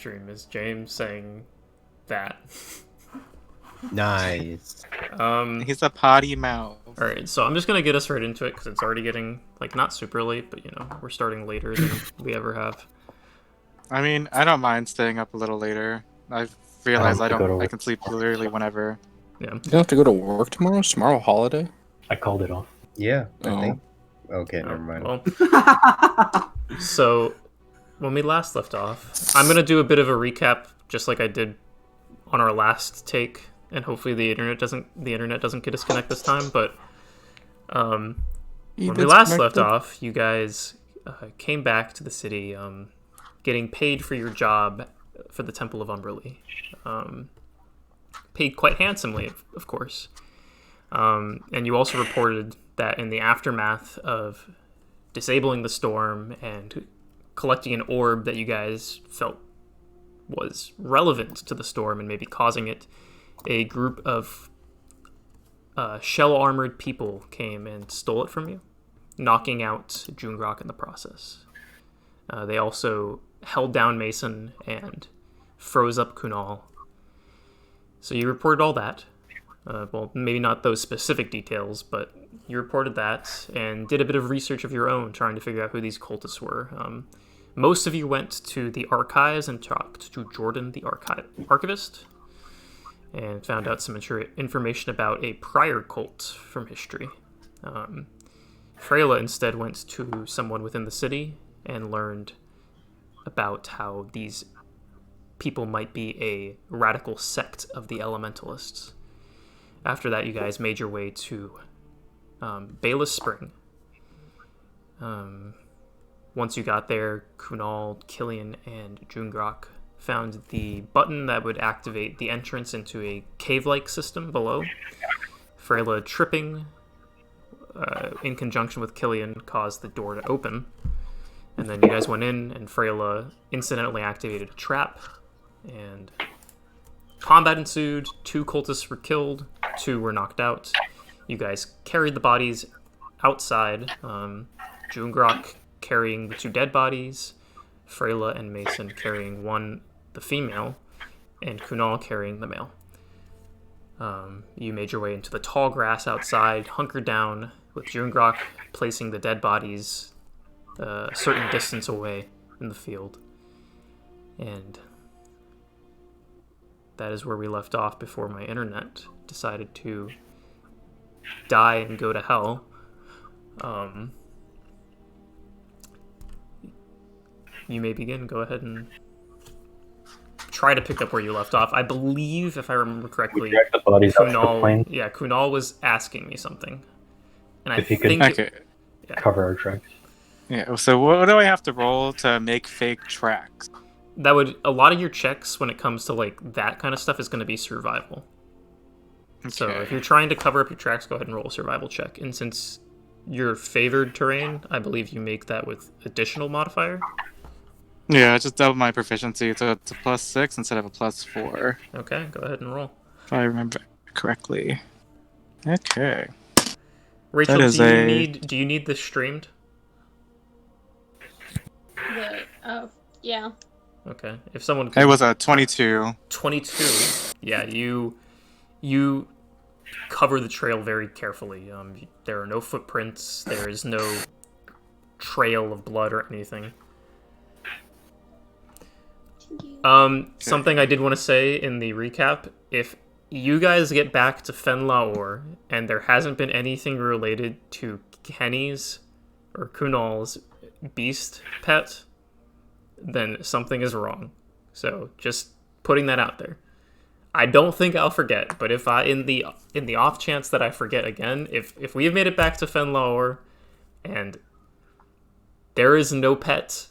stream is James saying that. Nice. He's a potty mouth. Alright, so I'm just gonna get us right into it because it's already getting, like, not super late, but, you know, we're starting later than we ever have. I mean, I don't mind staying up a little later. I've realized I can sleep literally whenever. Yeah. You don't have to go to work tomorrow? Is tomorrow a holiday? I called it off. Yeah, I Oh. think. Okay, never mind. Well, so, when we last left off, I'm gonna do a bit of a recap, just like I did on our last take, and hopefully the internet doesn't get disconnected this time, but when we last left off, you guys came back to the city, getting paid for your job for the Temple of Umberly. Paid quite handsomely, of course. And you also reported that in the aftermath of disabling the storm and collecting an orb that you guys felt was relevant to the storm and maybe causing it, a group of shell-armored people came and stole it from you, knocking out Jungrak in the process. They also held down Mason and froze up Kunal. So you reported all that. Well, maybe not those specific details, but you reported that and did a bit of research of your own, trying to figure out who these cultists were. Most of you went to the archives and talked to Jordan, the archivist, and found out some information about a prior cult from history. Freyla instead went to someone within the city and learned about how these people might be a radical sect of the elementalists. After that, you guys made your way to Bayless Spring. Once you got there, Kunal, Killian, and Jungrak found the button that would activate the entrance into a cave-like system below. Freyla tripping, in conjunction with Killian, caused the door to open. And then you guys went in, and Freyla incidentally activated a trap, and combat ensued. 2 cultists were killed, 2 were knocked out. You guys carried the bodies outside. Jungrak carrying the 2 dead bodies, Freyla and Mason carrying the female, and Kunal carrying the male. You made your way into the tall grass outside, hunkered down, with Jungrak placing the dead bodies a certain distance away in the field. And that is where we left off before my internet decided to die and go to hell. You may begin. Go ahead and try to pick up where you left off. I believe, if I remember correctly, Kunal was asking me something. And If he could cover our tracks. Yeah, so what do I have to roll to make fake tracks? That would, a lot of your checks when it comes to like that kind of stuff is going to be survival. Okay. So if you're trying to cover up your tracks, go ahead and roll a survival check. And since you're favored terrain, I believe you make that with additional modifier. Yeah, I just double my proficiency, so it's a +6 instead of a +4. Okay, go ahead and roll. If I remember correctly. Okay. Rachel, do you need this streamed? Yeah. Okay. If someone could... It was a 22. 22. Yeah, you cover the trail very carefully. There are no footprints. There is no trail of blood or anything. Something I did want to say in the recap, if you guys get back to Fen Laor and there hasn't been anything related to Kenny's or Kunal's beast pet, then something is wrong. So just putting that out there. I don't think I'll forget, but if in the off chance that I forget again, if we have made it back to Fen Laor and there is no pet,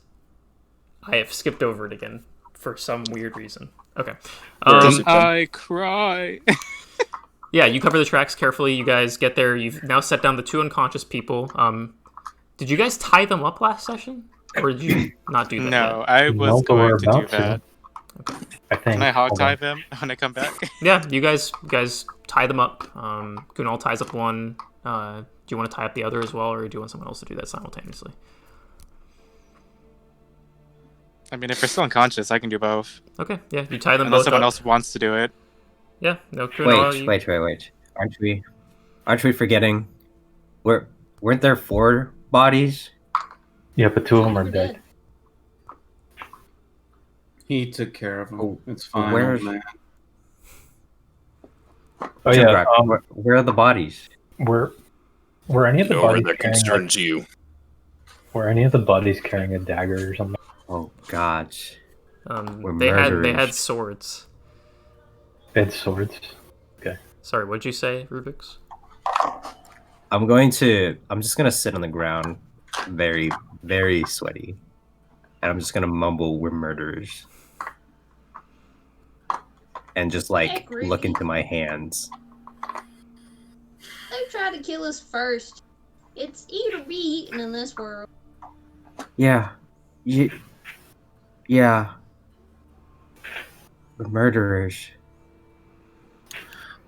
I have skipped over it again for some weird reason. Okay. I cry. Yeah, you cover the tracks carefully. You guys get there. You've now set down the 2 unconscious people. Did you guys tie them up last session? Or did you not do that? No, I was going to do that. Okay. I think. Can I hog tie them when I come back? Yeah, you guys tie them up. Kunal ties up one. Do you want to tie up the other as well, or do you want someone else to do that simultaneously? I mean, if you're still unconscious, I can do both. Okay, yeah, you tie them Unless both someone up. else wants to do it. Yeah, no, Kunal, Wait. Aren't we forgetting? Weren't there 4 bodies? Yeah, but 2 of them are dead. He took care of them. Oh, It's fine. where's- old man. Oh yeah. Jungrak, where are the bodies? Were any of the No, bodies that carrying concerns you. were any of the bodies carrying a dagger or something? Oh God. We're they had murderers. swords. They had swords. Sorry, what'd you say, Rubyx? I'm just gonna sit on the ground, very, very sweaty, and I'm just gonna mumble, "We're murderers," and just like Agree. look into my hands. They tried to kill us first. It's eat or be eaten in this world. Yeah, yeah. We're murderers.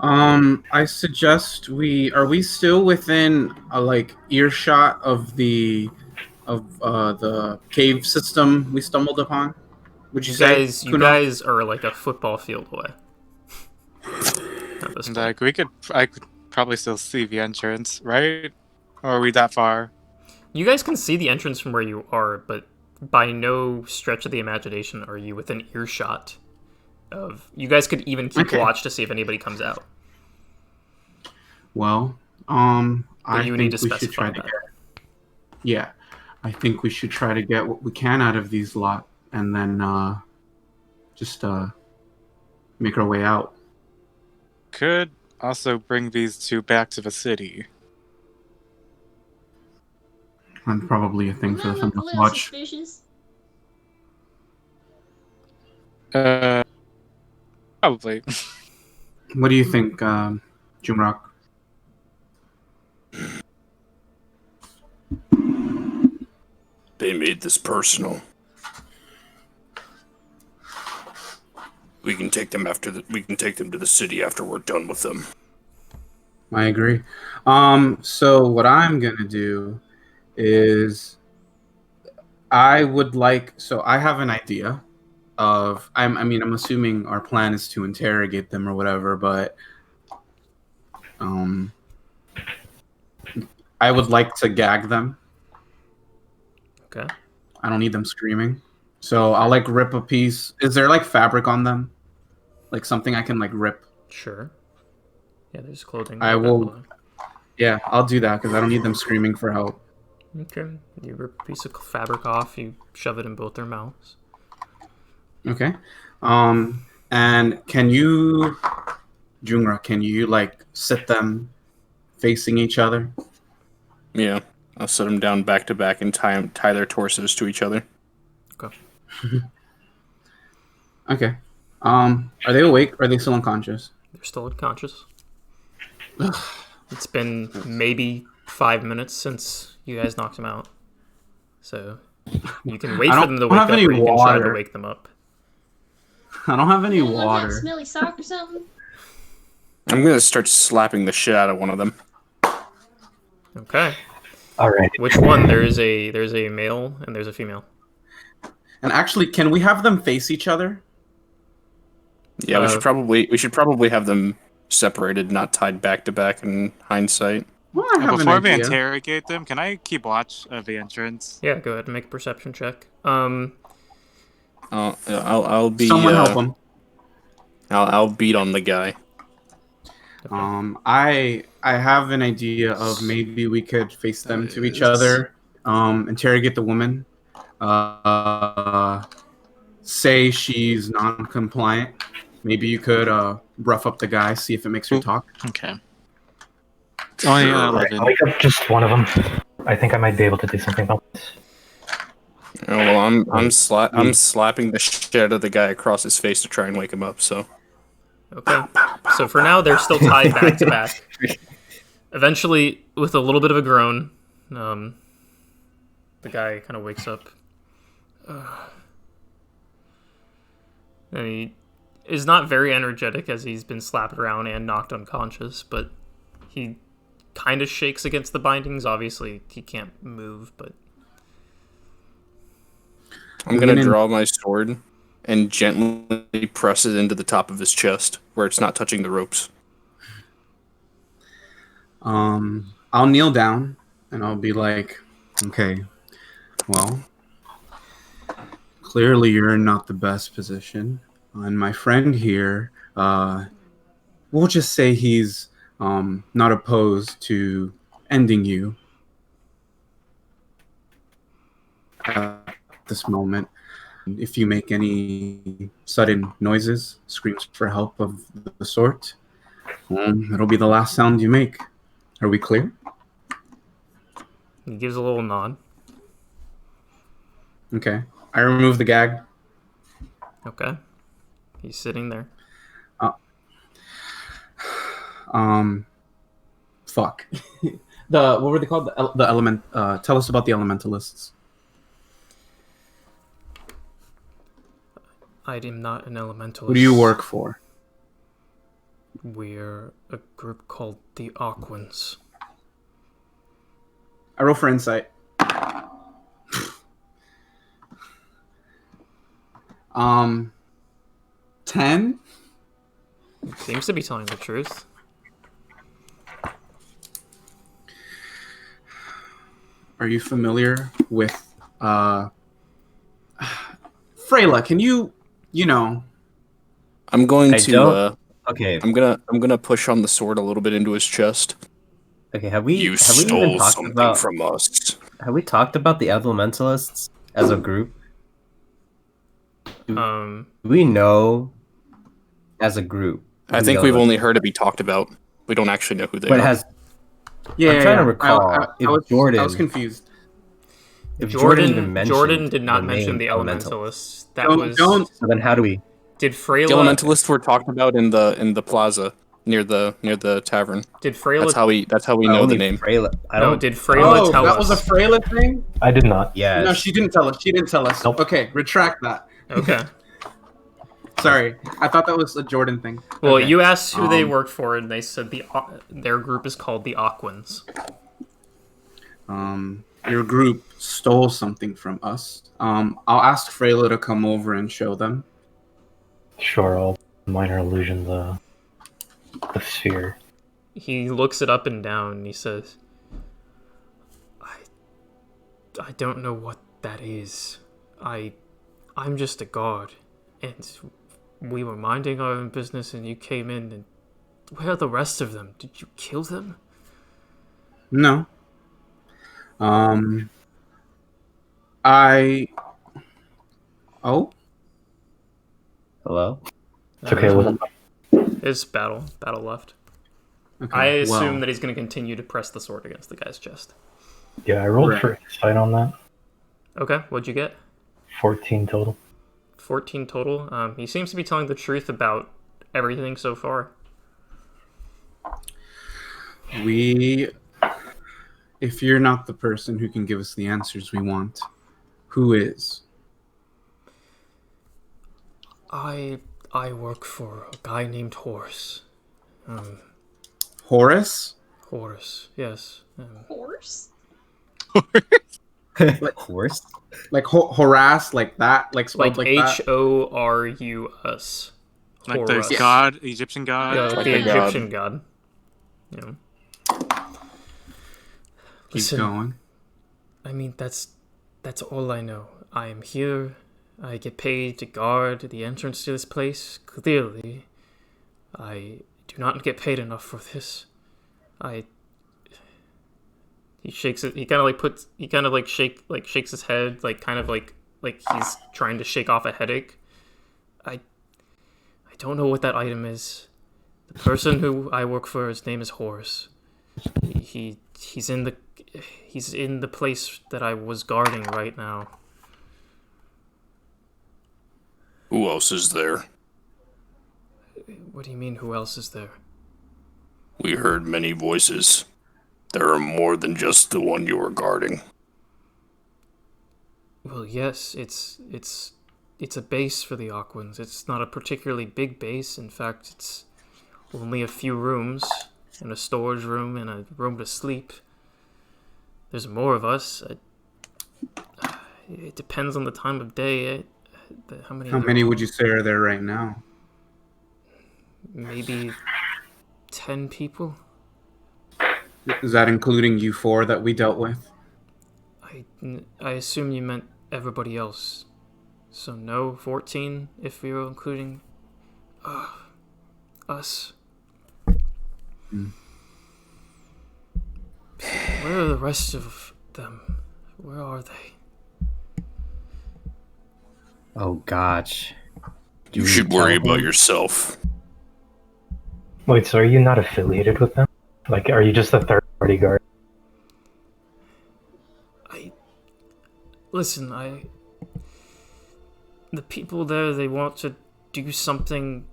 I suggest are we still within a like earshot of the cave system we stumbled upon? Would you say, You guys are like a football field away. At this And, point. I could probably still see the entrance, right? Or are we that far? You guys can see the entrance from where you are, but by no stretch of the imagination are you within earshot of. You guys could even keep watch to see if anybody comes out. Well, But you think need to we should specify try to that. Yeah, I think we should try to get what we can out of these lot, and then just make our way out. Could also bring these 2 back to the city. And probably a thing That for the look a film to little watch. suspicious. Probably. What do you think, Jungrak? They made this personal. We can take them to the city after we're done with them. I agree. So what I'm gonna do is I have an idea of I'm assuming our plan is to interrogate them or whatever, but I would like to gag them. Okay. I don't need them screaming. So I'll like rip a piece. Is there like fabric on them? Like something I can like rip? Sure. Yeah, there's clothing. I will. Yeah, I'll do that because I don't need them screaming for help. Okay. You rip a piece of fabric off, you shove it in both their mouths. Okay. And can you, Jungrak, can you like sit them facing each other? Yeah, I'll set them down back to back and tie their torsos to each other. Okay. Okay. Are they awake or are they still unconscious? They're still unconscious. It's been maybe 5 minutes since you guys knocked them out. So you can wait for them to wake up, or you can try to wake them up. I don't have any Anyone have water. smelly sock or something? I'm gonna start slapping the shit out of one of them. Okay. All right. Which one? There's a male and there's a female. And actually, can we have them face each other? Yeah, we should probably have them separated, not tied back to back. In hindsight, Well, I have Before an we idea. interrogate them, can I keep watch of the entrance? Yeah, go ahead and make a perception check. I'll be. Someone help them. I'll beat on the guy. I have an idea of maybe we could face them to each other, interrogate the woman, say she's non-compliant. Maybe you could rough up the guy, see if it makes her talk. Okay. It's only Sure. 11. I'll wake up just one of them. I think I might be able to do something about this. Oh, well, I'm slapping the shit out of the guy across his face to try and wake him up. So. Okay. So for now, they're still tied back to back. Eventually, with a little bit of a groan, the guy kind of wakes up. And he is not very energetic as he's been slapped around and knocked unconscious, but he kind of shakes against the bindings. Obviously, he can't move, but... I'm gonna draw my sword and gently press it into the top of his chest where it's not touching the ropes. I'll kneel down and I'll be like, okay, well, clearly you're in not the best position. And my friend here, we'll just say he's not opposed to ending you at this moment. If you make any sudden noises, screams for help of the sort, it'll be the last sound you make. Are we clear? He gives a little nod. Okay. I remove the gag. Okay. He's sitting there. Fuck. What were they called? The element. Tell us about the elementalists. I am not an elementalist. Who do you work for? We're a group called the Aquans. I roll for insight. 10? Seems to be telling the truth. Are you familiar with Freyla? Can you know? I'm going to okay. I'm gonna push on the sword a little bit into his chest. Okay, have we You even stole talked something about from us. have we talked about the elementalists as a group? Do we know as a group? I think we've only heard it be talked about. We don't actually know who they are. Yeah, I'm trying to recall I was confused. If Jordan even mentioned Jordan did not the mention name the elementalists. elementalists. So then how do we? Did Freyla? The elementalists were talked about in the plaza near the tavern. Did Freyla? That's how we know the name. Freyla. Did Freyla tell us? That was a Freyla thing? I did not. Yes. No, she didn't tell us. Nope. Okay, retract that. Okay. Sorry, I thought that was a Jordan thing. Well, Okay. you asked who they worked for, and they said their group is called the Aquans. Your group stole something from us. I'll ask Freyla to come over and show them. Sure, I'll minor illusion the sphere. He looks it up and down, and he says, I don't know what that is. I'm just a guard, and we were minding our own business, and you came in, and where are the rest of them? Did you kill them? No. Oh? Hello? It's okay. Wasn't It's battle left. Okay, I assume that he's going to continue to press the sword against the guy's chest. yeah, I rolled for insight on that. Okay, what'd you get? 14 total. 14 total. He seems to be telling the truth about everything so far. If you're not the person who can give us the answers we want, who is? I work for a guy named Horse. Horace? Horse, yes. Horse? Horse? Like harass, like that, like spelled like that? Horus. Like the god, Egyptian god. Yeah, like the Egyptian god. Yeah. Keep going. I mean, that's all I know. I am here. I get paid to guard the entrance to this place. Clearly, I do not get paid enough for this. He shakes it. He kind of shakes his head, like he's trying to shake off a headache. I don't know what that item is. The person who I work for, his name is Horus. He's in the place that I was guarding right now. Who else is there? What do you mean, who else is there? We heard many voices. There are more than just the one you were guarding. Well, yes, it's a base for the Aquans. It's not a particularly big base. In fact, it's only a few rooms, and a storage room, and a room to sleep. There's more of us. It depends on the time of day. How many? How many would you say are there right now? Maybe 10 people. Is that including you four that we dealt with? I assume you meant everybody else. So no, 14 if we were including us. Where are the rest of them? Where are they? Oh gosh. You should worry about yourself. Wait, so are you not affiliated with them? Like, are you just a third-party guard? Listen, the people there, they want to do something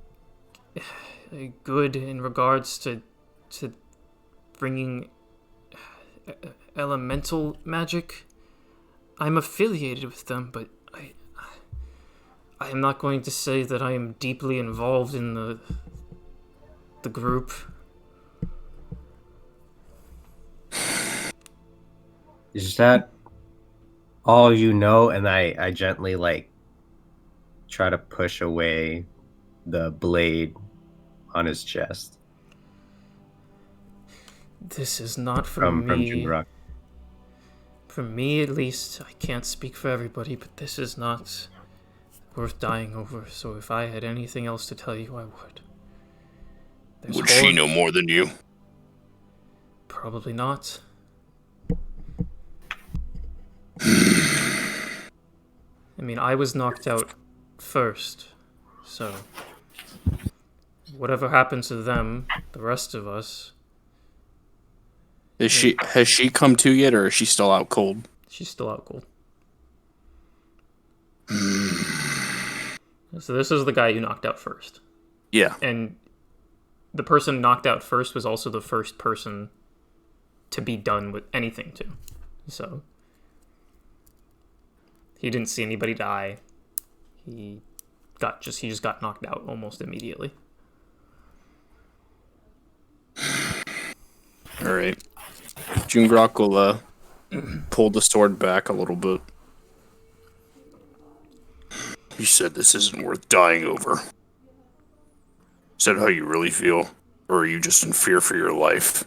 good in regards to bringing elemental magic. I'm affiliated with them, but I am not going to say that I am deeply involved in the group. Is that all you know? And I gently like try to push away the blade on his chest. This is not from me. Jungrak. For me, at least, I can't speak for everybody, but this is not worth dying over. So if I had anything else to tell you, I would. Would she know more than you? Probably not. I mean, I was knocked out first, so whatever happens to them, the rest of us. Has she come to yet, or is she still out cold? She's still out cold. So this is the guy you knocked out first. Yeah. And the person knocked out first was also the first person to be done with anything to. So he didn't see anybody die. He just got knocked out almost immediately. All right. Jungrak will pull the sword back a little bit. You said this isn't worth dying over. Is that how you really feel? Or are you just in fear for your life?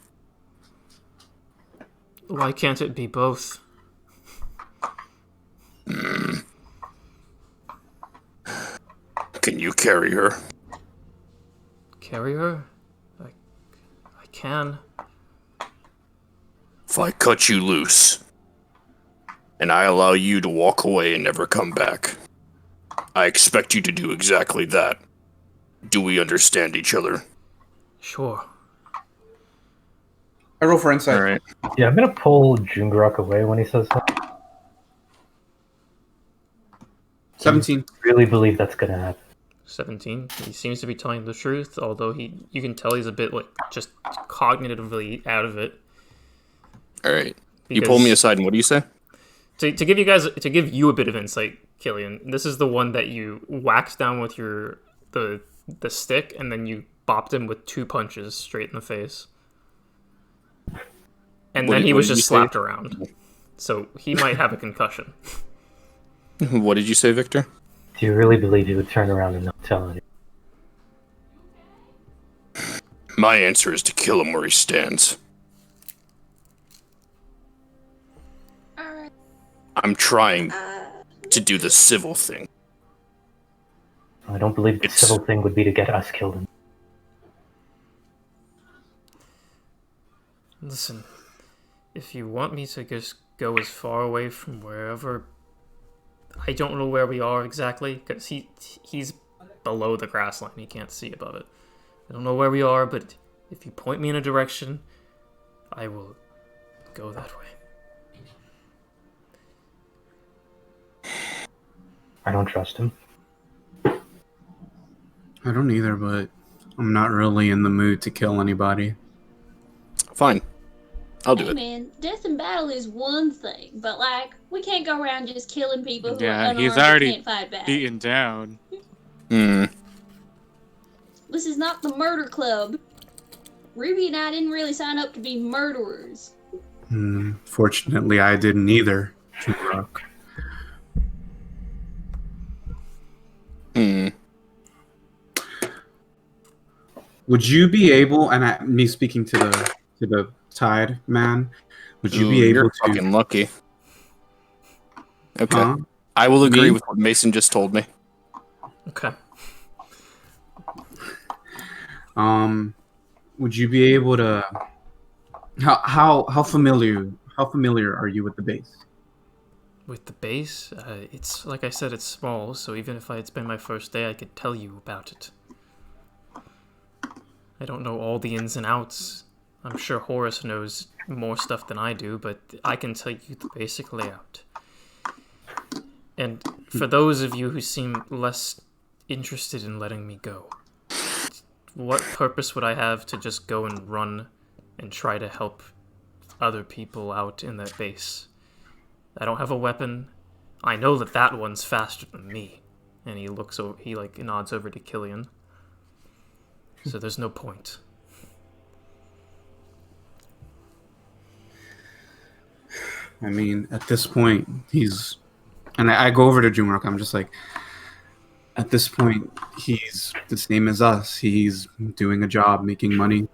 Why can't it be both? Can you carry her? Carry her? I can. If I cut you loose, and I allow you to walk away and never come back, I expect you to do exactly that. Do we understand each other? Sure. I roll for insight. All right. Yeah, I'm gonna pull Jungrak away when he says that. 17. Really believe that's gonna happen. 17. He seems to be telling the truth, although you can tell he's a bit like just cognitively out of it. All right. You pull me aside, and what do you say? To give you a bit of insight, Killian, this is the one that you whacked down with the stick, and then you bopped him with 2 punches straight in the face. And then he was just slapped around. So he might have a concussion. What did you say, Victor? Do you really believe he would turn around and not tell anyone? My answer is to kill him where he stands. Alright. I'm trying to do the civil thing. I don't believe the civil thing would be to get us killed. Listen, if you want me to just go as far away from wherever... I don't know where we are exactly, because he's below the grass line. He can't see above it. I don't know where we are, but if you point me in a direction, I will go that way. I don't trust him. I don't either, but I'm not really in the mood to kill anybody. Fine. I'll do it. Man, death in battle is one thing, but like, we can't go around just killing people who are Yeah, unarmed he's and already can't fight back. beaten down. This is not the murder club. Ruby and I didn't really sign up to be murderers. Fortunately, I didn't either, Jungrak. Would you be able, and me speaking to the Tide man, would you be able you're to? fucking lucky. Okay. Huh? I will agree Me? with what Mason just told me. Okay. Would you be able to? How familiar are you with the base? With the base, it's like I said, it's small, so even if it's been my first day, I could tell you about it. I don't know all the ins and outs. I'm sure Horace knows more stuff than I do, but I can tell you the basic layout. And for those of you who seem less interested in letting me go, what purpose would I have to just go and run and try to help other people out in that base? I don't have a weapon. I know that one's faster than me. And he nods over to Killian. So there's no point. I mean, at this point, and I go over to Jungrak. I'm just like, at this point, he's the same as us. He's doing a job, making money.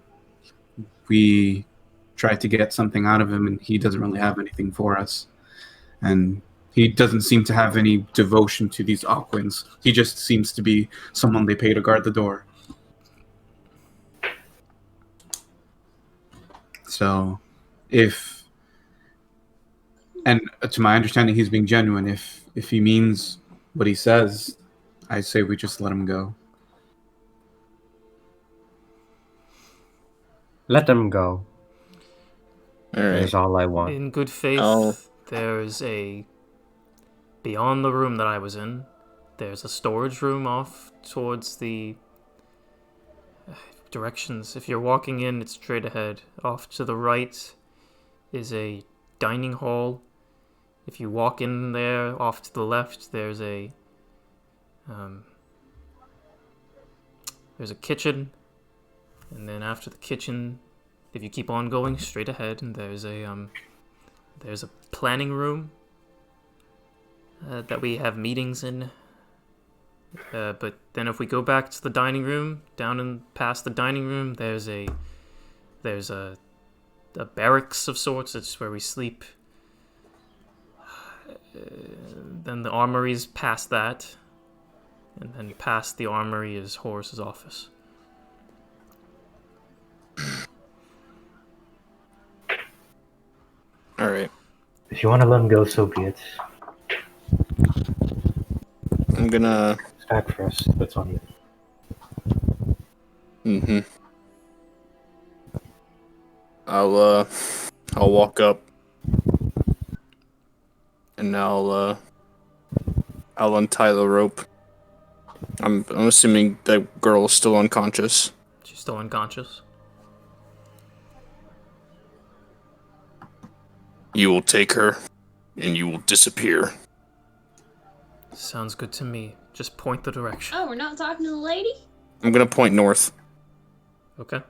We tried to get something out of him, and he doesn't really have anything for us. And he doesn't seem to have any devotion to these Aquans. He just seems to be someone they pay to guard the door. So, and to my understanding, he's being genuine. If he means what he says, I say we just let him go. Let them go. All right. That's all I want. In good faith, there's beyond the room that I was in, there's a storage room off towards the directions. If you're walking in, it's straight ahead. Off to the right is a dining hall. If you walk in there, off to the left, there's a kitchen. And then after the kitchen, if you keep on going straight ahead, and there's a planning room that we have meetings in. But then if we go back to the dining room, down and past the dining room, there's a barracks of sorts. It's where we sleep. Then the armory's past that, and then past the armory is Horace's office. All right. If you want to let him go, so be it. I'm gonna. It's back for us. That's on you. Mm-hmm. I'll walk up, and I'll untie the rope. I'm assuming that girl is still unconscious. She's still unconscious. You will take her, and you will disappear. Sounds good to me. Just point the direction. Oh, we're not talking to the lady? I'm gonna point north. Okay.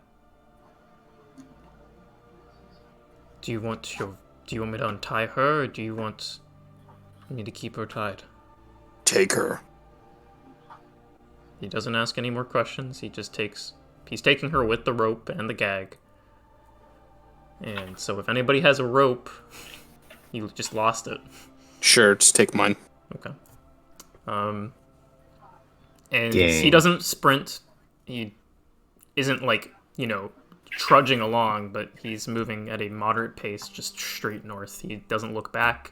Do you want me to untie her, or do you want me to keep her tied? Take her. He doesn't ask any more questions. He's taking her with the rope and the gag. And so if anybody has a rope, you just lost it. Sure, just take mine. Okay. And Dang. he doesn't sprint. He isn't trudging along, but he's moving at a moderate pace, just straight north. He doesn't look back,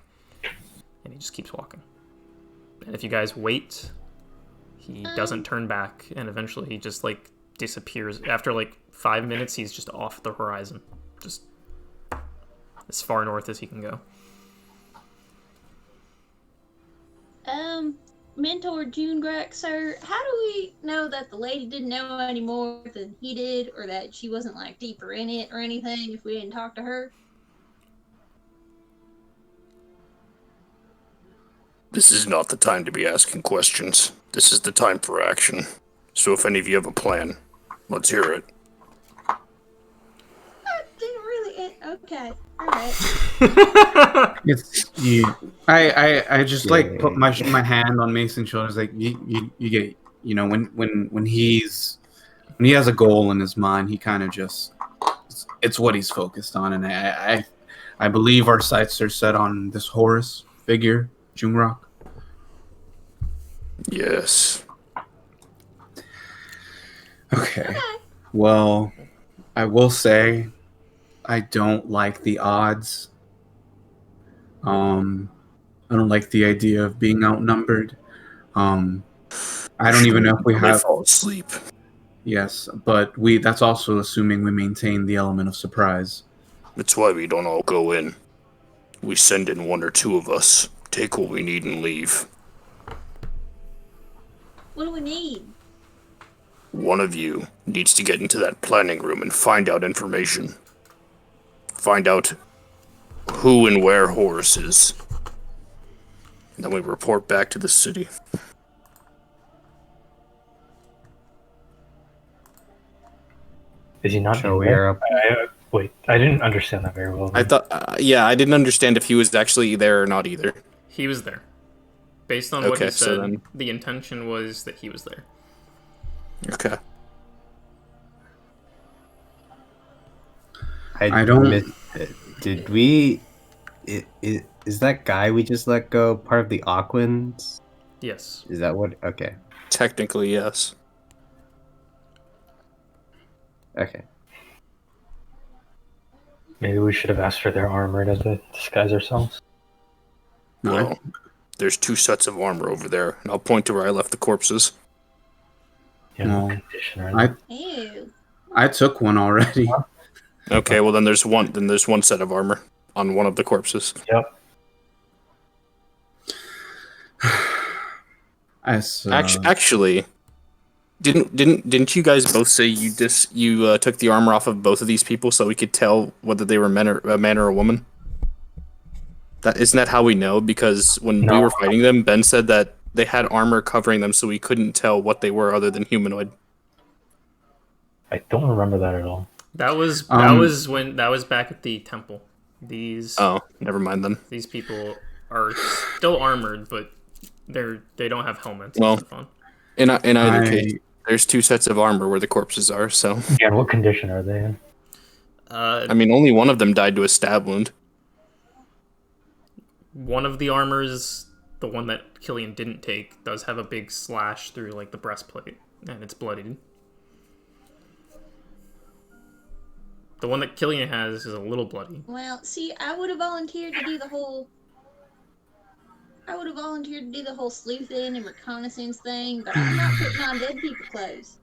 and he just keeps walking. And if you guys wait, he doesn't turn back, and eventually he just disappears. After 5 minutes, he's just off the horizon, just as far north as he can go. Mentor Jungrak, sir, how do we know that the lady didn't know any more than he did, or that she wasn't deeper in it or anything if we didn't talk to her? This is not the time to be asking questions. This is the time for action. So if any of you have a plan, let's hear it. I didn't really. Okay, all right. It's you. I just put my hand on Mason's shoulders, you get when he's when he has a goal in his mind, he kind of just it's what he's focused on, and I believe our sights are set on this Horus figure, Jungrak. Yes. Okay. Well, I will say I don't like the odds. I don't like the idea of being outnumbered. I don't even know if we have fall asleep. Yes, but that's also assuming we maintain the element of surprise. That's why we don't all go in. We send in one or two of us, take what we need and leave. What do we need? One of you needs to get into that planning room and find out information. Find out who and where Horus is. Then we report back to the city. Is he not So in there? we're Wait, I didn't understand that very well. I thought, I didn't understand if he was actually there or not either. He was there. Based on what he Okay, said, so then- the intention was that he was there. Okay. I don't- missed it. Did we? Is that guy we just let go part of the Aquans? Yes. Is that what? Okay. Technically, yes. Okay. Maybe we should have asked for their armor to disguise ourselves. Well, there's 2 sets of armor over there, and I'll point to where I left the corpses. Yeah, No. condition, right? Ew. I took one already. Okay, well then there's one set of armor on one of the corpses. Yep. Actually, didn't you guys both say you took the armor off of both of these people so we could tell whether they were a man or a woman? Isn't that how we know? Because when we were fighting them, Ben said that they had armor covering them, so we couldn't tell what they were other than humanoid. I don't remember that at all. That was back at the temple. Oh, never mind then. These people are still armored, but they don't have helmets. Well, and stuff on. in either case, there's 2 sets of armor where the corpses are. So Yeah, what condition are they in? I mean, only one of them died to a stab wound. One of the armors, the one that Killian didn't take, does have a big slash through like the breastplate, and it's bloodied. The one that Killian has is a little bloody. Well, see, I would have volunteered to do the whole sleuthing and reconnaissance thing, but I'm not putting on dead people clothes.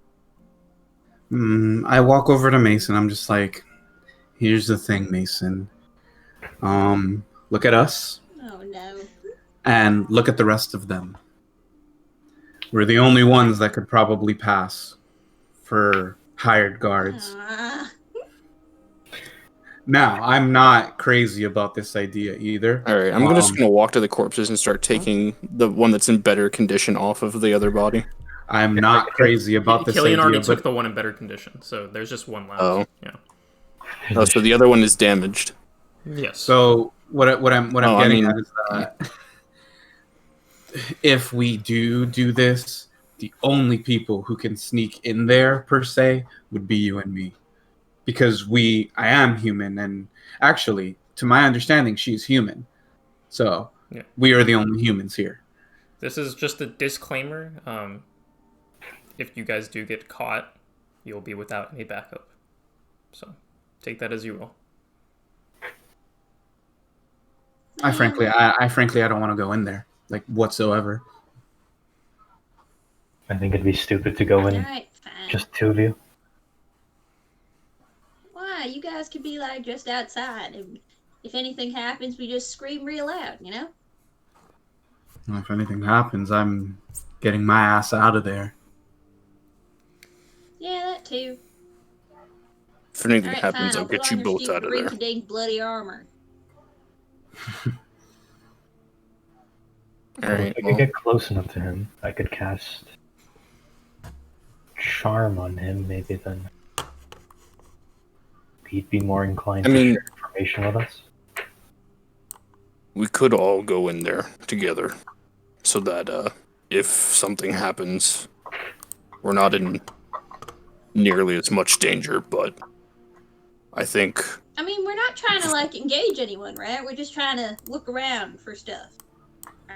I walk over to Mason. I'm just like, here's the thing, Mason. Look at us. Oh no. And look at the rest of them. We're the only ones that could probably pass for hired guards. Now, I'm not crazy about this idea either. All right, I'm just gonna walk to the corpses and start taking the one that's in better condition off of the other body. I'm not crazy about this Killian idea. already took the one in better condition, so there's just one left. Oh. Yeah. Oh, so the other one is damaged. Yes. So what I'm getting at is that I- if we do this, the only people who can sneak in there per se would be you and me, because I am human, and actually, to my understanding, she's human. So Yeah. we are the only humans here. This is just a disclaimer. If you guys do get caught, you'll be without any backup. So take that as you will. I frankly don't want to go in there, like, whatsoever. I think it'd be stupid to go in Alright, fine. just 2 of you. Why? You guys could be like just outside, and if anything happens, we just scream real loud, you know? Well, if anything happens, I'm getting my ass out of there. Yeah, that too. If anything Alright, happens, fine. I'll get you put on both your out of there. rinky-dink bloody armor. All right. If I could get close enough to him, I could cast Charm on him, maybe then he'd be more inclined to share information with us. We could all go in there together, so that if something happens, we're not in nearly as much danger, but I think... I mean, we're not trying to, like, engage anyone, right? We're just trying to look around for stuff.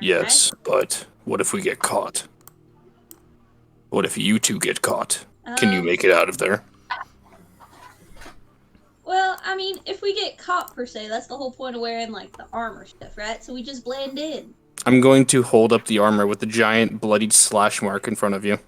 Yes, but what if we get caught? What if you two get caught? Can you make it out of there? Well, I mean, if we get caught, per se, that's the whole point of wearing, like, the armor stuff, right? So we just blend in. I'm going to hold up the armor with the giant bloodied slash mark in front of you.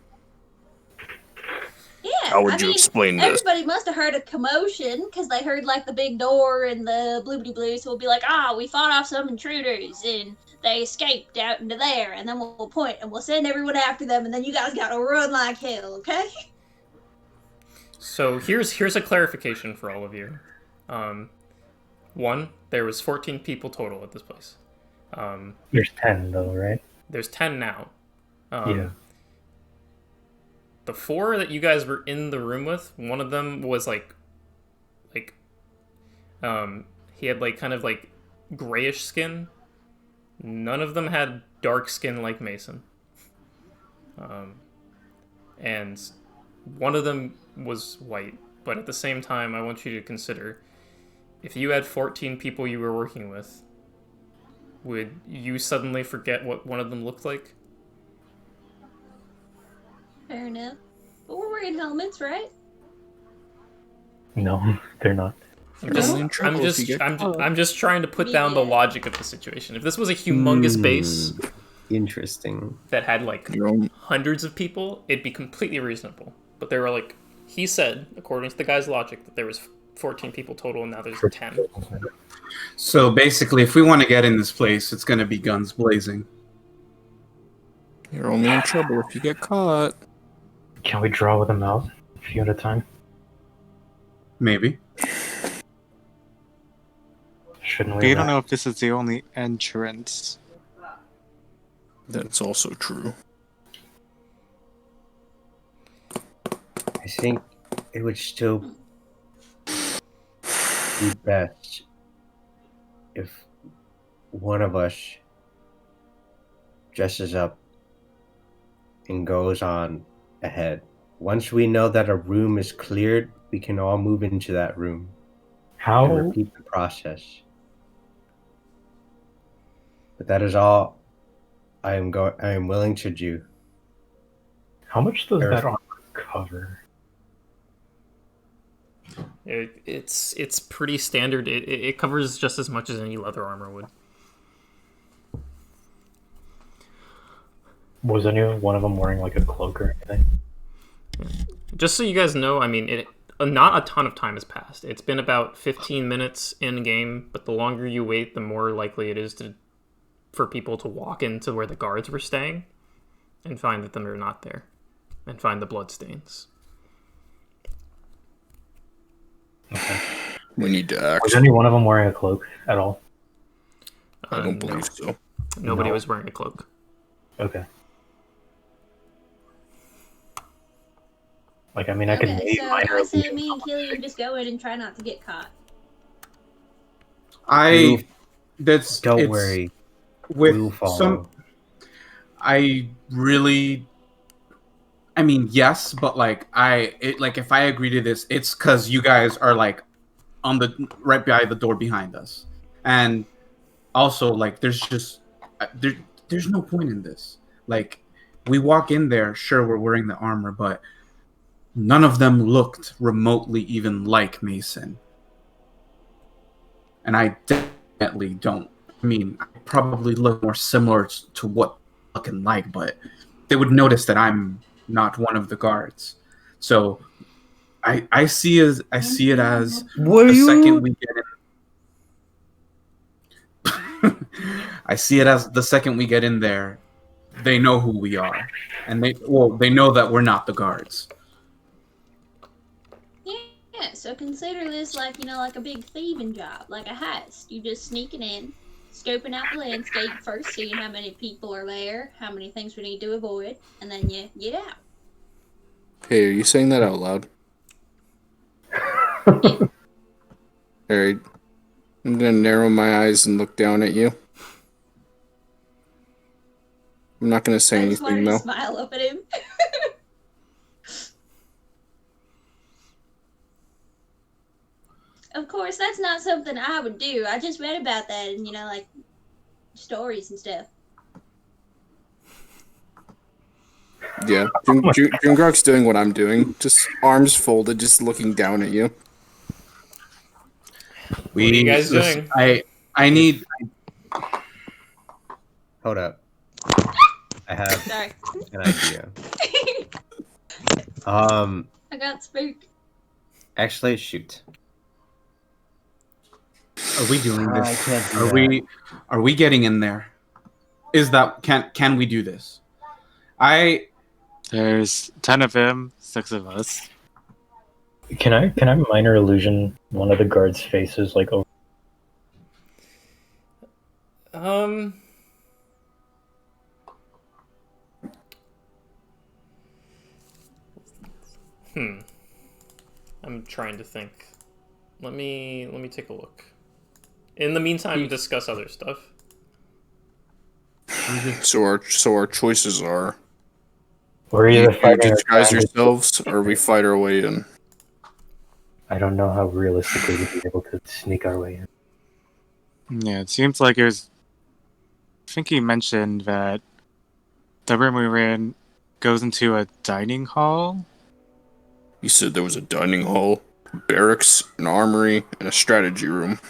Yeah, How would you explain this? Everybody must have heard a commotion, because they heard, like, the big door and the bloobity-blue, so we'll be like, we fought off some intruders, and they escaped out into there, and then we'll point, and we'll send everyone after them, and then you guys gotta run like hell, okay? So here's a clarification for all of you. One, there was 14 people total at this place. There's 10 though, right? There's 10 now. Yeah. The 4 that you guys were in the room with, one of them was he had like kind of like grayish skin. None of them had dark skin like Mason. And one of them was white, but at the same time, I want you to consider, if you had 14 people you were working with, would you suddenly forget what one of them looked like? Fair enough. But we're wearing helmets, right? No, they're not. I'm just trying to put down the logic of the situation. If this was a humongous base, interesting, that had like hundreds of people, it'd be completely reasonable. But there were like, he said, according to the guy's logic, that there was 14 people total, and now there's 10. So basically, if we want to get in this place, it's going to be guns blazing. You're only in trouble if you get caught. Can we draw with them out a few at a time? Maybe. Shouldn't we? We don't know if this is the only entrance. That's also true. I think it would still be best if one of us dresses up and goes on ahead. Once we know that a room is cleared, we can all move into that room. How? And repeat the process. But that is all I am willing to do. How much does that armor cover? It's pretty standard. It covers just as much as any leather armor would. Was any one of them wearing like a cloak or anything? Just so you guys know, I mean, not a ton of time has passed. It's been about 15 minutes in game, but the longer you wait, the more likely it is for people to walk into where the guards were staying and find that they're not there and find the bloodstains. Okay. We need to act. Was any one of them wearing a cloak at all? I don't believe so. Nobody was wearing a cloak. Okay. Like, I mean, I could maybe minor. I say me and Killian just go in and try not to get caught. Don't worry. With some, I mean, yes, but like if I agree to this, it's because you guys are like on the right by the door behind us, and also like there's no point in this. Like, we walk in there, sure, we're wearing the armor, but none of them looked remotely even like Mason, and I definitely don't. I mean, I probably look more similar to what I fucking like, but they would notice that I'm not one of the guards. So I see it as second we get in. I see it as the second we get in there, they know who we are, and they know that we're not the guards. Yeah, so consider this like, like a big thieving job, like a heist. You just sneaking in, scoping out the landscape first, seeing how many people are there, how many things we need to avoid, and then you get out. Hey, are you saying that out loud? Yeah. Alright. I'm gonna narrow my eyes and look down at you. I'm not gonna say anything, though. Smile up at him. course, that's not something I would do. I just read about that in, like, stories and stuff. Yeah, Jungrak's doing what I'm doing. Just arms folded, just looking down at you. What are you guys doing? I need... Hold up. I have Sorry. an idea. I got spooked. Actually, shoot. Are we doing this? I can't do Are we getting in there? Can we do this? There's 10 of him, 6 of us. Can I minor illusion one of the guards' faces like over? I'm trying to think. Let me take a look. In the meantime, discuss other stuff. So our choices are: We're you either fighting or disguise trying to- yourselves, or we fight our way in. I don't know how realistically we'd be able to sneak our way in. Yeah, it seems like there's... I think he mentioned that the room we were in goes into a dining hall. He said there was a dining hall, barracks, an armory, and a strategy room.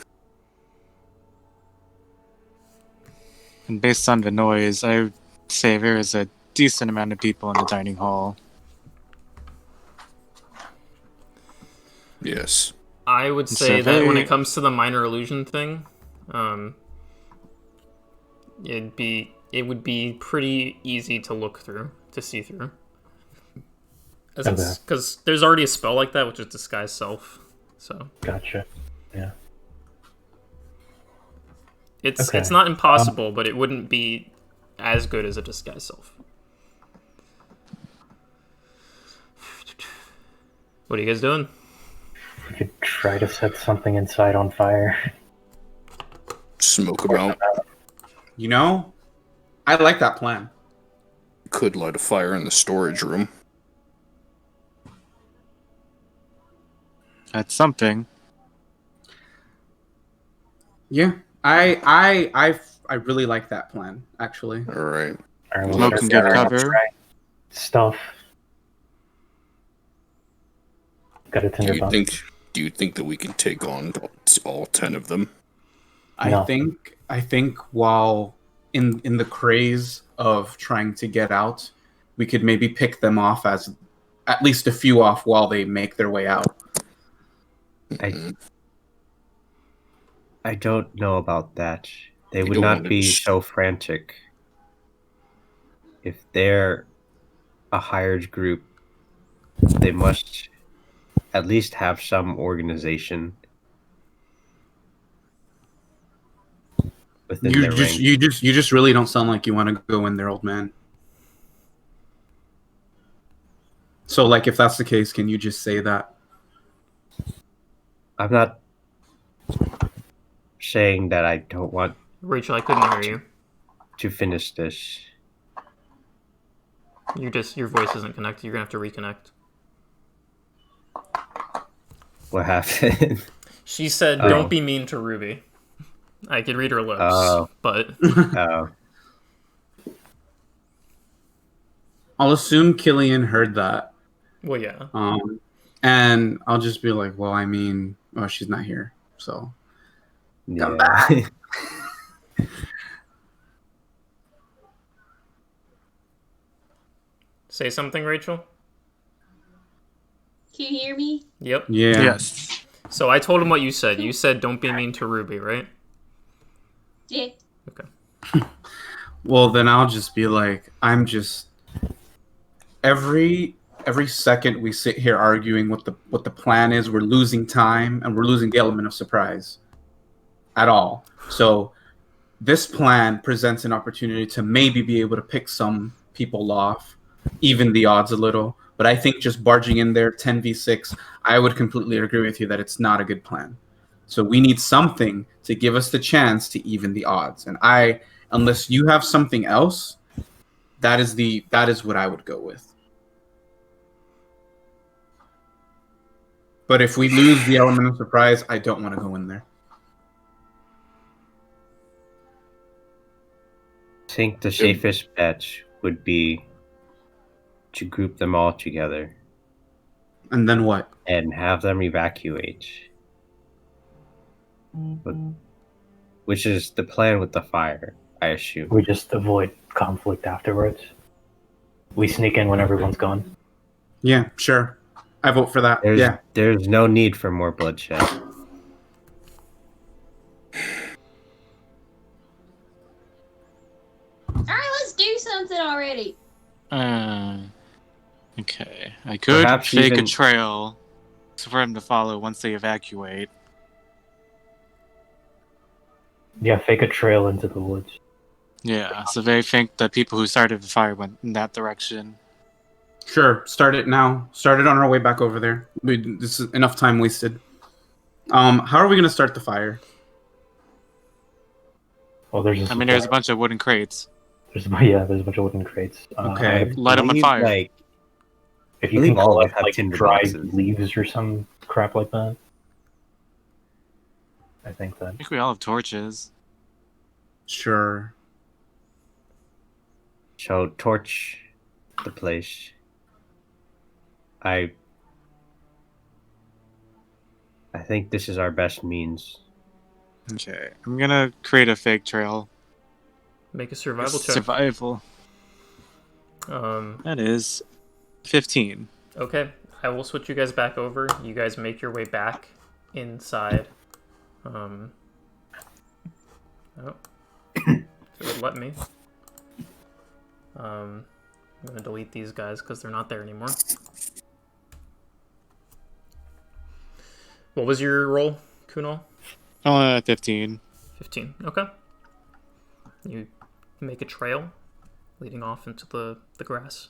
And based on the noise, I would say there is a decent amount of people in the dining hall. Yes. I would say that when it comes to the minor illusion thing, it would be pretty easy to look through, to see through. Because there's already a spell like that, which is Disguise Self. So Gotcha. Yeah. It's not impossible, but it wouldn't be as good as a Disguise Self. What are you guys doing? We could try to set something inside on fire. Smoke about. I like that plan. Could light a fire in the storage room. That's something. Yeah, I really like that plan, actually. All right. We'll Smoke start and get gathering cover. Stuff. Got a tinder box. Do you think that we can take on all 10 of them? I think while in the craze of trying to get out, we could maybe pick them off as at least a few off while they make their way out. I don't know about that. They would don't not want to be so frantic. If they're a hired group, they must at least have some organization within their ranks. You just really don't sound like you want to go in there, old man. So, like, if that's the case, can you just say that? I'm not saying that I don't want Rachel, I couldn't hear you. to finish this. Your voice isn't connected. You're gonna have to reconnect. What happened? She said, "Don't be mean to Ruby." I could read her lips, but I'll assume Killian heard that. Well, yeah. And I'll just be like, well, I mean, she's not here, so come Yeah. back. Say something, Rachel. Can you hear me? Yep. Yeah. Yes. So I told him what you said. You said, "Don't be mean to Ruby," right? Yeah. Okay. Well, then I'll just be like, I'm just every second we sit here arguing what the plan is, we're losing time and we're losing the element of surprise at all. So this plan presents an opportunity to maybe be able to pick some people off, even the odds a little. But I think just barging in there 10v6, I would completely agree with you that it's not a good plan. So we need something to give us the chance to even the odds. And unless you have something else, that is what I would go with. But if we lose the element of surprise, I don't want to go in there. I think the safest bet would be to group them all together. And then what? And have them evacuate. Which is the plan with the fire, I assume. We just avoid conflict afterwards. We sneak in when everyone's gone. Yeah, sure. I vote for that. There's no need for more bloodshed. Alright, let's do something already. Okay. I could Perhaps fake even- a trail for them to follow once they evacuate. Yeah, fake a trail into the woods. Yeah, so they think the people who started the fire went in that direction. Sure, start it now. Start it on our way back over there. This is enough time wasted. How are we going to start the fire? Well, there's. I mean, there's a bunch of wooden crates. There's a bunch of wooden crates. Okay. Light them on fire. Like, If you believe can all of collect us have like tinder dried boxes. leaves or some crap like that, I think that. I think we all have torches. Sure. so torch the place. I think this is our best means. Okay, I'm gonna create a fake trail. Make a survival check. Survival. Um, That is 15. okay, I will switch you guys back over. You guys make your way back inside. Oh. If it would let me. I'm gonna delete these guys because they're not there anymore. What was your roll, Kunal? 15. 15. Okay. You make a trail leading off into the grass.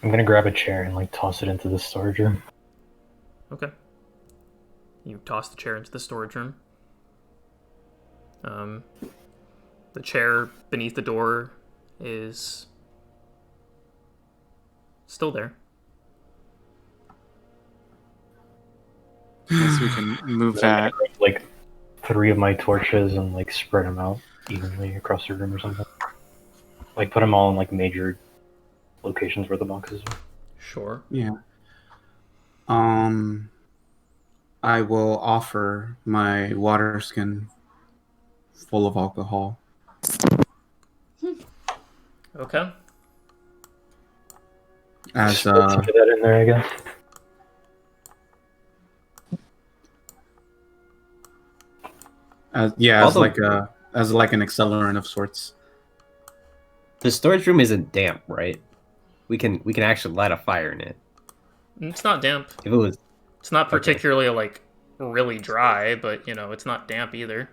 I'm gonna grab a chair and like toss it into the storage room. Okay. You toss the chair into the storage room. The chair beneath the door is still there. Guess we can move I'm gonna that. grab, like 3 of my torches and like spread them out evenly across the room or something. Like put them all in like major locations where the boxes are. Sure. Yeah. I will offer my water skin full of alcohol. Okay. As Let's put that in there, I guess. as Also- like a as like an accelerant of sorts. The storage room isn't damp, right? We can actually light a fire in it. It's not damp. If it was It's not particularly like really dry, but you know, it's not damp either.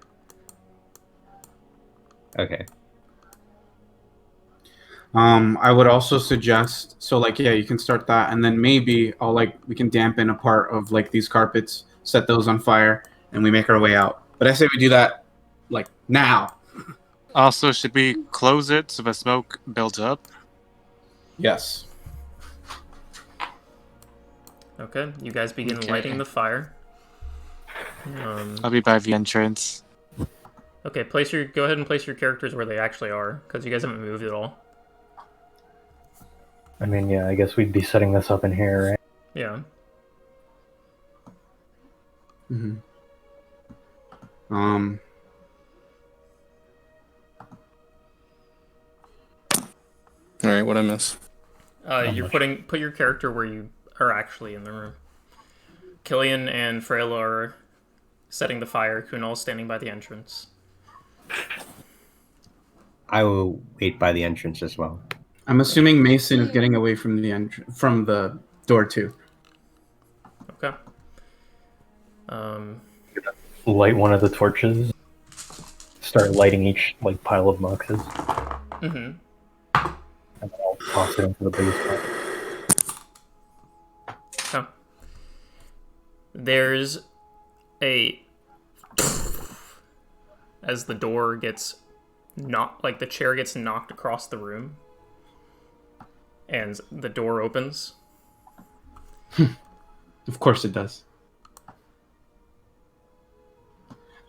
okay. I would also suggest you can start that, and then maybe we can dampen a part of like these carpets, set those on fire, and we make our way out. But I say we do that like now. Also, should we close it so the smoke builds up? Yes. Okay, you guys begin Okay. lighting the fire. I'll be by the entrance. Okay, go ahead and place your characters where they actually are, because you guys haven't moved at all. I mean, yeah, I guess we'd be setting this up in here, right? Yeah. Mm-hmm. All right, what I miss? Put your character where you are actually in the room. Killian and Freyla are setting the fire. Kunal's standing by the entrance. I will wait by the entrance as well. I'm assuming Mason is getting away from from the door too. Okay. Light one of the torches. Start lighting each like pile of boxes, Mm-hmm. and then I'll toss it into the biggest pot. Okay. There's a as the door gets the chair gets knocked across the room, and the door opens. Of course it does.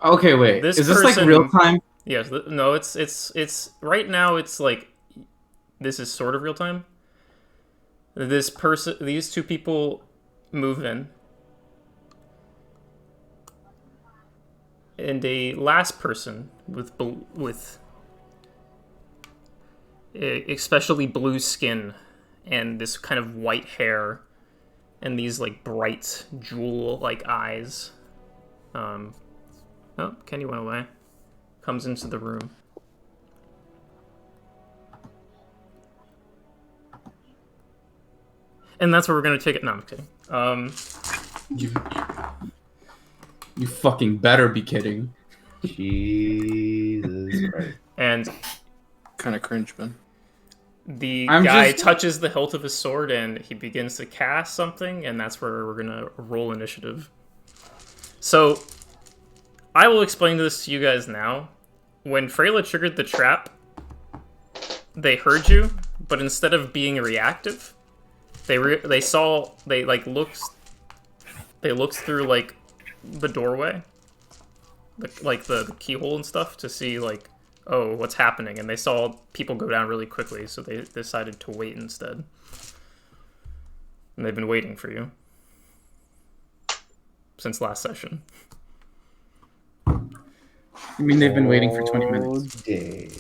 Okay, wait. This Is this person- like real time? Yes, no, it's right now. It's like this is sort of real time. These two people move in, and a last person with especially blue skin and this kind of white hair and these like bright jewel-like eyes. Oh, Kenny went away. Comes into the room. And that's where we're gonna take it. No, I'm kidding. You fucking better be kidding. Jesus Christ. And Kind of cringe, man. the guy touches the hilt of his sword and he begins to cast something, and that's where we're gonna roll initiative. So, I will explain this to you guys now. When Freyla triggered the trap, they heard you, but instead of being reactive, they looked through like the doorway, like the keyhole and stuff to see like, oh, what's happening, and they saw people go down really quickly, so they decided to wait instead. And they've been waiting for you since last session. I mean, they've been waiting for 20 minutes. Day.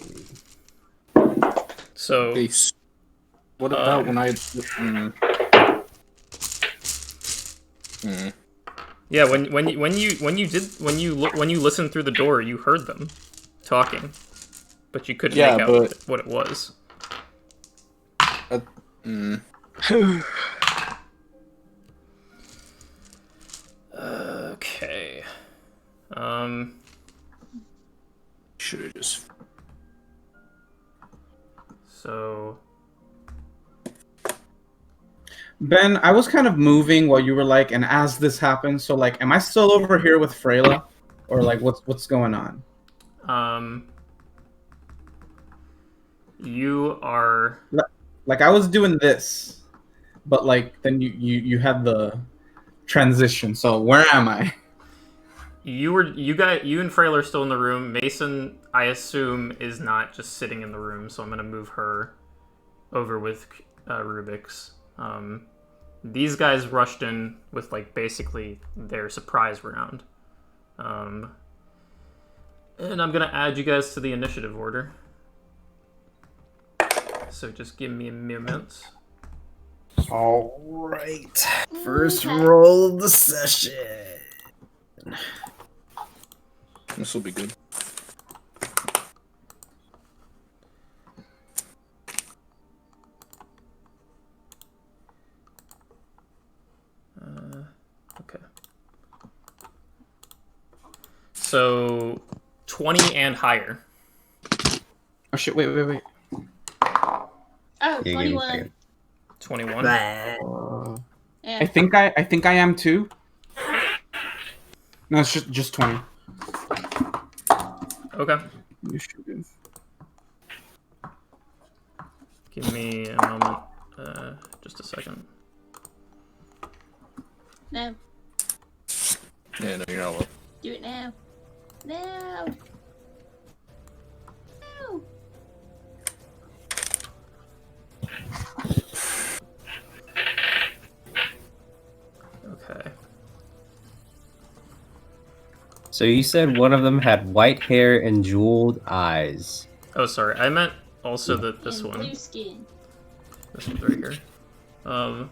So, What about when I? yeah, when you listened through the door, you heard them talking, but you couldn't make out what it was. Okay. Should have just. So. Ben, I was kind of moving while you were like, and as this happened, so like, am I still over here with Freyla, or like, what's going on? You are like I was doing this, but like then you had the transition. So where am I? You and Freyla are still in the room. Mason, I assume, is not just sitting in the room, so I'm gonna move her over with Rubyx. These guys rushed in with like basically their surprise round. And I'm gonna add you guys to the initiative order. So just give me a moment. All right. First roll of the session. This will be good. Okay. So 20 and higher. Oh shit! Wait. Oh, 21. 21. Yeah. I think I am too. No, it's just 20. Okay. You should. Give me a moment. Just a second. No. Yeah, no, you're not well. Do it now. No. No. Okay. So you said one of them had white hair and jeweled eyes. Oh, sorry. I meant also that this And one. blue skin. This one's right here. All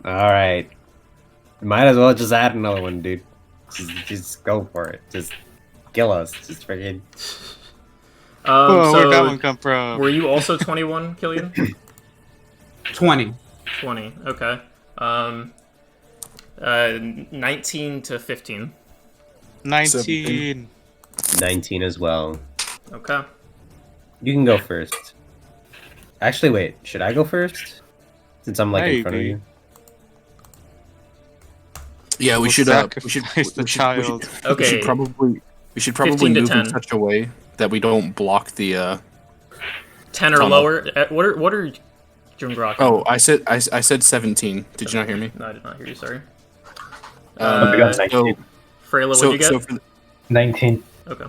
right. Might as well just add another one, dude. Just go for it. Just kill us. Just freaking. Whoa, So where'd that one come from? were you also 21, Killian? 20. 20. Okay. 19 to 15. 19. 19 as well. Okay. You can go first. Actually, wait. Should I go first? Since I'm like in front of Maybe. you. Yeah, we We'll should. sacrifice the child. Okay. We should probably 15 to move 10. in such a way that we don't block the. 10 or Tunnel. lower. What are Jungrak. Oh, I said 17. Did you not hear me? No, I did not hear you. Sorry. I got 19. Freyla, what'd you get? 19. Okay.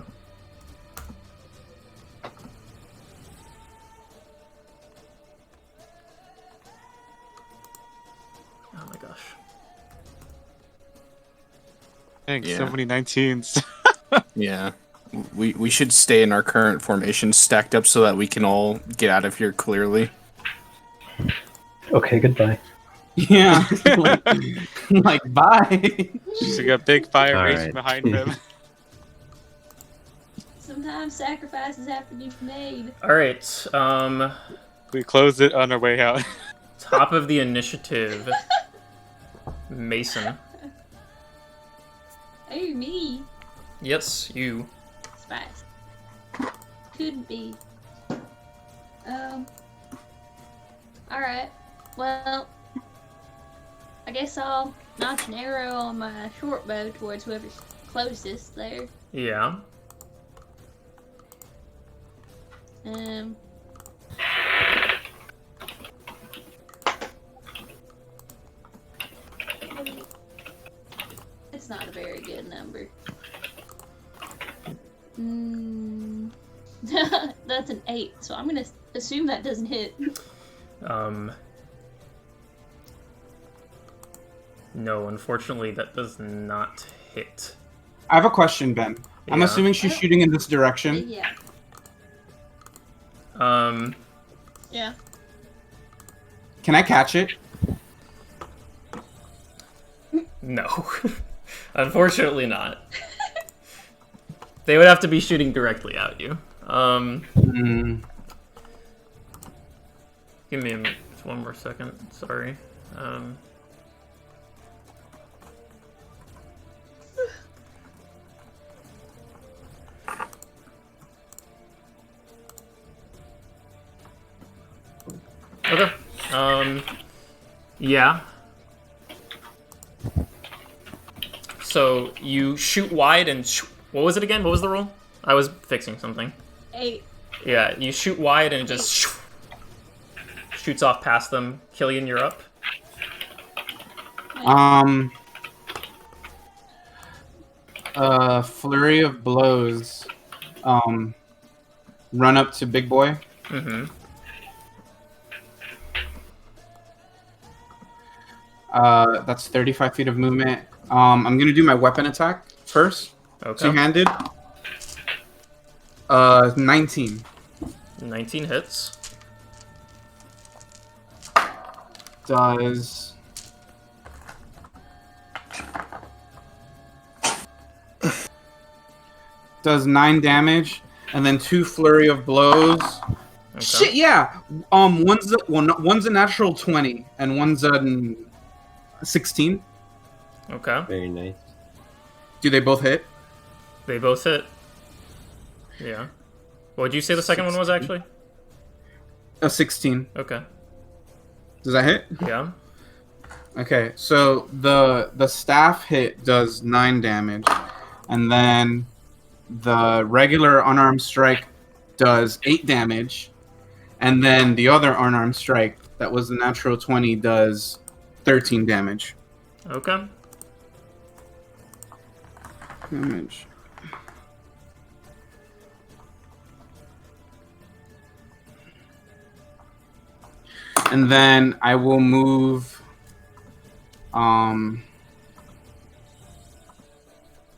Oh my gosh. Dang, Yeah. so many 19s. Yeah. We should stay in our current formation stacked up so that we can all get out of here clearly. Okay, goodbye. Yeah. like bye. So you got big fire All raging right. behind him. Sometimes sacrifices have to be made. All right. We closed it on our way out. Top of the initiative, Mason. Oh, me. Yes, you. Spice. Could be. Alright. Well, I guess I'll notch an arrow on my short bow towards whoever's closest there. Yeah. It's not a very good number. That's an 8, so I'm gonna assume that doesn't hit. No, unfortunately, that does not hit. I have a question, Ben. I'm Yeah. assuming she's shooting in this direction. Yeah. Yeah. Can I catch it? No. Unfortunately not. They would have to be shooting directly at you. Give me just one more second. Sorry. Okay. Yeah. So you shoot wide and what was it again? What was the roll? I was fixing something. 8. Yeah, you shoot wide and it just shoots off past them. Killian, you're up. Flurry of blows. Run up to Big Boy. Mm-hmm. That's 35 feet of movement. I'm gonna do my weapon attack first. Okay. Two-handed. 19. 19 hits. Does 9 damage, and then 2 flurry of blows. Okay. Shit, yeah. One's a natural 20, and one's a 16. Okay. Very nice. Do they both hit? They both hit. Yeah. What would you say the second one was actually? A 16. Okay. Does that hit? Yeah. Okay, so the staff hit does 9 damage, and then the regular unarmed strike does 8 damage, and then the other unarmed strike that was the natural 20 does 13 damage. Okay. Damage. And then I will move.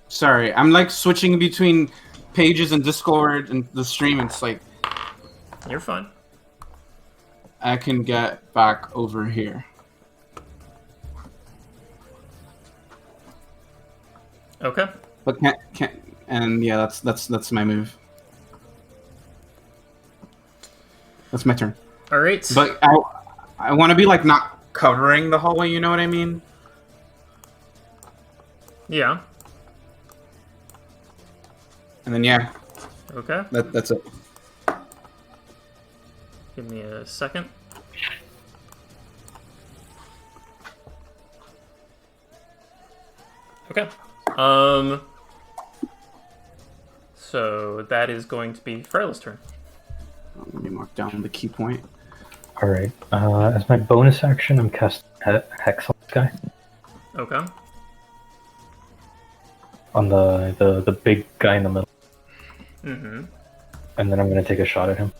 Sorry, I'm like switching between pages and Discord and the stream. It's like You're fine. I can get back over here. Okay. But can't and yeah, that's my move. That's my turn. All right. But I want to be like not covering the hallway. You know what I mean? Yeah. And then yeah, Okay. that's it. Give me a second. Okay. So that is going to be Freyla's turn. Let me mark down the key point. Alright. As my bonus action, I'm casting Hex on this guy. Okay. On the big guy in the middle. Mm-hmm. And then I'm going to take a shot at him.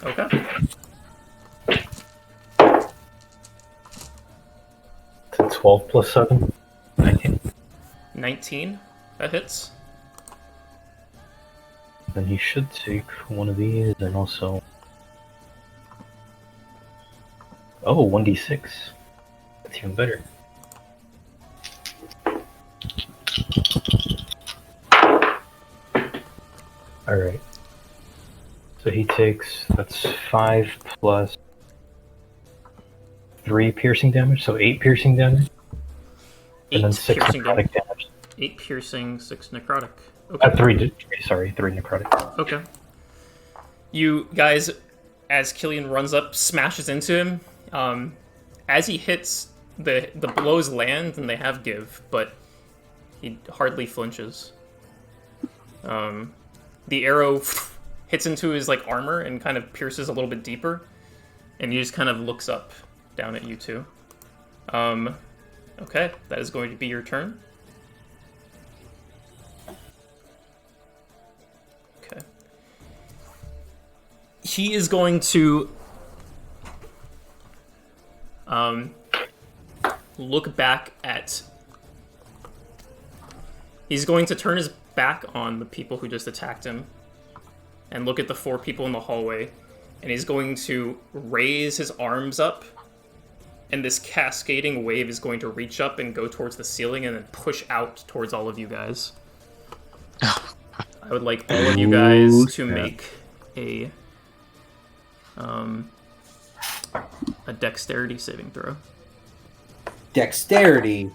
Okay. It's a 12 plus 7. 19. 19. That hits. Then he should take one of these and also... Oh, 1d6. That's even better. Alright. So he takes, that's 5 plus 3 piercing damage, so 8 piercing damage. And then 6 necrotic damage. 8 piercing, 6 necrotic. Okay. 3 necrotic. Okay. You guys, as Killian runs up, smashes into him. As he hits, the blows land and they have give, but he hardly flinches. The arrow hits into his armor and kind of pierces a little bit deeper, and he just kind of looks up down at you two. Okay, that is going to be your turn. Okay. He is going to look back at... He's going to turn his back on the people who just attacked him and look at the 4 people in the hallway, and he's going to raise his arms up, and this cascading wave is going to reach up and go towards the ceiling and then push out towards all of you guys. I would like all of you guys to make a dexterity saving throw. Dexterity?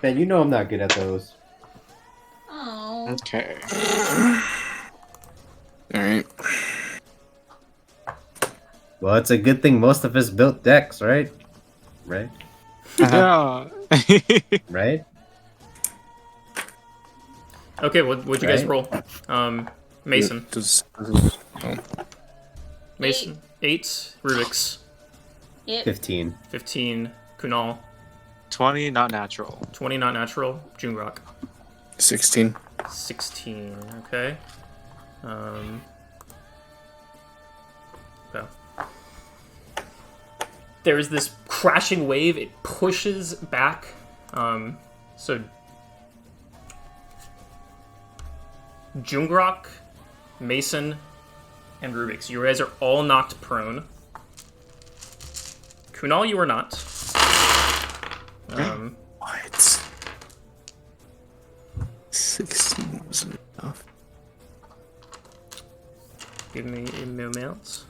Man, you know I'm not good at those. Oh. Okay. Alright. Well, it's a good thing most of us built decks, right? Right? Yeah. Right? Okay, what'd you guys roll? Mason. Mason. 8. Rubyx. Yep. 15. 15. Kunal. 20, not natural. 20, not natural. Jungrak. 16. 16. Okay. Okay. There's this crashing wave. It pushes back. So Jungrak, Mason, and Rubyx, you guys are all knocked prone. Kunal, you are not. What? 16 wasn't enough. Give me a moment.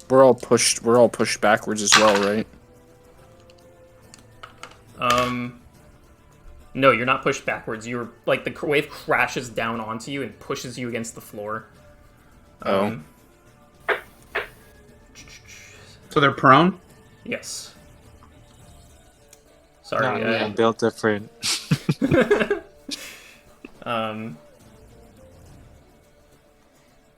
We're all pushed backwards as well, right? No, you're not pushed backwards. You're the wave crashes down onto you and pushes you against the floor. So they're prone? Yes. Sorry, I'm built different.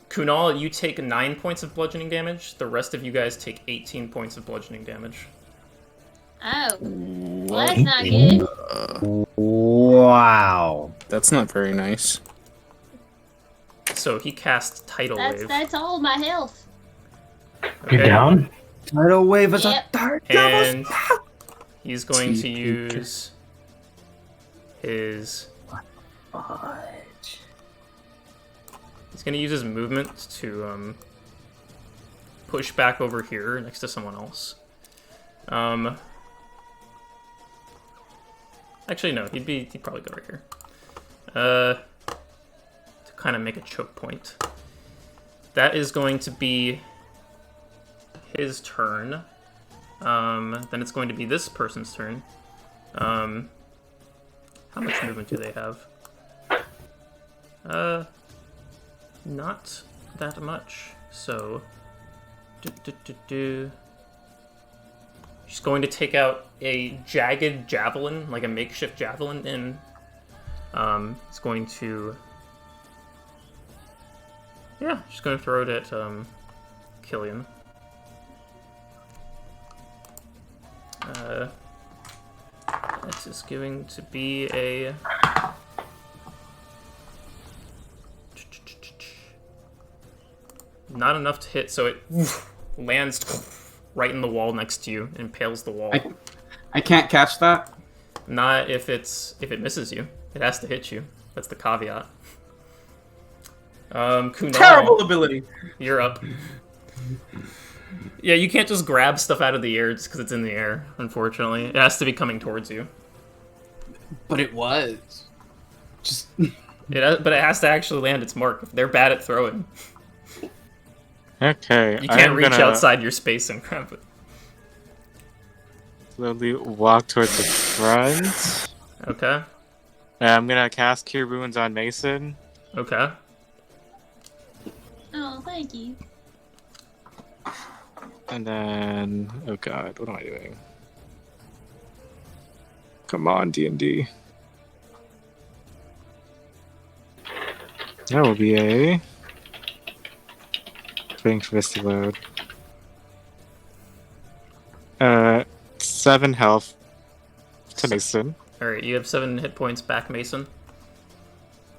Kunal, you take 9 points of bludgeoning damage. The rest of you guys take 18 points of bludgeoning damage. Oh. Well, that's not good. Wow. That's not very nice. So he cast Tidal Wave. That's all my health. Okay. You're down? Tidal Wave is Yep. a third And he's going to use his... He's going to use his movement to push back over here next to someone else. Actually, no, he'd probably go right here. To kind of make a choke point. That is going to be his turn. Then it's going to be this person's turn. How much movement do they have? Not that much. So, she's going to take out a jagged javelin, like a makeshift javelin, and It's going to... Yeah, just going to throw it at Killian. This is going to be a... Not enough to hit, so it lands right in the wall next to you and impales the wall. I can't catch that? Not if it misses you. It has to hit you. That's the caveat. Kunal, Terrible ability! You're up. Yeah, you can't just grab stuff out of the air just because it's in the air, unfortunately. It has to be coming towards you. But it was. Just... But it has to actually land its mark. They're bad at throwing. Okay. You can't reach outside your space and grab it. Slowly walk towards the front. Okay. I'm gonna cast Cure Wounds on Mason. Okay. Oh, thank you. And then, oh god, what am I doing? Come on, D&D. That will be a... waiting for this to load. 7 health to Mason. Alright, you have 7 hit points back, Mason.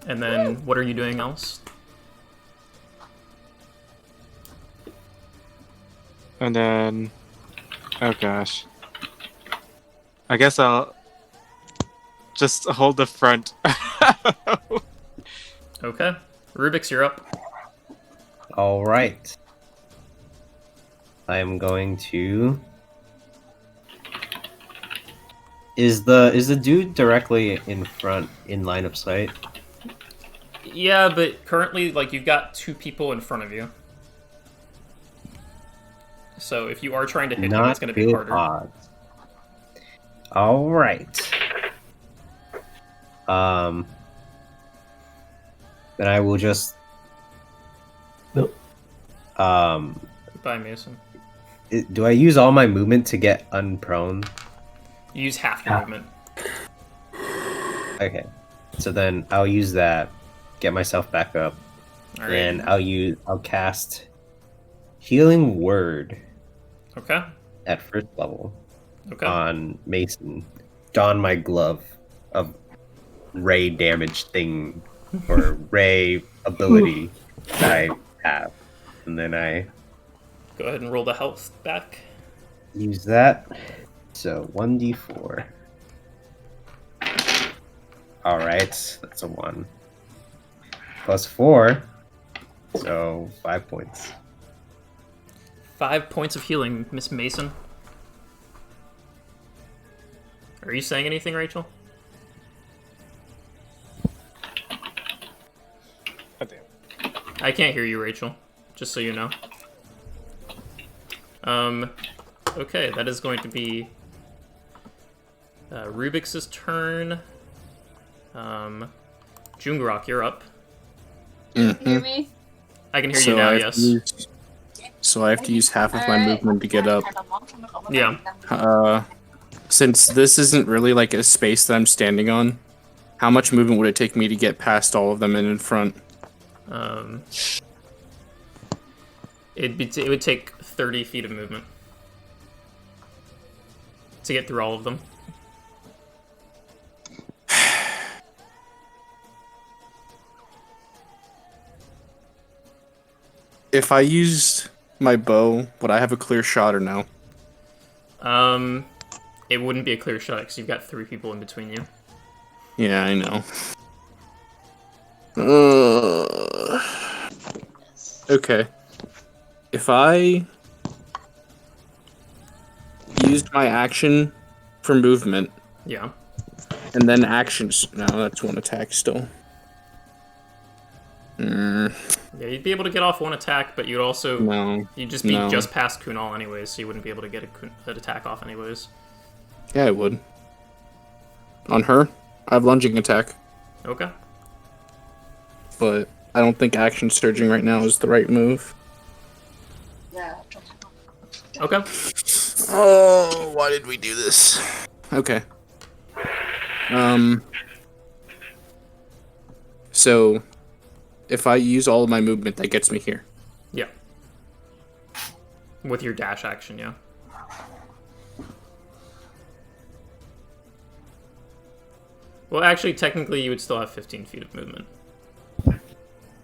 And then, what are you doing else? And then... oh gosh. I guess I'll... just hold the front. Okay. Rubyx, you're up. All right. I am going to. Is the dude directly in front in line of sight? Yeah, but currently, like, you've got 2 people in front of you. So if you are trying to hit him, it's going to be harder. Odds. All right. Then I will just. Goodbye, Mason. Do I use all my movement to get unprone? You use half your movement. Okay. So then I'll use that, get myself back up, All right. and I'll cast Healing Word. Okay. At first level. Okay. On Mason. Don my glove of ray damage thing or ray ability that I have. And then I go ahead and roll the health back. Use that. So 1d4. Alright, that's a 1. Plus 4. So 5 points. 5 points of healing, Miss Mason. Are you saying anything, Rachel? Oh, damn. I can't hear you, Rachel. Just so you know. Okay, that is going to be Rubyx's turn. Jungrak, you're up. You hear me? I can hear you now, yes. So I have to use half of my movement to get up. Yeah. Since this isn't really like a space that I'm standing on, how much movement would it take me to get past all of them and in front? It would take 30 feet of movement to get through all of them. If I used my bow, would I have a clear shot or no? It wouldn't be a clear shot because you've got 3 people in between you. Yeah, I know. Okay. If I used my action for movement. Yeah. And then actions. No, that's 1 attack still. Yeah, you'd be able to get off 1 attack, but you'd also... No. You'd just be just past Kunal anyways, so you wouldn't be able to get an attack off anyways. Yeah, I would. On her, I have lunging attack. Okay. But I don't think action surging right now is the right move. Okay. Oh, why did we do this? Okay. So, if I use all of my movement, that gets me here. Yeah. With your dash action, yeah. Well, actually, technically, you would still have 15 feet of movement.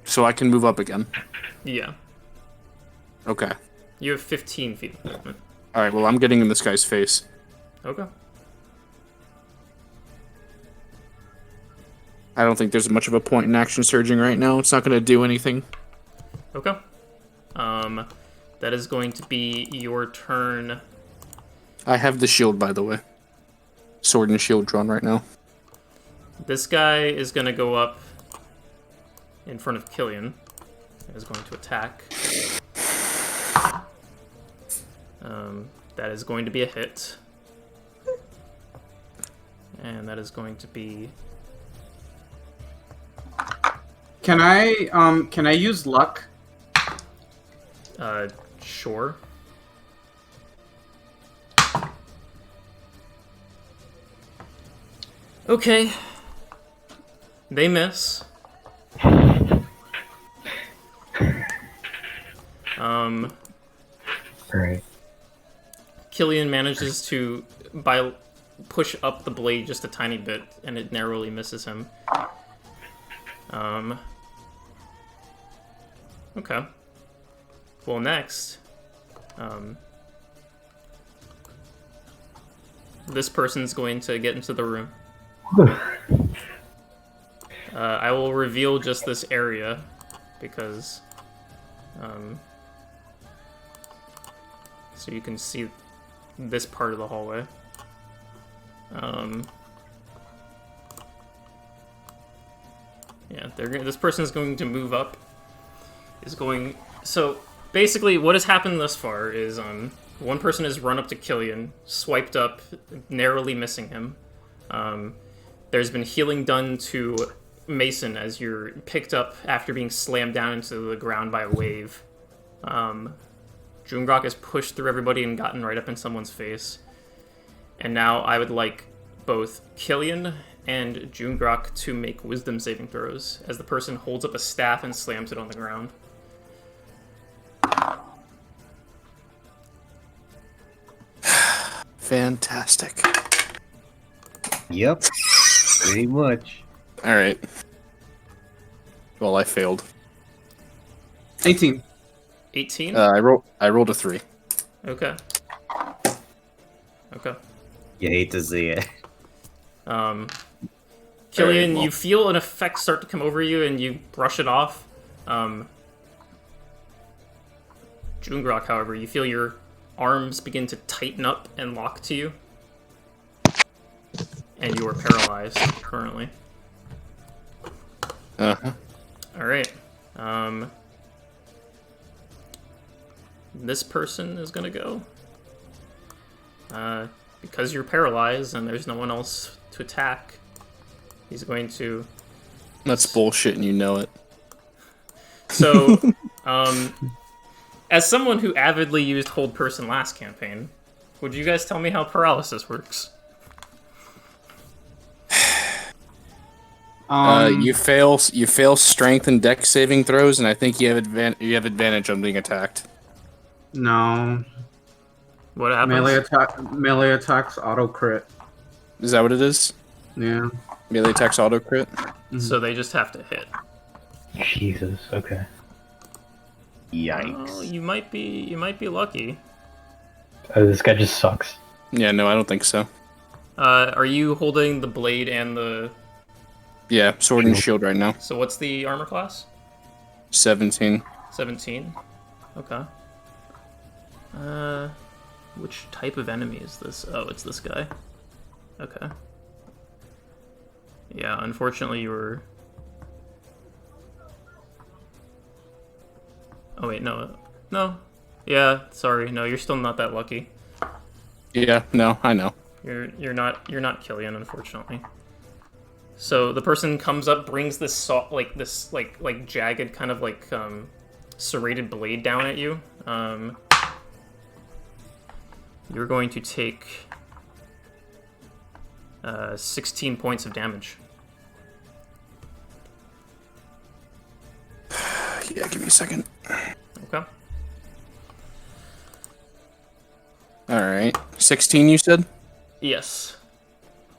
So I can move up again. Yeah. Okay. You have 15 feet of movement. Alright, well, I'm getting in this guy's face. Okay. I don't think there's much of a point in action surging right now. It's not going to do anything. Okay. That is going to be your turn. I have the shield, by the way. Sword and shield drawn right now. This guy is going to go up in front of Killian. And is going to attack. That is going to be a hit. And that is going to be... Can I use luck? Sure. Okay. They miss. Right. Killian manages to push up the blade just a tiny bit, and it narrowly misses him. Okay. Well, next, this person's going to get into the room. I will reveal just this area, because, so you can see this part of the hallway. Yeah, this person is going to move up. So basically, what has happened thus far is one person has run up to Killian, swiped up, narrowly missing him. There's been healing done to Mason as you're picked up after being slammed down into the ground by a wave. Jungrak has pushed through everybody and gotten right up in someone's face. And now I would like both Killian and Jungrak to make wisdom saving throws as the person holds up a staff and slams it on the ground. Fantastic. Yep. Pretty much. Alright. Well, I failed. 18. 18? I rolled a 3. Okay. Okay. You hate to see it. Killian, well. you feel an effect start to come over you and you brush it off. Jungrak, however, you feel your arms begin to tighten up and lock to you. And you are paralyzed currently. Uh-huh. Alright. This person is gonna go. Because you're paralyzed and there's no one else to attack, he's going to... That's bullshit and you know it. So, as someone who avidly used Hold Person last campaign, would you guys tell me how paralysis works? You fail strength and dex saving throws, and I think you have advantage on being attacked. No. What happens? Melee attacks auto crit. Is that what it is? Yeah. Melee attacks auto crit? So they just have to hit. Jesus. Okay. Yikes. Oh, you might be lucky. This guy just sucks. Yeah, no, I don't think so. Are you holding the blade and the... Yeah, sword and shield right now. So what's the armor class? 17. 17? Okay. Which type of enemy is this? Oh, it's this guy. Okay. Yeah, unfortunately you were... Oh wait, no. No. Yeah, sorry. No, you're still not that lucky. Yeah, no, I know. You're not Killian, unfortunately. So the person comes up, brings this like jagged kind of like serrated blade down at you. You're going to take 16 points of damage. Yeah, give me a second. Okay. All right. 16, you said? Yes.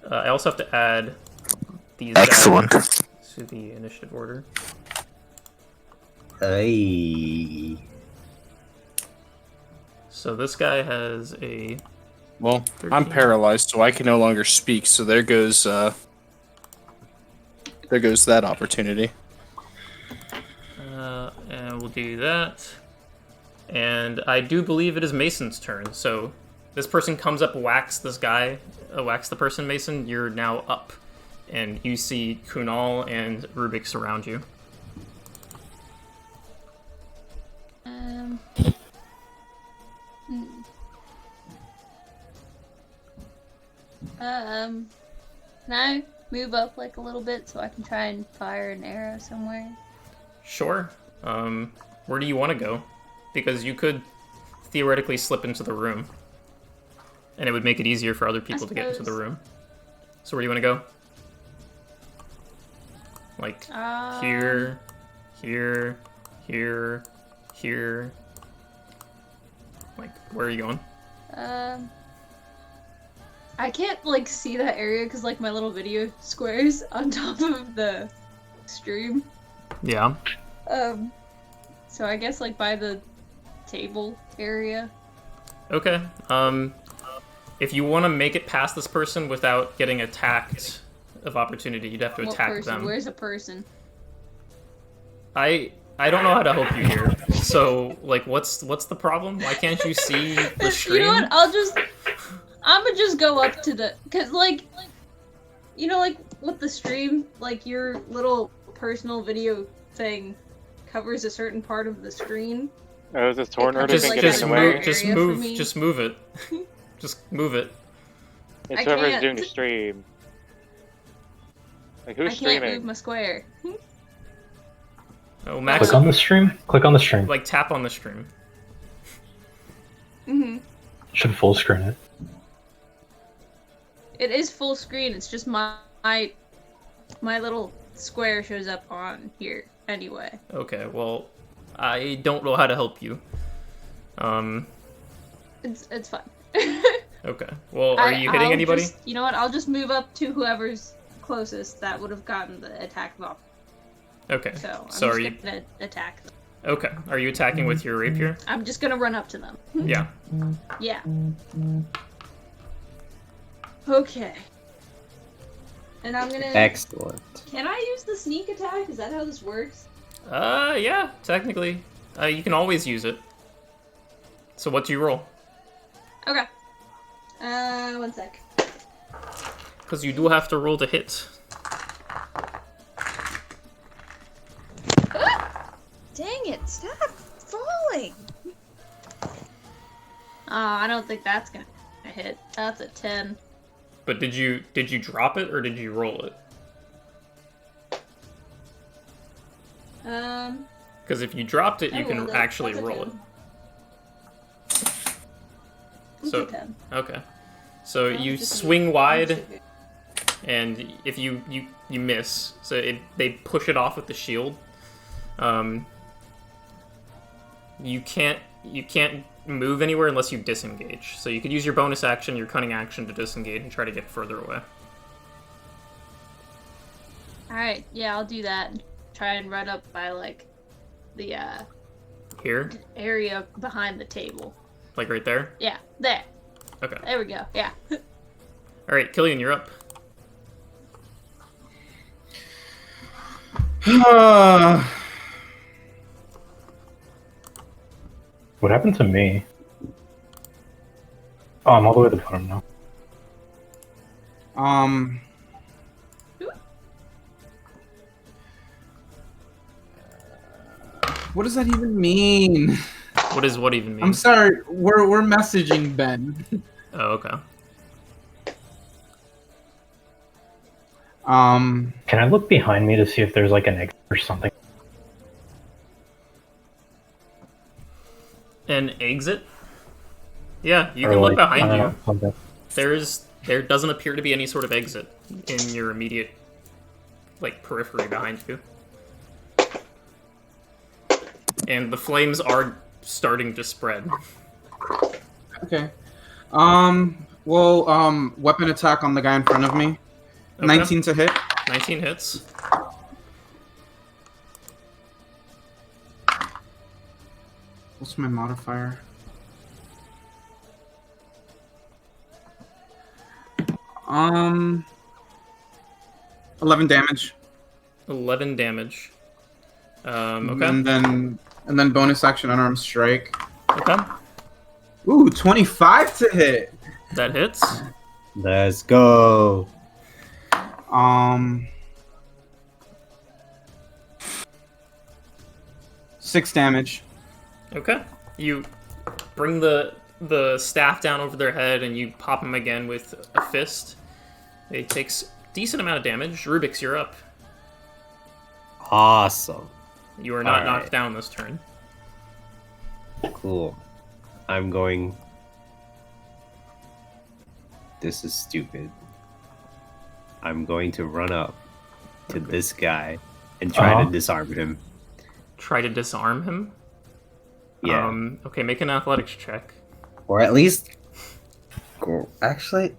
I also have to add these Excellent. guys to the initiative order. Hey. So this guy has a... Well, 13. I'm paralyzed, so I can no longer speak. So there goes that opportunity. And we'll do that. And I do believe it is Mason's turn. So this person comes up, whacks this guy, whacks the person, Mason. You're now up. And you see Kunal and Rubyx around you. Can I move up like a little bit so I can try and fire an arrow somewhere? Sure. Where do you want to go? Because you could theoretically slip into the room. And it would make it easier for other people to get into the room. So where do you want to go? Like, here, here, here, here. Like, where are you going? I can't, like, see that area because, like, my little video squares on top of the stream. Yeah. So I guess, like, by the table area. Okay. If you want to make it past this person without getting attacked of opportunity, you'd have to attack them. Where's a person? I don't know how to help you here. So, like, what's the problem? Why can't you see the stream? You know what? I'm gonna just go up to the... Cause, like, you know, like, with the stream, like, your little personal video thing covers a certain part of the screen. Oh, is this Tornado Just- thing like, getting in the way? Just area move for me. just move it. Just move it. It's I whoever's can't- doing the stream. Like, who's I can't move streaming? my square. Oh, Max, Click on the stream? Click on the stream. like, tap on the stream. Should full screen it. It is full screen, it's just my little square shows up on here anyway. Okay, well, I don't know how to help you. It's fine. Okay. Well, are you hitting I'll anybody? you know what? I'll just move up to whoever's closest that would have gotten the attack of op. Okay. So I'm So are just you gonna attack them. okay? Are you attacking with your rapier? I'm just gonna run up to them. Yeah. Yeah. Okay. And I'm gonna... Excellent. Can I use the sneak attack? Is that how this works? Yeah. Technically, you can always use it. So what do you roll? Okay. 1 sec. Because you do have to roll to hit. Dang it! Stop falling! I don't think that's gonna hit. That's a 10. But did you drop it or did you roll it? Because if you dropped it, you can rolled it. actually That's a roll 10. it. It's So a 10. okay. So you Just swing wide, sugar. and if you miss, so they push it off with the shield. You can't move anywhere unless you disengage. So you could use your bonus action, your cunning action to disengage and try to get further away. Alright, yeah, I'll do that. Try and run up by, like, the, Here, area behind the table. like right there. Yeah, there. Okay. There we go, yeah. All right, Killian, you're up. What happened to me? Oh, I'm all the way at the bottom now. What does that even mean? What does what even mean? I'm sorry, we're messaging Ben. Oh, okay. Can I look behind me to see if there's like an exit or something? An exit? Yeah, you Or, can look like, behind I you. don't know, something. There doesn't appear to be any sort of exit in your immediate, like, periphery behind you. And the flames are starting to spread. Okay. Weapon attack on the guy in front of me. Okay. 19 to hit. 19 hits. What's my modifier? Um, 11 damage. 11 damage. Okay. And then bonus action unarmed strike. Okay. Ooh, 25 to hit. That hits. Let's go. 6 damage. Okay. You bring the staff down over their head and you pop them again with a fist. It takes decent amount of damage. Rubyx, you're up. Awesome. You are not All knocked right. down this turn. Cool. I'm going... This is stupid. I'm going to run up to this guy and try to disarm him. Try to disarm him? Yeah. Okay, make an athletics check. Or at least... Actually...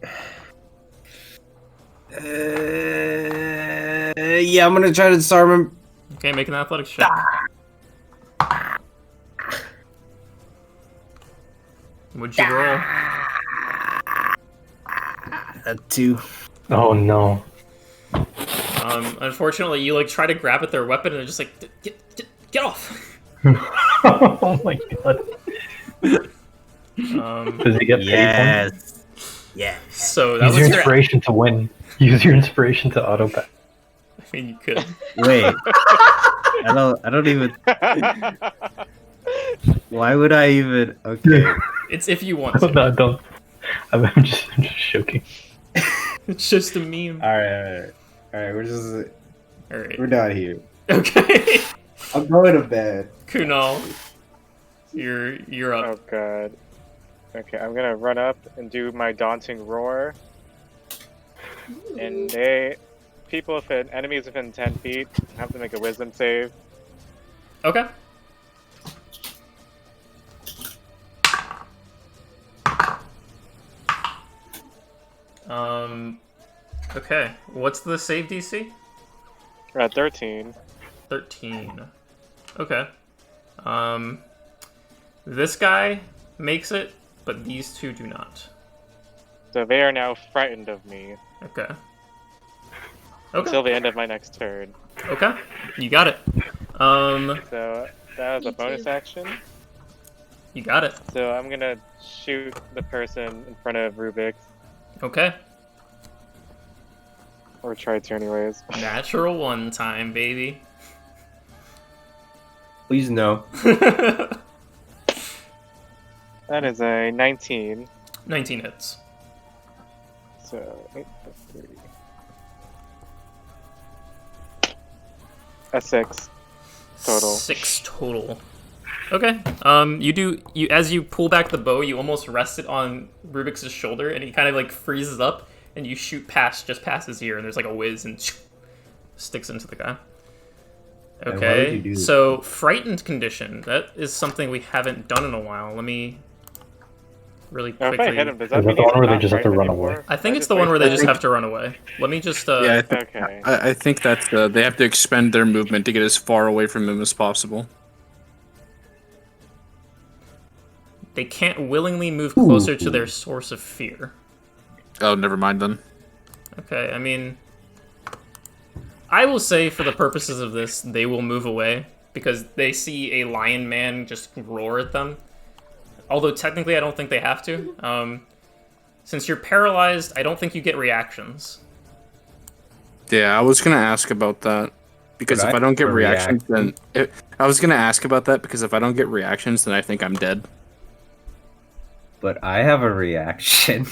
yeah, I'm gonna try to disarm him. Okay, make an athletics check. What'd you roll? A 2. Oh no. Unfortunately, you like try to grab at their weapon and they're just like, get off! Oh my god. Does he get paid? Yes. Yeah. So that Use was your your... inspiration to win. Use your inspiration to auto back. I mean, you could. Wait. I don't even... Why would I even... Okay. It's if you want to. No, don't. I'm just joking. It's just a meme. Alright, we're done here. Okay. I'm going to bed. Kunal, you're up. Oh god. Okay, I'm gonna run up and do my daunting roar. And if an enemy is within 10 feet, have to make a wisdom save. Okay. Okay. What's the save DC? 13. 13. Okay. This guy makes it, but these two do not. So they are now frightened of me Okay. until the end of my next turn. Okay. You got it. So that was a Me bonus too. action. You got it. So I'm gonna shoot the person in front of Rubyx. Okay. Or try to anyways. Natural 1 time, baby. Please no. That is a 19. 19 hits. So 8 plus 3. A 6 total. 6 total. Okay. As you pull back the bow, you almost rest it on Rubyx's shoulder, and he kind of like freezes up, and you shoot past his ear, and there's like a whiz and sticks into the guy. And why would you Okay. do that? So frightened condition. That is something we haven't done in a while. Let me really Now, quickly. if I hit him, does Is that that mean the he's one where they not just have to frightened run away? anymore? I think Or it's just the one where they waste just time? have to run away. Let me just. Yeah, Okay. I think that they have to expend their movement to get as far away from him as possible. They can't willingly move closer to their source of fear. Oh, never mind then. Okay, I mean, I will say for the purposes of this, they will move away because they see a lion man just roar at them. Although technically, I don't think they have to. Since you're paralyzed, I don't think you get reactions. Yeah, I was gonna ask about that because But if I I don't get have a reactions, reaction. then I was gonna ask about that because if I don't get reactions, then I think I'm dead. But I have a reaction.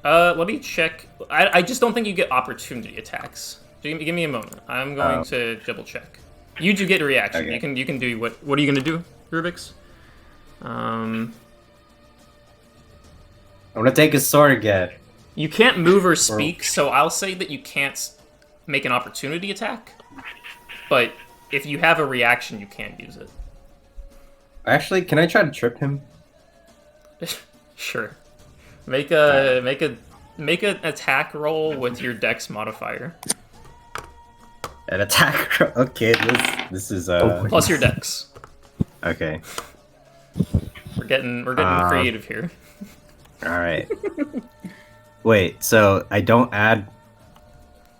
Let me check. I just don't think you get opportunity attacks. Give me a moment. I'm going to double check. You do get a reaction. Okay. You can do what are you gonna do, Rubyx? I'm gonna take his sword again. You can't move or speak, so I'll say that you can't make an opportunity attack. But if you have a reaction, you can use it. Actually, can I try to trip him? Sure. Make an attack roll with your dex modifier. An attack. Okay, this is Plus your dex. Okay. We're getting creative here. All right. Wait, so I don't add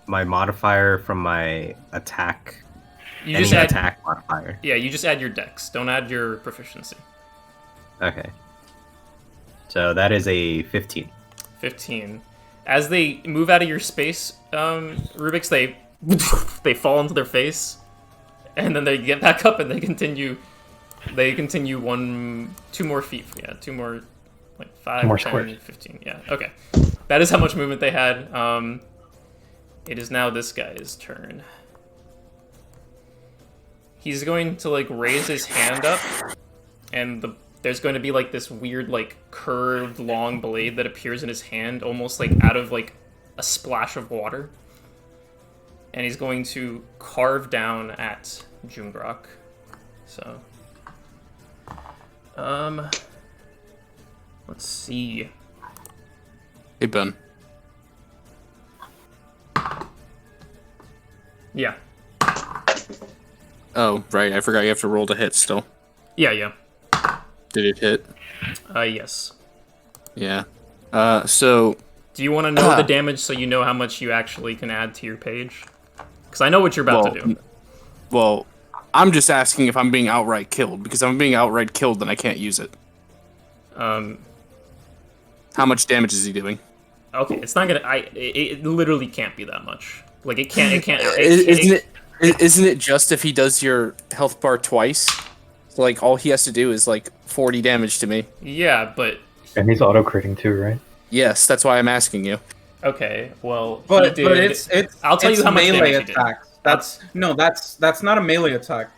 my modifier from my attack. You just add attack modifier. Yeah, you just add your dex. Don't add your proficiency. Okay. So that is a 15. 15. As they move out of your space, Rubyx, they fall into their face, and then they get back up and they continue 2 more feet. Yeah, 2 more, like 5, more 10, squares. 15. Yeah, okay. That is how much movement they had. It is now this guy's turn. He's going to like raise his hand up, and there's going to be like this weird like curved long blade that appears in his hand, almost like out of like a splash of water. And he's going to carve down at Jungrak. So, let's see. Hey, Ben. Yeah. Oh, right. I forgot you have to roll to hit still. Yeah. Did it hit? Yes. Yeah. So... Do you want to know the damage so you know how much you actually can add to your page? Because I know what you're about to do. Well, I'm just asking if I'm being outright killed, because if I'm being outright killed, then I can't use it. How much damage is he doing? Okay, it's not gonna... It literally can't be that much. Like, it can't... Isn't it just if he does your health bar twice? So, like, all he has to do is, like, 40 damage to me. Yeah, but... And he's auto-critting too, right? Yes, that's why I'm asking you. Okay, well, but it's I'll tell you how much melee damage attacks. That's not a melee attack.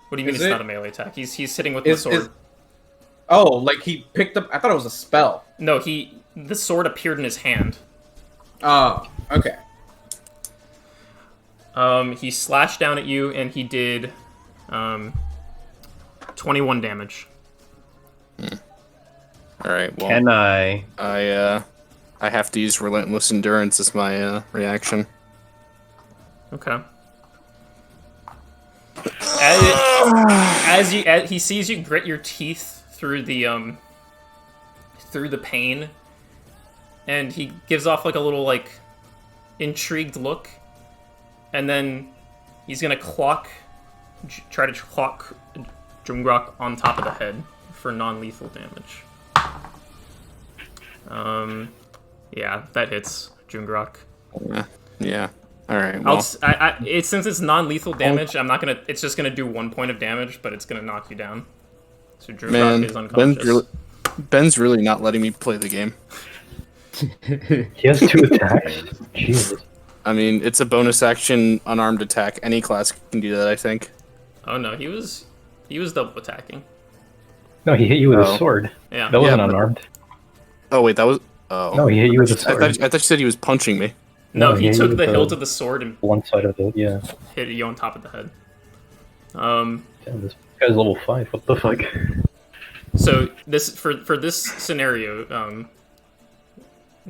What do you mean it's not a melee attack? He's hitting with the sword. Oh, like he picked up... I thought it was a spell. No, the sword appeared in his hand. Oh, okay. He slashed down at you, and he did 21 damage. Alright, well... Can I... I have to use Relentless Endurance as my reaction. Okay. As he sees you grit your teeth through the pain, and he gives off like a little like intrigued look, and then he's gonna try to clock Jungrak on top of the head for non-lethal damage. Yeah, that hits Jungrak. Yeah. All right. Well, since it's non-lethal damage, I'm not gonna. It's just gonna do 1 point of damage, but it's gonna knock you down. So Jungrak is unconscious. Ben's really not letting me play the game. He has 2 attacks. Jesus. I mean, it's a bonus action unarmed attack. Any class can do that, I think. Oh no, he was double attacking. No, he hit you with a sword. Yeah. That wasn't unarmed. Oh wait, that was. Oh. No, he hit you with a sword. I thought you said he was punching me. No, he took the hilt of the sword and one side of it, hit you on top of the head. Damn, this guy's level 5. What the fuck? So this for this scenario,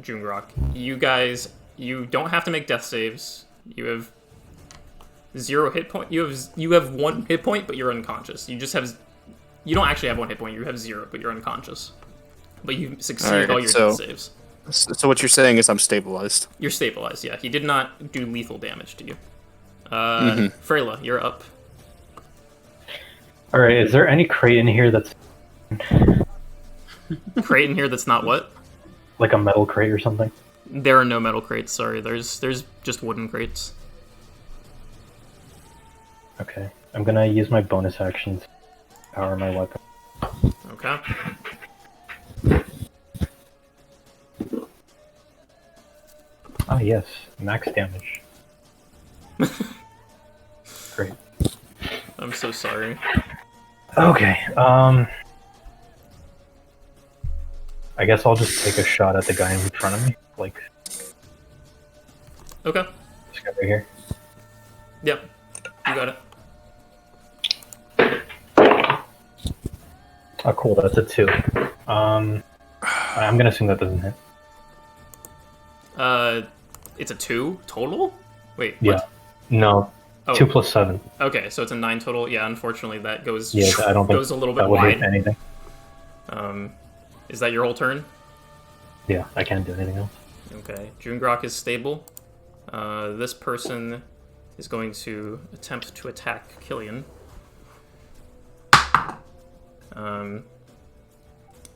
Jungrak, you don't have to make death saves. You have 0 hit point. You have 1 hit point, but you're unconscious. You don't actually have 1 hit point. You have 0, but you're unconscious. But you succeeded all your death saves. So what you're saying is I'm stabilized. You're stabilized, yeah. He did not do lethal damage to you. Freyla, you're up. Alright, is there any crate in here that's... Crate in here that's not what? Like a metal crate or something? There are no metal crates, sorry. There's just wooden crates. Okay. I'm gonna use my bonus actions to power my weapon. Okay. Ah, yes. Max damage. Great. I'm so sorry. Okay, I guess I'll just take a shot at the guy in front of me. Like... Okay. This guy right here. Yep. You got it. Oh, cool. That's a 2. I'm gonna assume that doesn't hit. It's a 2 total? Wait, Yeah. what? No. Oh. 2 plus 7. Okay, so it's a 9 total. Yeah, unfortunately that goes I don't think goes a little bit that would wide. hit anything. Is that your whole turn? Yeah, I can't do anything else. Okay, Jungrak is stable. This person is going to attempt to attack Killian.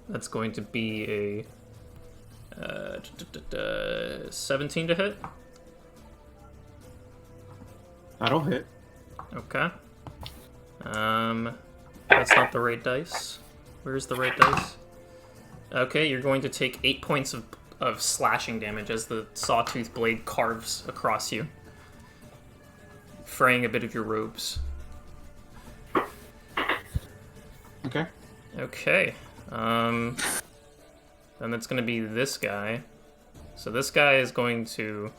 That's going to be a 17 to hit. That'll hit. Okay. That's not the right dice. Where's the right dice? Okay, you're going to take 8 points of slashing damage as the sawtooth blade carves across you, fraying a bit of your robes. Okay. Okay. Then it's going to be this guy. So this guy is going to...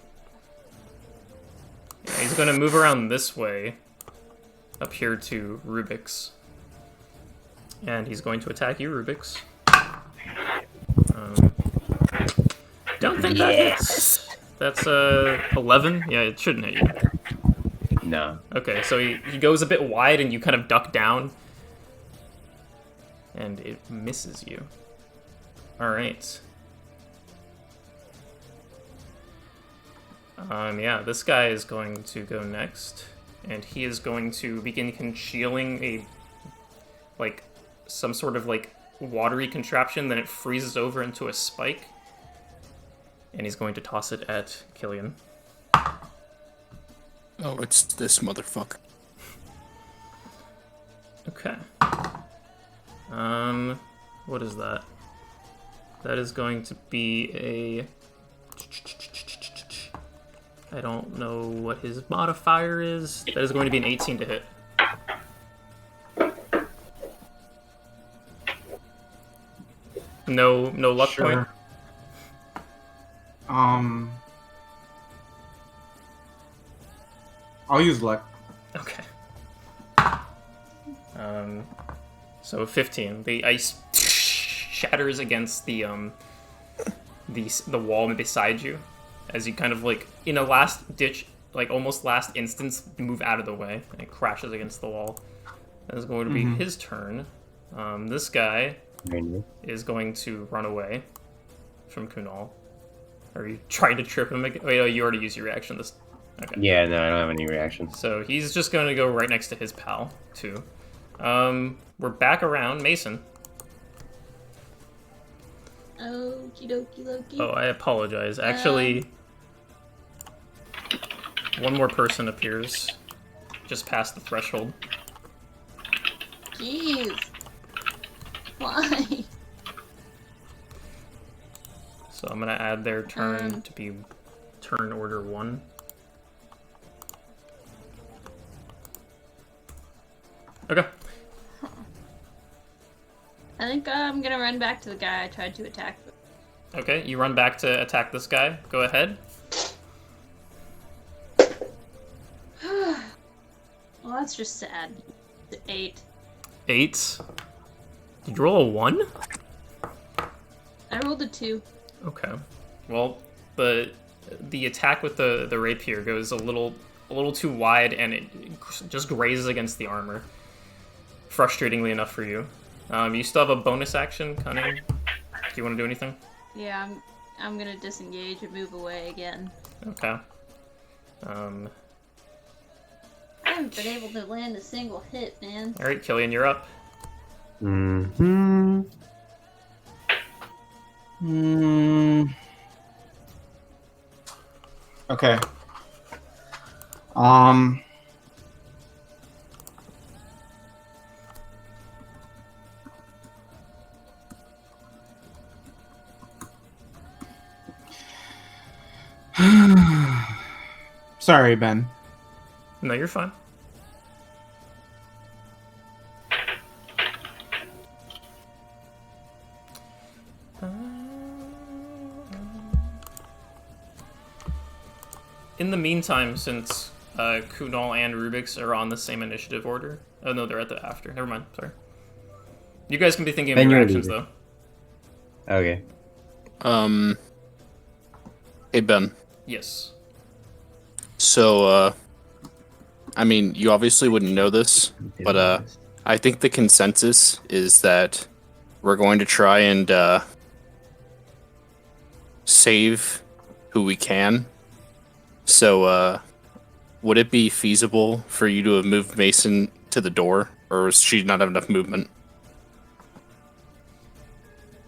Yeah, he's going to move around this way, up here to Rubyx. And he's going to attack you, Rubyx. Don't think that hits. That's 11. Yeah, it shouldn't hit you. No. Okay, so he goes a bit wide and you kind of duck down. And it misses you. Alright. Yeah, this guy is going to go next. And he is going to begin congealing some sort of, watery contraption, then it freezes over into a spike. And he's going to toss it at Killian. Oh, it's this motherfucker. Okay. What is that? That is going to be a... I don't know what his modifier is. That is going to be an 18 to hit. No luck point? I'll use luck. Okay. So 15. The ice shatters against the wall beside you, as you kind of in a last ditch, almost last instance, move out of the way, and it crashes against the wall. That is going to be his turn. This guy is going to run away from Kunal. Are you trying to trip him again? Wait, you already used your reaction. Okay. Yeah, no, I don't have any reactions. So he's just going to go right next to his pal, too. We're back around Mason. Okie dokie dokie. Oh, I apologize. Actually, one more person appears just past the threshold. Jeez. Why? So I'm going to add their turn to be turn order 1. Okay. I think I'm gonna run back to the guy I tried to attack. Okay, you run back to attack this guy. Go ahead. Well, that's just sad. 8. 8? Did you roll a 1? I rolled a 2. Okay. Well, the attack with the rapier goes a little too wide, and it just grazes against the armor. Frustratingly enough for you. You still have a bonus action, Cunning. Do you want to do anything? Yeah, I'm gonna disengage and move away again. Okay. I haven't been able to land a single hit, man. Alright, Killian, you're up. Okay. Sorry, Ben. No, you're fine. In the meantime, since Kunal and Rubyx are on the same initiative order... Oh, no, they're at the after. Never mind, sorry. You guys can be thinking of Ben, your you're actions, leaving. though. Okay. Hey Ben. Yes. So, I mean, you obviously wouldn't know this, but I think the consensus is that we're going to try and save who we can. So, would it be feasible for you to have moved Mason to the door, or does she not have enough movement?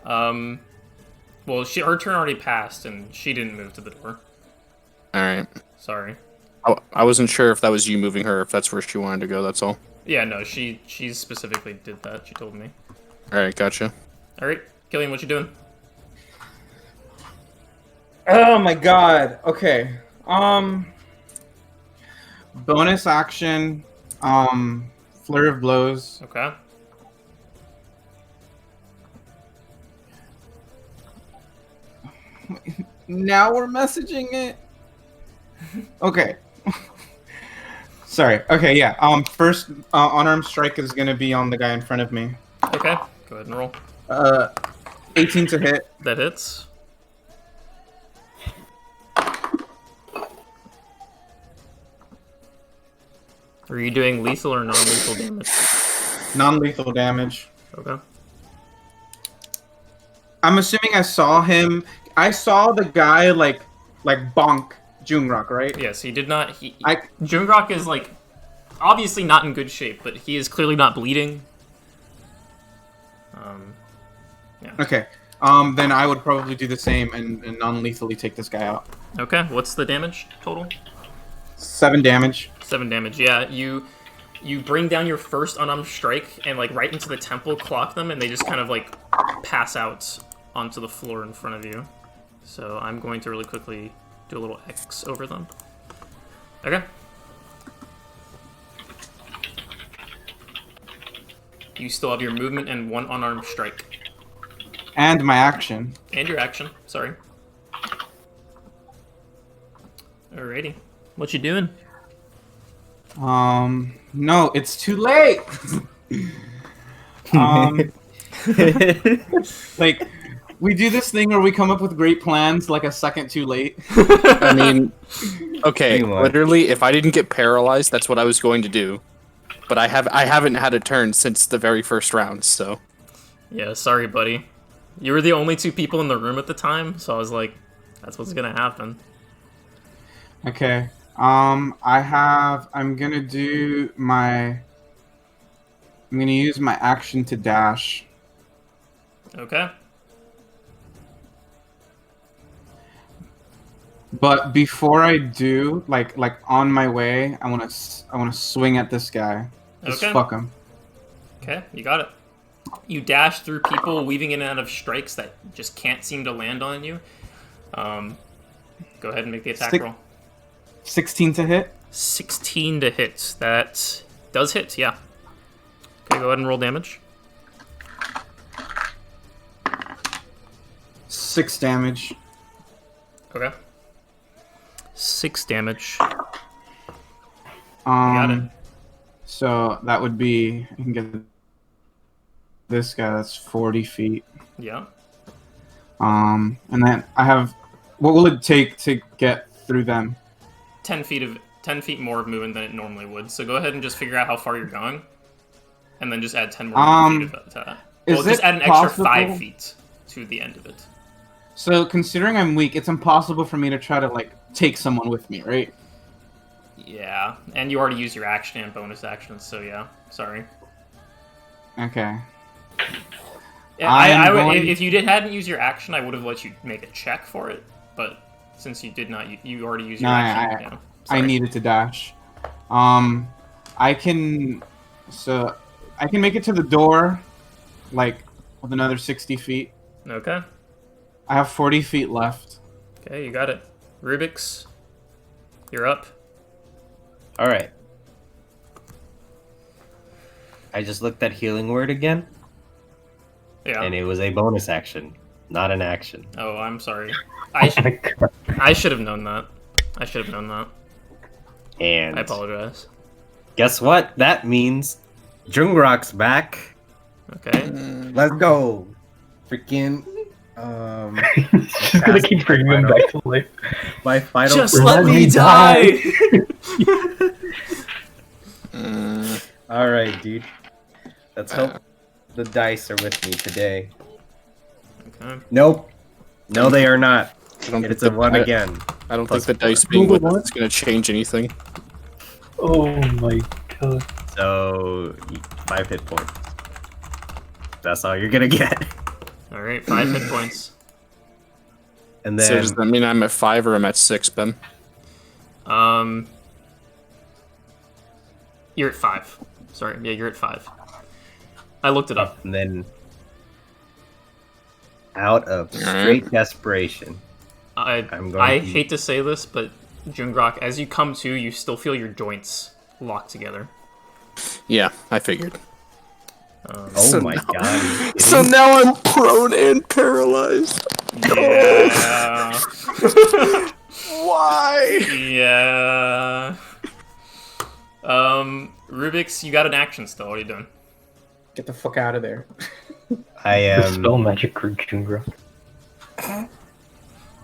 Well, her turn already passed, and she didn't move to the door. All right. Sorry. I wasn't sure if that was you moving her, if that's where she wanted to go. That's all. Yeah, no, she specifically did that. She told me. All right, gotcha. All right, Killian, what you doing? Oh my god. Okay. Bonus action. Flurry of blows. Okay. Now we're messaging it. Okay. Sorry. Okay, yeah. First unarmed strike is gonna be on the guy in front of me. Okay, go ahead and roll. 18 to hit. That hits. Are you doing lethal or non-lethal damage? Non-lethal damage. Okay. I'm assuming I saw him. I saw the guy like bonk Jungrak, right? Yes, he did not. Jungrak is like obviously not in good shape, but he is clearly not bleeding. Yeah. Okay. Then I would probably do the same and non-lethally take this guy out. Okay. What's the damage total? 7 damage. 7 damage. Yeah. You bring down your first unarmed strike and like right into the temple, clock them, and they just kind of like pass out onto the floor in front of you. So I'm going to really quickly do a little X over them. Okay. You still have your movement and 1 unarmed strike. And my action. And your action. Sorry. Alrighty. What you doing? No, it's too late. Like, we do this thing where we come up with great plans like a second too late. I mean, okay, literally, if I didn't get paralyzed, that's what I was going to do. But I haven't had a turn since the very first round, so. Yeah, sorry, buddy. You were the only 2 people in the room at the time, so I was like, that's what's gonna happen. Okay. I'm gonna use my action to dash. Okay. But before I do, like on my way, I wanna swing at this guy. Just Okay. fuck him. Okay, you got it. You dash through people, weaving in and out of strikes that just can't seem to land on you. Go ahead and make the attack roll. 16 to hit. 16 to hit. That does hit, yeah. Okay, go ahead and roll damage. 6 damage. Okay. 6 damage. Got it. So that would be, you can get this guy, that's 40 feet. Yeah. And then I have, what will it take to get through them? 10 feet more of movement than it normally would. So go ahead and just figure out how far you're going, and then just add 10 more feet to that. Well, just add an extra 5 feet to the end of it. So considering I'm weak, it's impossible for me to try to like take someone with me, right? Yeah, and you already used your action and bonus actions, so yeah. Sorry. Okay. Yeah, I would, if you hadn't used your action, I would have let you make a check for it. But since you did not, you already used your action. I needed to dash. I can make it to the door, like with another 60 feet. Okay. I have 40 feet left. Okay, you got it. Rubyx, you're up. All right. I just looked at healing word again. Yeah. And it was a bonus action, not an action. Oh, I'm sorry. I should have known that. And I apologize. Guess what? That means Jungrak's back, Okay. Let's go. Freaking. She's gonna keep bringing him back to life. My final. Just let me die! All right, dude. Let's hope the dice are with me today. Okay. Nope. No, they are not. I don't It's think a one again. I don't Plus think the four. dice being with us is going to change anything. Oh my god. So 5 hit points. That's all you're gonna get. Alright, 5 hit points. And So then does that mean I'm at 5 or I'm at 6, Ben? You're at 5. Sorry, yeah, you're at 5. I looked it up. And then out of straight desperation, I hate to say this, but Jungrak, as you come to, you still feel your joints locked together. Yeah, I figured. Oh my god. So now I'm prone and paralyzed. Yeah. Why? Yeah. Rubyx, you got an action still. What are you doing? Get the fuck out of there. I Dispel magic for Jungrak.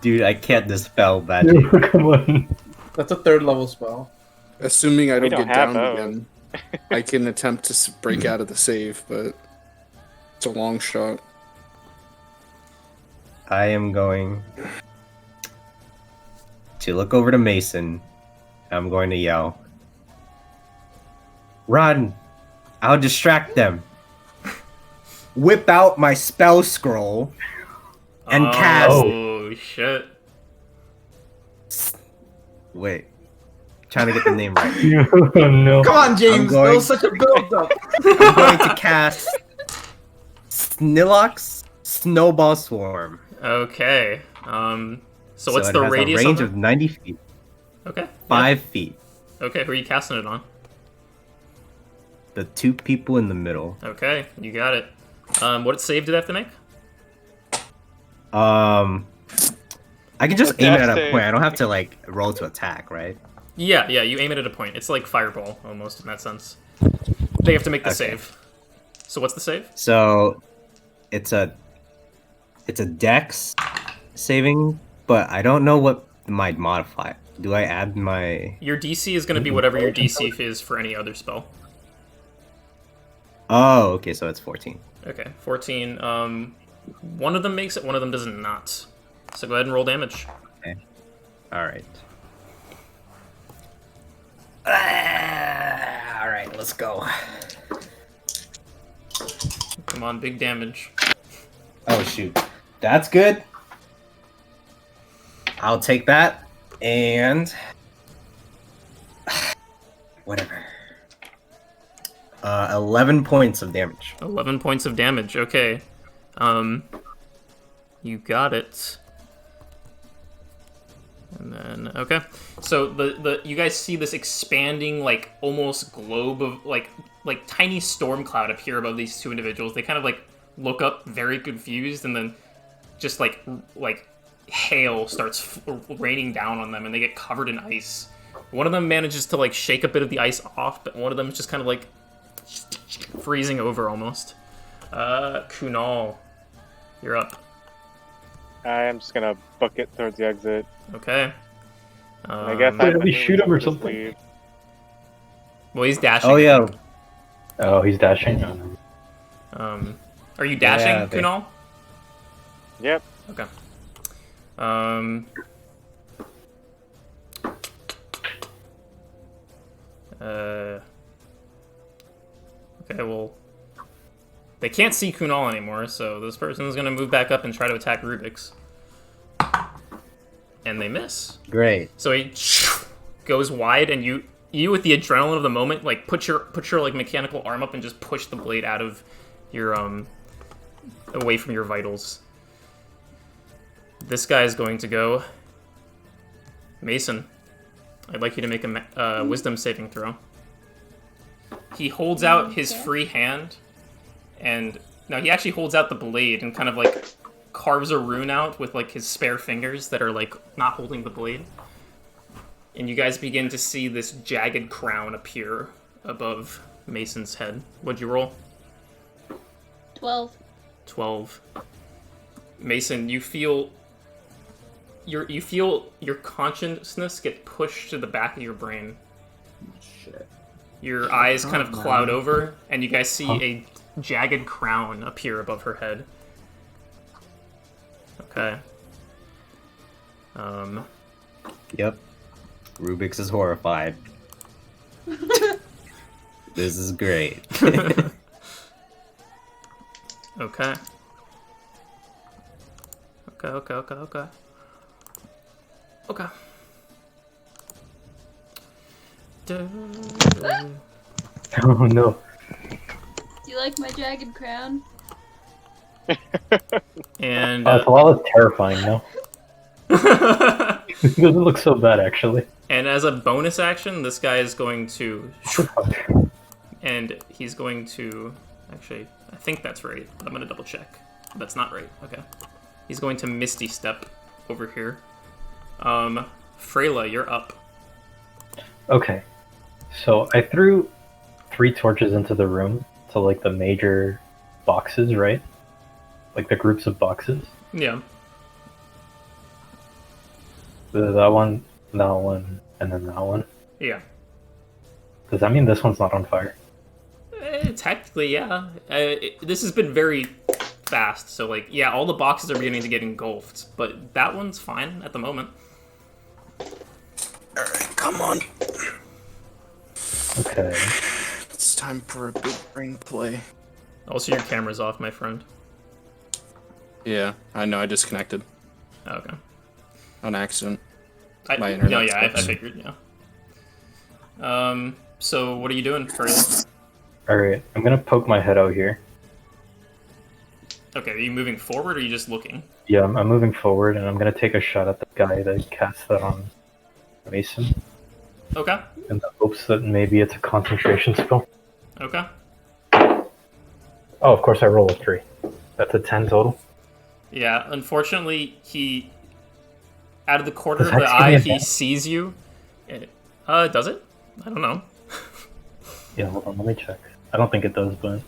Dude, I can't dispel magic. Come on. That's a 3rd level spell. Assuming I don't don't get have down those. again, I can attempt to break out of the save, but it's a long shot. I am going to look over to Mason. I'm going to yell, "Run! I'll distract them." Whip out my spell scroll and cast. Oh shit! Wait, trying to get the name right. Oh no. Come on, James. going- That was such a build-up. I'm going to cast Snillock's Snowball Swarm. Okay. So what's it the has radius? A range of of 90 feet. Okay. 5 feet. Okay, who are you casting it on? The 2 people in the middle. Okay, you got it. What save did I have to make? I can just A aim it death at a save. point. I don't have to like roll to attack, right? Yeah, you aim it at a point. It's like fireball almost in that sense. They have to make the Okay. save. So what's the save? So it's a dex saving, but I don't know what might modify it. Do I add my Your DC is going to be whatever your DC is for any other spell. Oh, okay, so it's 14. Okay, 14. One of them makes it, one of them does not. So go ahead and roll damage. Okay. Alright. Alright, let's go. Come on, big damage. Oh shoot. That's good. I'll take that and whatever. 11 points of damage. 11 points of damage, okay. You got it. And then, okay. So the you guys see this expanding, like, almost globe of, like tiny storm cloud appear above these 2 individuals. They kind of, like, look up very confused, and then just, like hail starts raining down on them, and they get covered in ice. One of them manages to, like, shake a bit of the ice off, but one of them is just kind of, like, freezing over almost. Kunal, you're up. I'm just gonna book it towards the exit. Okay. I guess Wait, I at least shoot him or just something. leave. Well, he's dashing. Oh yeah. Oh, he's dashing. Are you dashing, Yeah, they- Kunal? Yep. Okay. Okay, well, they can't see Kunal anymore, so this person's gonna move back up and try to attack Rubyx. And they miss. Great. So he goes wide, and you with the adrenaline of the moment, like put your like mechanical arm up and just push the blade out of your away from your vitals. This guy is going to go. Mason, I'd like you to make a wisdom saving throw. He holds out his free hand, and no, he actually holds out the blade and kind of like carves a rune out with like his spare fingers that are like not holding the blade. And you guys begin to see this jagged crown appear above Mason's head. What'd you roll? 12. 12. Mason, you feel your consciousness get pushed to the back of your brain. Shit. Your eyes kind of cloud over, and you guys see a jagged crown appear above her head. Okay. Yep. Rubyx is horrified. This is great. Okay. Okay. Oh no. Do you like my jagged crown? And It's a lot less terrifying now. It doesn't look so bad, actually. and as a bonus action, this guy is going to, and he's going to, actually, I think that's right, but I'm gonna double check. That's not right. Okay. He's going to Misty Step over here. Freyla, you're up. Okay. So I threw 3 torches into the room to like the major boxes, right? Like the groups of boxes. Yeah. That one, and then that one. Yeah. Does that mean this one's not on fire? Technically, yeah. This has been very fast, so like, yeah, all the boxes are beginning to get engulfed, but that one's fine at the moment. Alright, come on. Okay. It's time for a big brain play. Also, your camera's off, my friend. Yeah, I know, I disconnected. Okay. On accident. No, yeah, I figured, yeah. So what are you doing, Freyla? Alright, I'm gonna poke my head out here. Okay, are you moving forward or are you just looking? Yeah, I'm moving forward, and I'm gonna take a shot at the guy that cast that on Mason. Okay. In the hopes that maybe it's a concentration spell. Okay. Oh, of course I roll a 3. That's a 10 total. Yeah, unfortunately, he... Out of the corner Does of the Hex give me eye, a he bonus? sees you. Does it? I don't know. Yeah, hold on, let me check. I don't think it does, but...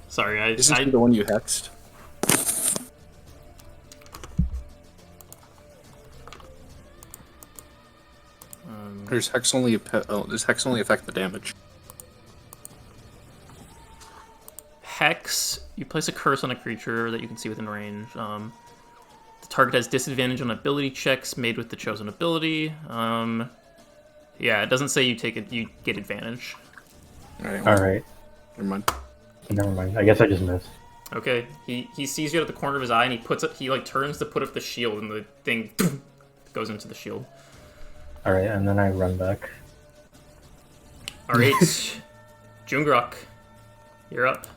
Sorry, Is this the one you hexed? Does hex only affect the damage? Hex, you place a curse on a creature that you can see within range. The target has disadvantage on ability checks made with the chosen ability. Yeah, it doesn't say you get advantage. Alright. Never mind. Never mind. I guess I just missed. Okay, he sees you out of the corner of his eye and he like turns to put up the shield and the thing goes into the shield. Alright, and then I run back. Alright, Jungrak, you're up.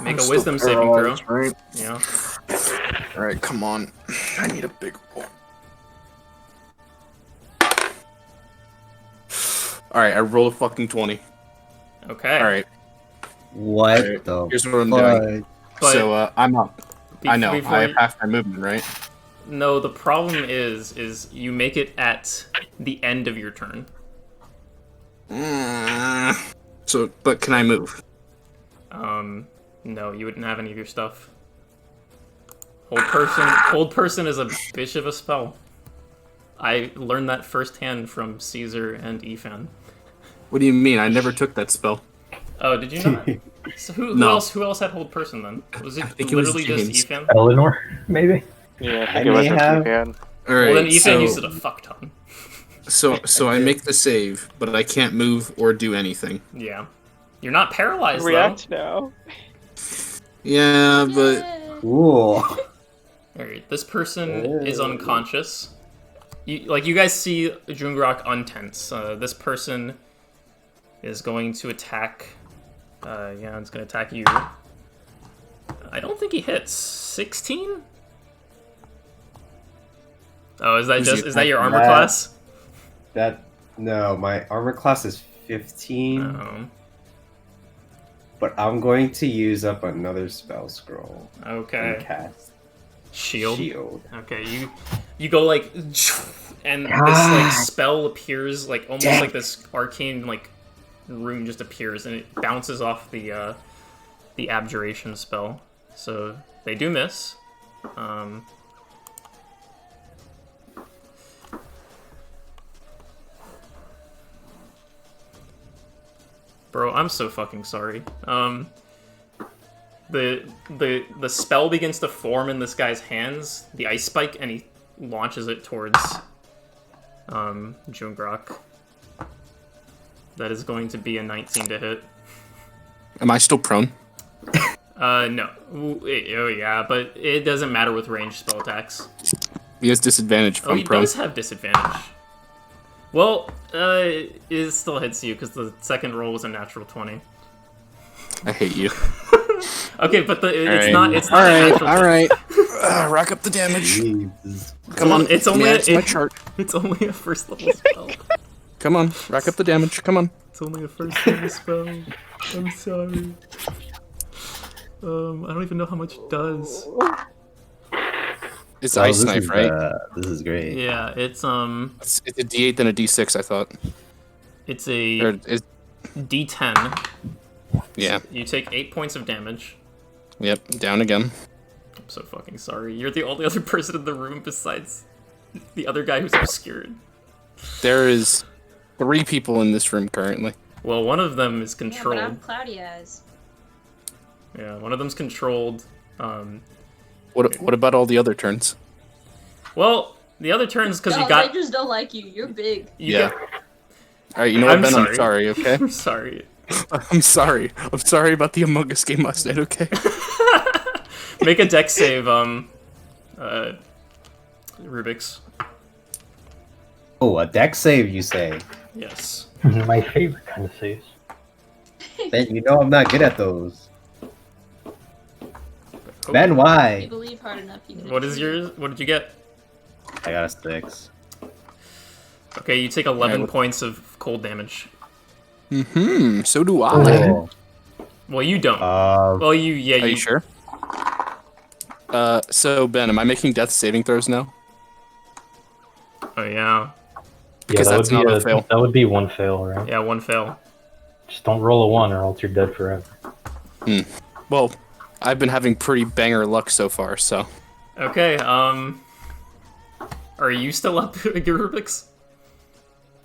Make a wisdom saving throw. Right? Yeah. Alright, come on. I need a big roll. Alright, I rolled a fucking 20. Okay. Alright. What Alright, the here's what I'm doing. But So, I'm up. I know, before I have you- half my movement, right? No, the problem is you make it at the end of your turn. So, but can I move? No, you wouldn't have any of your stuff. Hold person is a bitch of a spell. I learned that firsthand from Caesar and Ethan. What do you mean? I never took that spell. Oh, did you not? So who No. else had hold person then? Was it think it was literally just James. Ethan? Eleanor, maybe? Yeah, I I think it was may just have- Japan. Alright, Well, then Ethan so, used it a fuck ton. so I make the save, but I can't move or do anything. Yeah. You're not paralyzed React now. Yeah, but Yay. Cool. Alright, this person is unconscious. You guys see Jungrak untense. This person is going to attack. Yeah, it's going to attack you. I don't think he hits. 16? Oh, is that Who's just he is that your armor attacking? class? No, my armor class is 15, Oh, but I'm going to use up another spell scroll and okay. cast Shield. shield. Okay, you go like, and this like spell appears like almost like this arcane like rune just appears and it bounces off the abjuration spell. So they do miss. Bro, I'm so fucking sorry. The spell begins to form in this guy's hands, the ice spike, and he launches it towards Jungrak. That is going to be a 19 to hit. Am I still prone? No. Oh yeah, but it doesn't matter with ranged spell attacks. He has disadvantage if Oh, I'm he prone. does have disadvantage. Well, it still hits you because the second roll was a natural 20. I hate you. Okay, but it's right. not. It's not. All right. Rack up the damage. Jesus. Come on. It's only. my chart. It's only a first level spell. Come on. Rack up the damage. Come on. It's only a first level spell. I'm sorry. I don't even know how much it does. It's ice knife, right? This is great. Yeah, it's It's a D8 then a D6, I thought. It's a Or is, D10. yeah. You take 8 points of damage. Yep. Down again. I'm so fucking sorry. You're the only other person in the room besides the other guy who's obscured. There is 3 people in this room currently. Well, one of them is Yeah, controlled. but I'm cloudy eyes. Yeah, one of them's controlled. What about all the other turns? Well, the other turns because No, you got. they just don't like you. You're big. Yeah. All right. You know what, I'm Ben? sorry. I'm sorry. Okay. I'm sorry. I'm sorry. I'm sorry about the Among Us game last night. Okay. Make a deck save, Rubyx. Oh, a deck save, you say? Yes. My favorite kind of saves. Ben, you know I'm not good at those. Oh, Ben, If you why? believe hard enough, you can What is achieve it. yours? What did you get? I got a 6. Okay, you take 11 Alright, points of cold damage. So do I. Oh. Well, you don't. Um, Well, yeah, Are you sure? So Ben, am I making death saving throws now? Oh yeah. Because yeah, that's not a fail. That would be one fail, right? Yeah, one fail. Just don't roll a 1 or else you're dead forever. Well, I've been having pretty banger luck so far, so. Okay. Are you still up, Rubyx?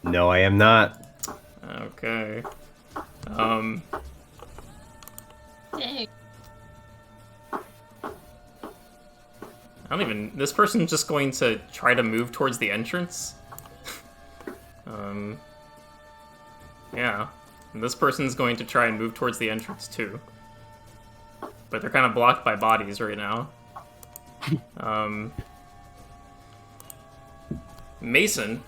no, I am not. Okay. Dang. I don't even. This person's just going to try to move towards the entrance. Yeah. And this person's going to try and move towards the entrance too. But they're kind of blocked by bodies right now. Mason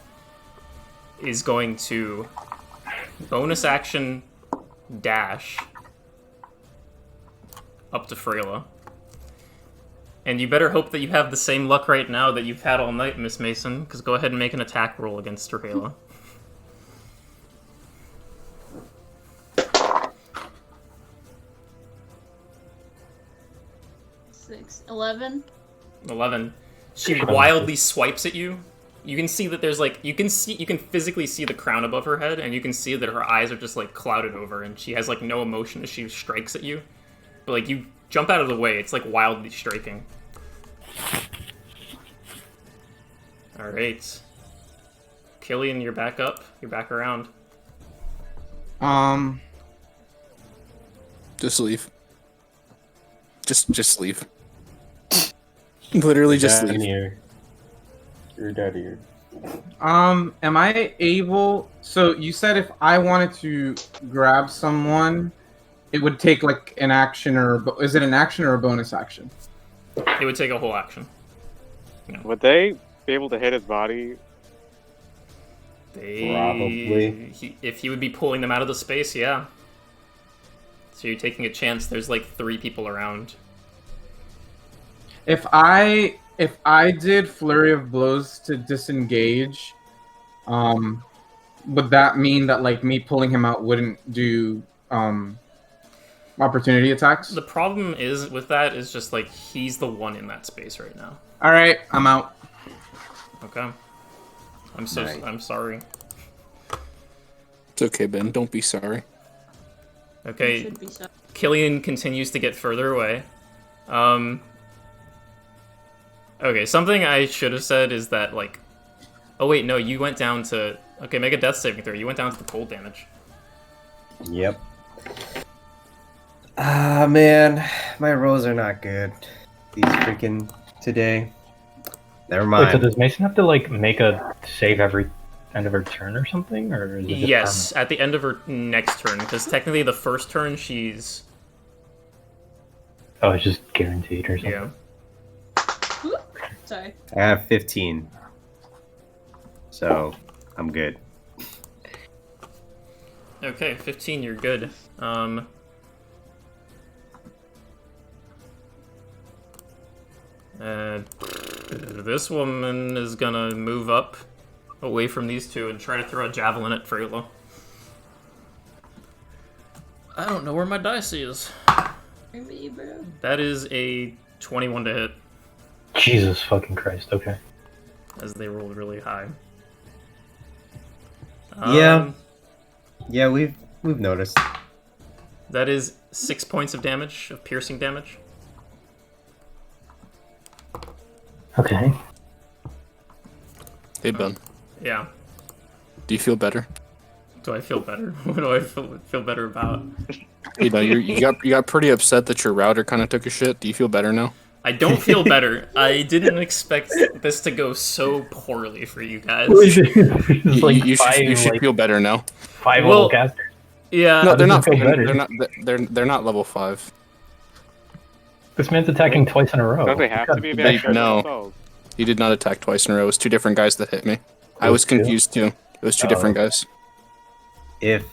is going to bonus action dash up to Freyla. And you better hope that you have the same luck right now that you've had all night, Miss Mason, because go ahead and make an attack roll against Freyla. Six, 11. 11. She wildly swipes at you. You can see that there's like you can physically see the crown above her head, and you can see that her eyes are just like clouded over, and she has like no emotion as she strikes at you. But like you jump out of the way, it's like wildly striking. All right, Killian, you're back up. You're back around. Just leave. Just leave. Literally just leave. You're dead here. Am I able? So you said if I wanted to grab someone, it would take like an action, or is it an action or a bonus action? It would take a whole action. Would they be able to hit his body? Probably. If he would be pulling them out of the space, yeah. So you're taking a chance. There's like 3 people around. If I did flurry of blows to disengage, would that mean that like me pulling him out wouldn't do opportunity attacks? The problem is with that is just like he's the one in that space right now. All right, I'm out. Okay. I'm Nice. I'm sorry. It's okay, Ben. Don't be sorry. Okay, Should be so. Killian continues to get further away. Okay, something I should have said is that, like... Oh wait, no, you went down to... Okay, make a death saving throw. You went down to the cold damage. Yep. Ah, man. My rolls are not good. These freaking... Today. Never mind. Wait, so does Mason have to, like, make a save every end of her turn or something? Or is it just Yes, at the end of her next turn, because technically the first turn she's... Oh, it's just guaranteed or something? Yeah. Sorry. I have 15. So, I'm good. Okay, 15, you're good. This woman is gonna move up away from these two and try to throw a javelin at Freyla. I don't know where my dice is. Me, bro. That is a 21 to hit, Jesus fucking Christ, okay. as they rolled really high. Yeah, we've noticed. That is 6 points of damage, of piercing damage. Okay. Hey, Ben. Yeah. Do you feel better? Do I feel better? What do I feel better about? You know, you got pretty upset that your router kind of took a shit. Do you feel better now? I don't feel better. I didn't expect this to go so poorly for you guys. You should feel better now. 5 level casters. Yeah. No, they're not. feel better. They're not level 5. This man's attacking twice in a row. Don't they have to be better? No. He did not attack twice in a row. It was 2 different guys that hit me. I was confused too. It was 2 different guys. If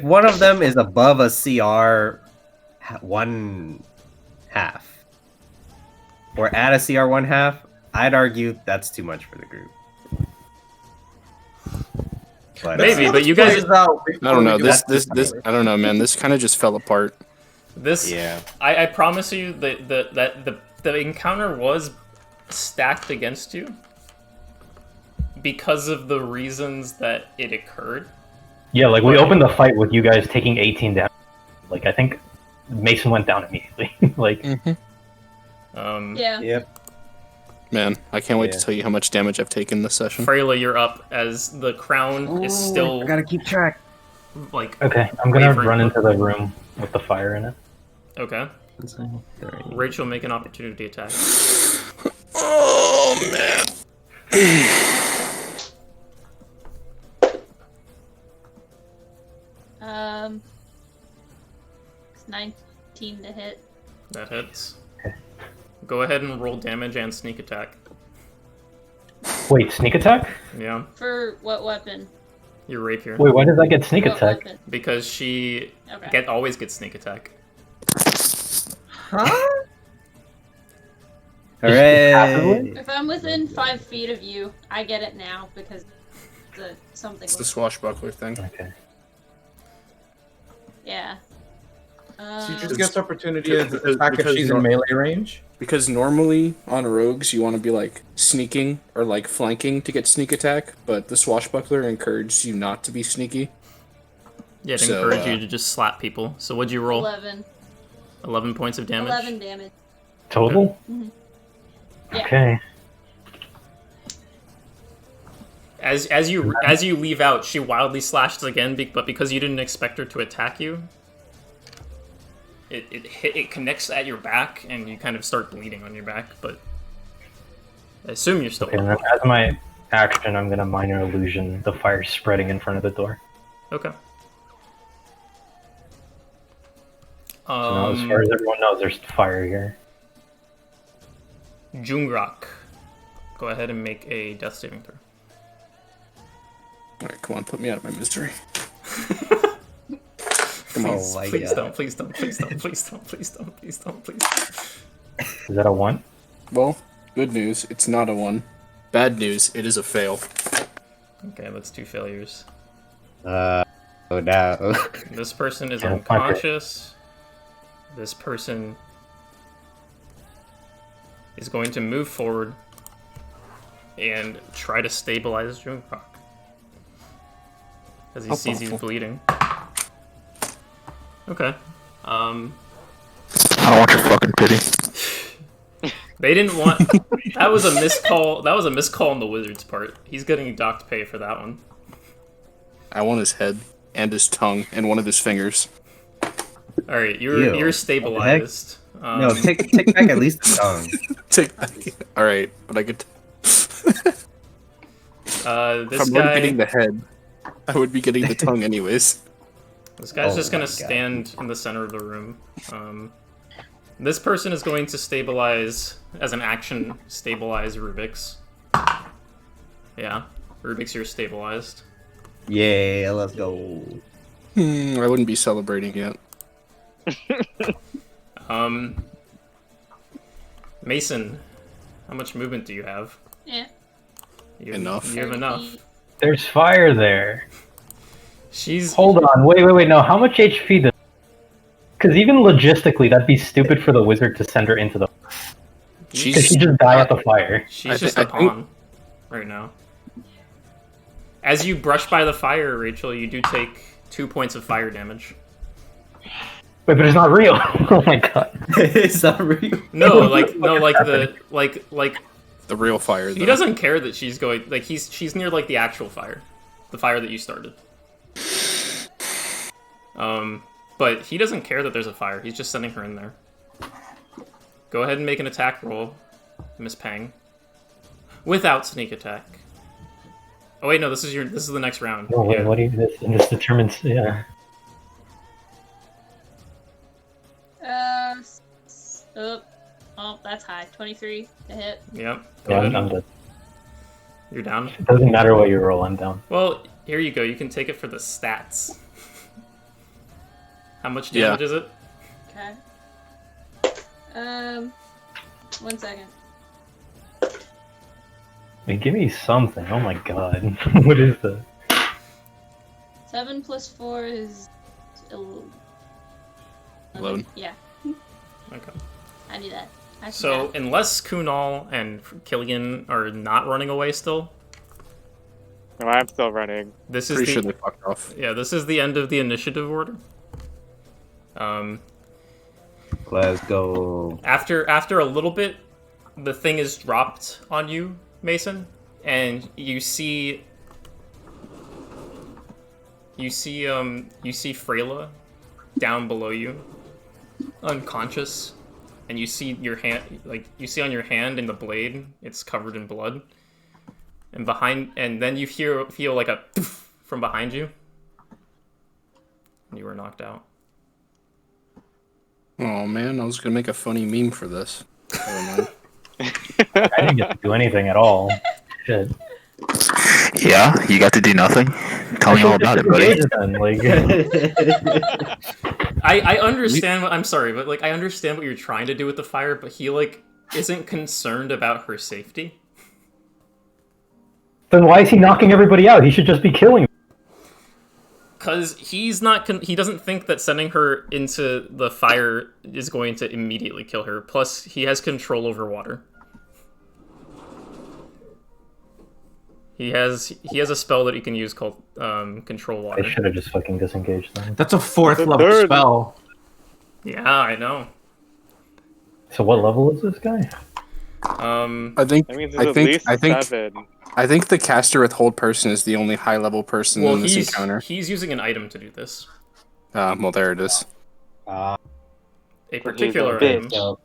one of them is above a CR 1/2 or at a CR 1/2, I'd argue that's too much for the group. But, maybe, but you guys. I don't know. This I don't know, man. This kind of just fell apart. I promise you that the encounter was stacked against you because of the reasons that it occurred. Yeah, like we opened the fight with you guys taking 18 damage. Like I think Mason went down immediately. Like. Yeah. Yep. Man, I can't wait to tell you how much damage I've taken this session. Freyla, you're up as the crown is still. I gotta keep track. Like. Okay, I'm gonna run into the room with the fire in it. Okay. Rachel, make an opportunity attack. Oh man. It's 19 to hit. That hits. Go ahead and roll damage and sneak attack. Wait, sneak attack? Yeah. For what weapon? Your rapier. Wait, why does that get sneak What attack? weapon? Because she always gets sneak attack. Huh? Hooray! If I'm within 5 feet of you, I get it now because something. It's the swashbuckler thing. Okay. Yeah. She just gets opportunity to attack if she's in melee range. Because normally on rogues you want to be like sneaking or like flanking to get sneak attack, but the swashbuckler encourages you not to be sneaky. Yeah, it encourage you to just slap people. So what'd you roll? 11. 11 points of damage? 11 damage. Total? Mm-hmm. Yeah. Okay. As you leave out, she wildly slashes again, but because you didn't expect her to attack you, it connects at your back, and you kind of start bleeding on your back. But I assume you're still. Okay, and then as my action, I'm gonna minor illusion the fire spreading in front of the door. Okay. So now, as far as everyone knows, there's fire here. Jungrak, go ahead and make a death saving throw. Alright, come on, put me out of my misery. Come on. Please don't, please don't, please don't, please don't, please don't, please don't, please don't. Is that a 1? Well, good news, it's not a 1. Bad news, it is a fail. Okay, that's 2 failures. Oh no. This person is unconscious. This person is going to move forward and try to stabilize Jungrak. as he sees you bleeding. Okay. I don't want your fucking pity. They didn't want. That was a miscall. That was a miscall on the wizard's part. He's getting docked pay for that one. I want his head and his tongue and one of his fingers. All right, you're stabilized. No, take back at least the tongue. Take back. All right, but I could. This if I'm guy not getting the head, I would be getting the tongue anyways. This guy's just gonna stand in the center of the room. This person is going to stabilize as an action. Stabilize Rubyx. Yeah, Rubyx, you're stabilized. Yeah, let's go. I wouldn't be celebrating yet. Mason, how much movement do you have? Yeah. Enough. You have enough. There's fire there. She's. Hold on. Wait. No, how much HP does? Because even logistically, that'd be stupid for the wizard to send her into the. Because she just die at the fire. She's just a pawn right now. As you brush by the fire, Rachel, you do take 2 points of fire damage. Wait, but it's not real. Oh my god. It's not real. No, like the real fire. He doesn't care that she's going. Like she's near like the actual fire, the fire that you started. But he doesn't care that there's a fire. He's just sending her in there. Go ahead and make an attack roll, Miss Pang. Without sneak attack. Oh wait, no, this is the next round. No, wait, what do you this determines? Yeah. Oh, that's high. 23 to hit. Yep. Yeah, I'm dead. You're down. It doesn't matter what you roll. I'm down. Well, here you go. You can take it for the stats. How much damage is it? Okay. 1 second. Wait, give me something. Oh my god. What is this? 7 plus 4 is 11. Yeah. Okay. I knew that. So, unless Kunal and Killian are not running away still. No, I'm still running. This is Pretty sure they fucked off. Yeah, this is the end of the initiative order. Let's go. After a little bit, the thing is dropped on you, Mason, and you see Freyla down below you, unconscious, and you see your hand, you see on your hand in the blade, it's covered in blood, and then you feel like a poof from behind you, and you were knocked out. Oh man, I was gonna make a funny meme for this. Never mind. I didn't get to do anything at all. Shit. Yeah, you got to do nothing. Tell me all about it, buddy. I understand what I'm sorry, but I understand what you're trying to do with the fire, but he isn't concerned about her safety. Then why is he knocking everybody out? He should just be killing them. Because he's not. He doesn't think that sending her into the fire is going to immediately kill her. Plus, he has control over water. He has a spell that he can use called Control Water. I should have just fucking disengaged them. That's a 4th level spell. Yeah, I know. So what level is this guy? I think the caster with hold person is the only high level person in this encounter. He's using an item to do this. Well, there it is. A particular item.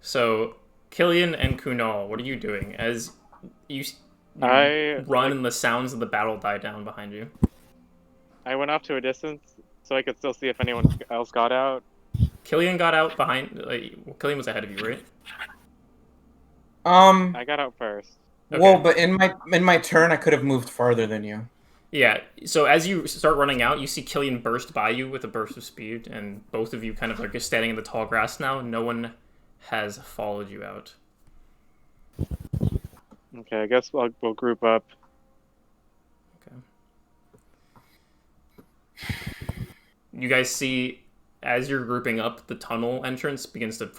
So, Killian and Kunal, what are you doing as you run and the sounds of the battle die down behind you? I went off to a distance so I could still see if anyone else got out. Killian got out behind. Killian was ahead of you, right? I got out first. Okay. Well, but in my turn, I could have moved farther than you. Yeah. So as you start running out, you see Killian burst by you with a burst of speed, and both of you kind of are just standing in the tall grass now. No one has followed you out. Okay, I guess we'll group up. Okay. You guys see, as you're grouping up, the tunnel entrance begins to...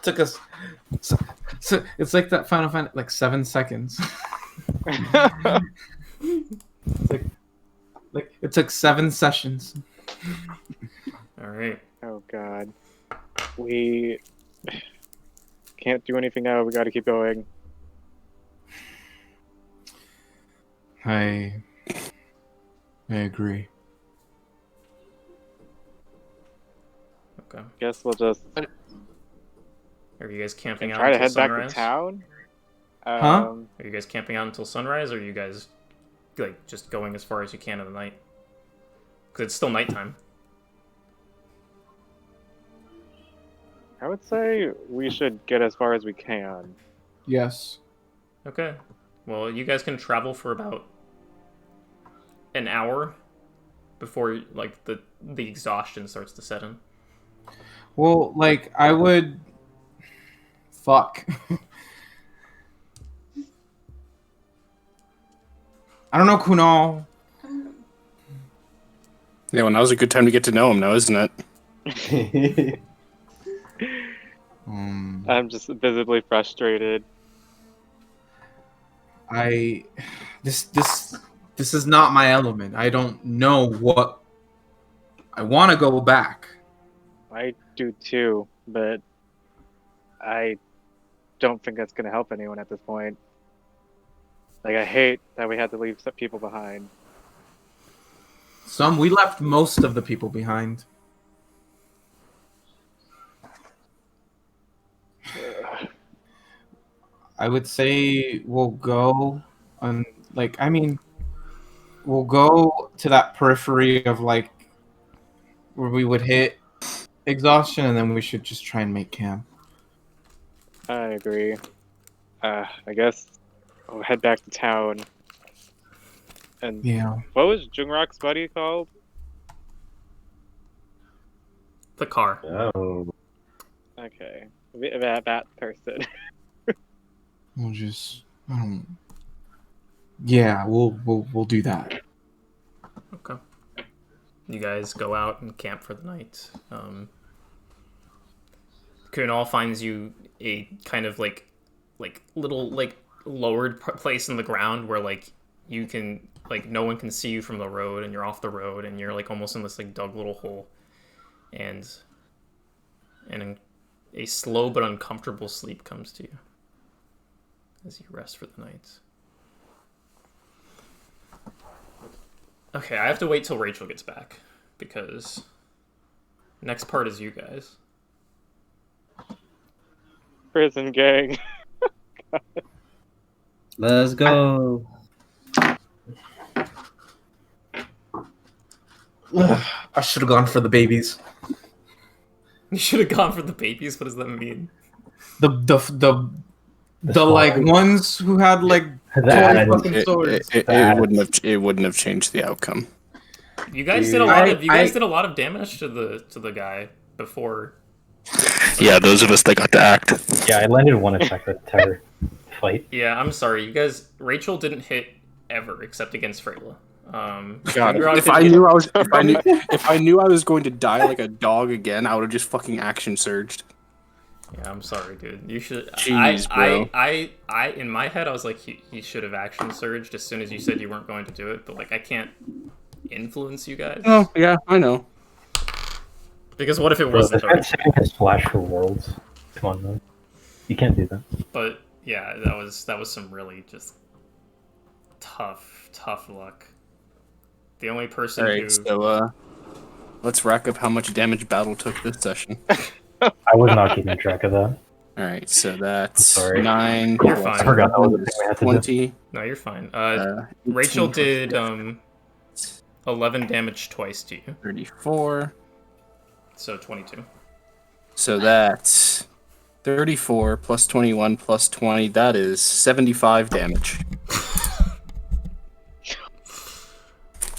Took us So it's like that Final Fantasy, like 7 seconds. It took 7 sessions. All right. Oh god. We can't do anything now. We got to keep going. I agree. Okay. Guess we'll just Are you guys camping out try to until head sunrise? back to town. Huh? Are you guys camping out until sunrise, or are you guys like just going as far as you can in the night? Because it's still nighttime. I would say we should get as far as we can. Yes. Okay. Well, you guys can travel for about an hour before like the exhaustion starts to set in. Well, like I would. Fuck. I don't know, Kunal. Yeah, well, now's a good time to get to know him now, isn't it? I'm just visibly frustrated. This is not my element. I don't know what. I want to go back. I do too, but I don't think that's going to help anyone at this point. Like, I hate that we had to leave some people behind. We left most of the people behind. I would say we'll go on, we'll go to that periphery of like where we would hit exhaustion, and then we should just try and make camp. I agree. I guess we'll head back to town. And yeah, what was Jungrak's buddy called? The car. Oh. Okay, that person. we'll just. Yeah, we'll do that. Okay. You guys go out and camp for the night. Kunal finds you a kind of like little like lowered place in the ground where like you can like no one can see you from the road, and you're off the road, and you're like almost in this like dug little hole, and a slow but uncomfortable sleep comes to you as you rest for the night. Okay, I have to wait till Rachel gets back because next part is you guys. Prison gang. Let's go. I should have gone for the babies. You should have gone for the babies. What does that mean? The like ones who had like 20 fucking swords. It wouldn't have changed the outcome. You guys did a lot of did a lot of damage to the guy before. Yeah, those of us that got to act. Yeah, I landed one attack that entire fight. Yeah, I'm sorry. You guys, Rachel didn't hit ever except against Freyla. God, if I knew I was going to die like a dog again, I would have just fucking action surged. Yeah, I'm sorry, dude. You should. Jeez, bro. I in my head, I was like, he should have action surged as soon as you said you weren't going to do it. But like, I can't influence you guys. Oh yeah, I know. Because what if it wasn't? This guy's saving his flash for worlds. Come on, man. You can't do that. But yeah, that was some really just tough luck. The only person who. So let's rack up how much damage battle took this session. I was not keeping track of that. All right, so that's Sorry. 9. You're fine. I forgot that was the thing we had to 20. do. No, you're fine. Rachel did 11 damage twice to you. 34. So 22. So that's 34 plus 21 plus 20. That is 75 damage.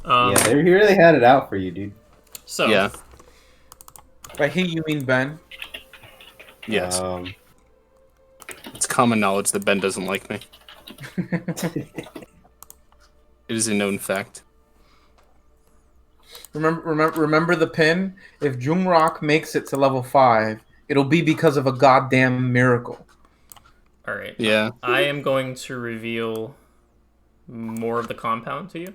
Yeah, they really had it out for you, dude. So yeah. By he, you mean Ben? Yes. It's common knowledge that Ben doesn't like me. It is a known fact. Remember the pin? If Jungrak makes it to level 5, it'll be because of a goddamn miracle. All right. Yeah. I am going to reveal more of the compound to you.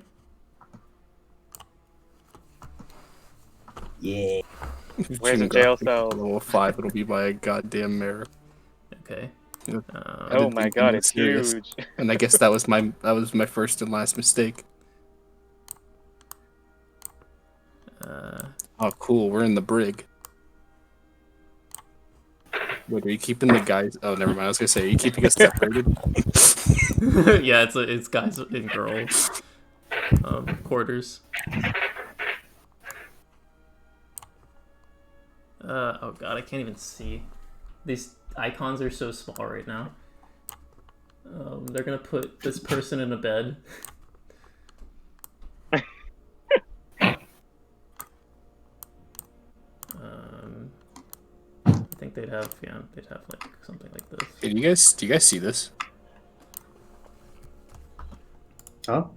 Yeah. Where's the jail cell? Level 5, it'll be by a goddamn mare. Okay. Oh my god, it's huge. And I guess that was my first and last mistake. Oh, cool. We're in the brig. Wait, are you keeping the guys? Oh, never mind. I was gonna say, are you keeping us separated? Yeah, it's guys and girls quarters. Oh god, I can't even see. These icons are so small right now. They're gonna put this person in a bed. I think they'd have like something like this. Hey, do you guys see this? Oh.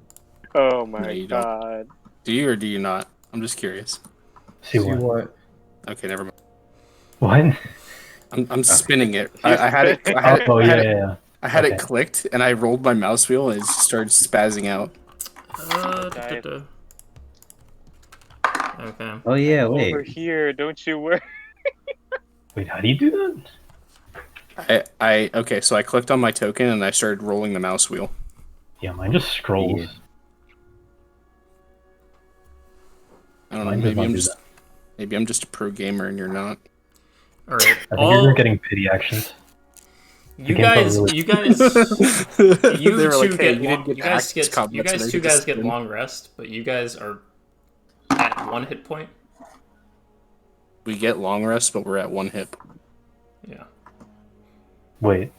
Oh my No, you god. Do you or do you not? I'm just curious. See what? Okay, never mind. What? I'm spinning it. I had it. I had it clicked, and I rolled my mouse wheel, and it just started spazzing out. Okay. Oh yeah, wait. Over here, don't you worry. Wait, how do you do that? Okay, so I clicked on my token, and I started rolling the mouse wheel. Yeah, mine just scrolls. Yeah. I don't know. Maybe I'm just a pro gamer, and you're not. All right. I think you're getting pity actions. You guys two guys get long rest, but you guys are at 1 hit point. We get long rest, but we're at 1 hit. Yeah. Wait,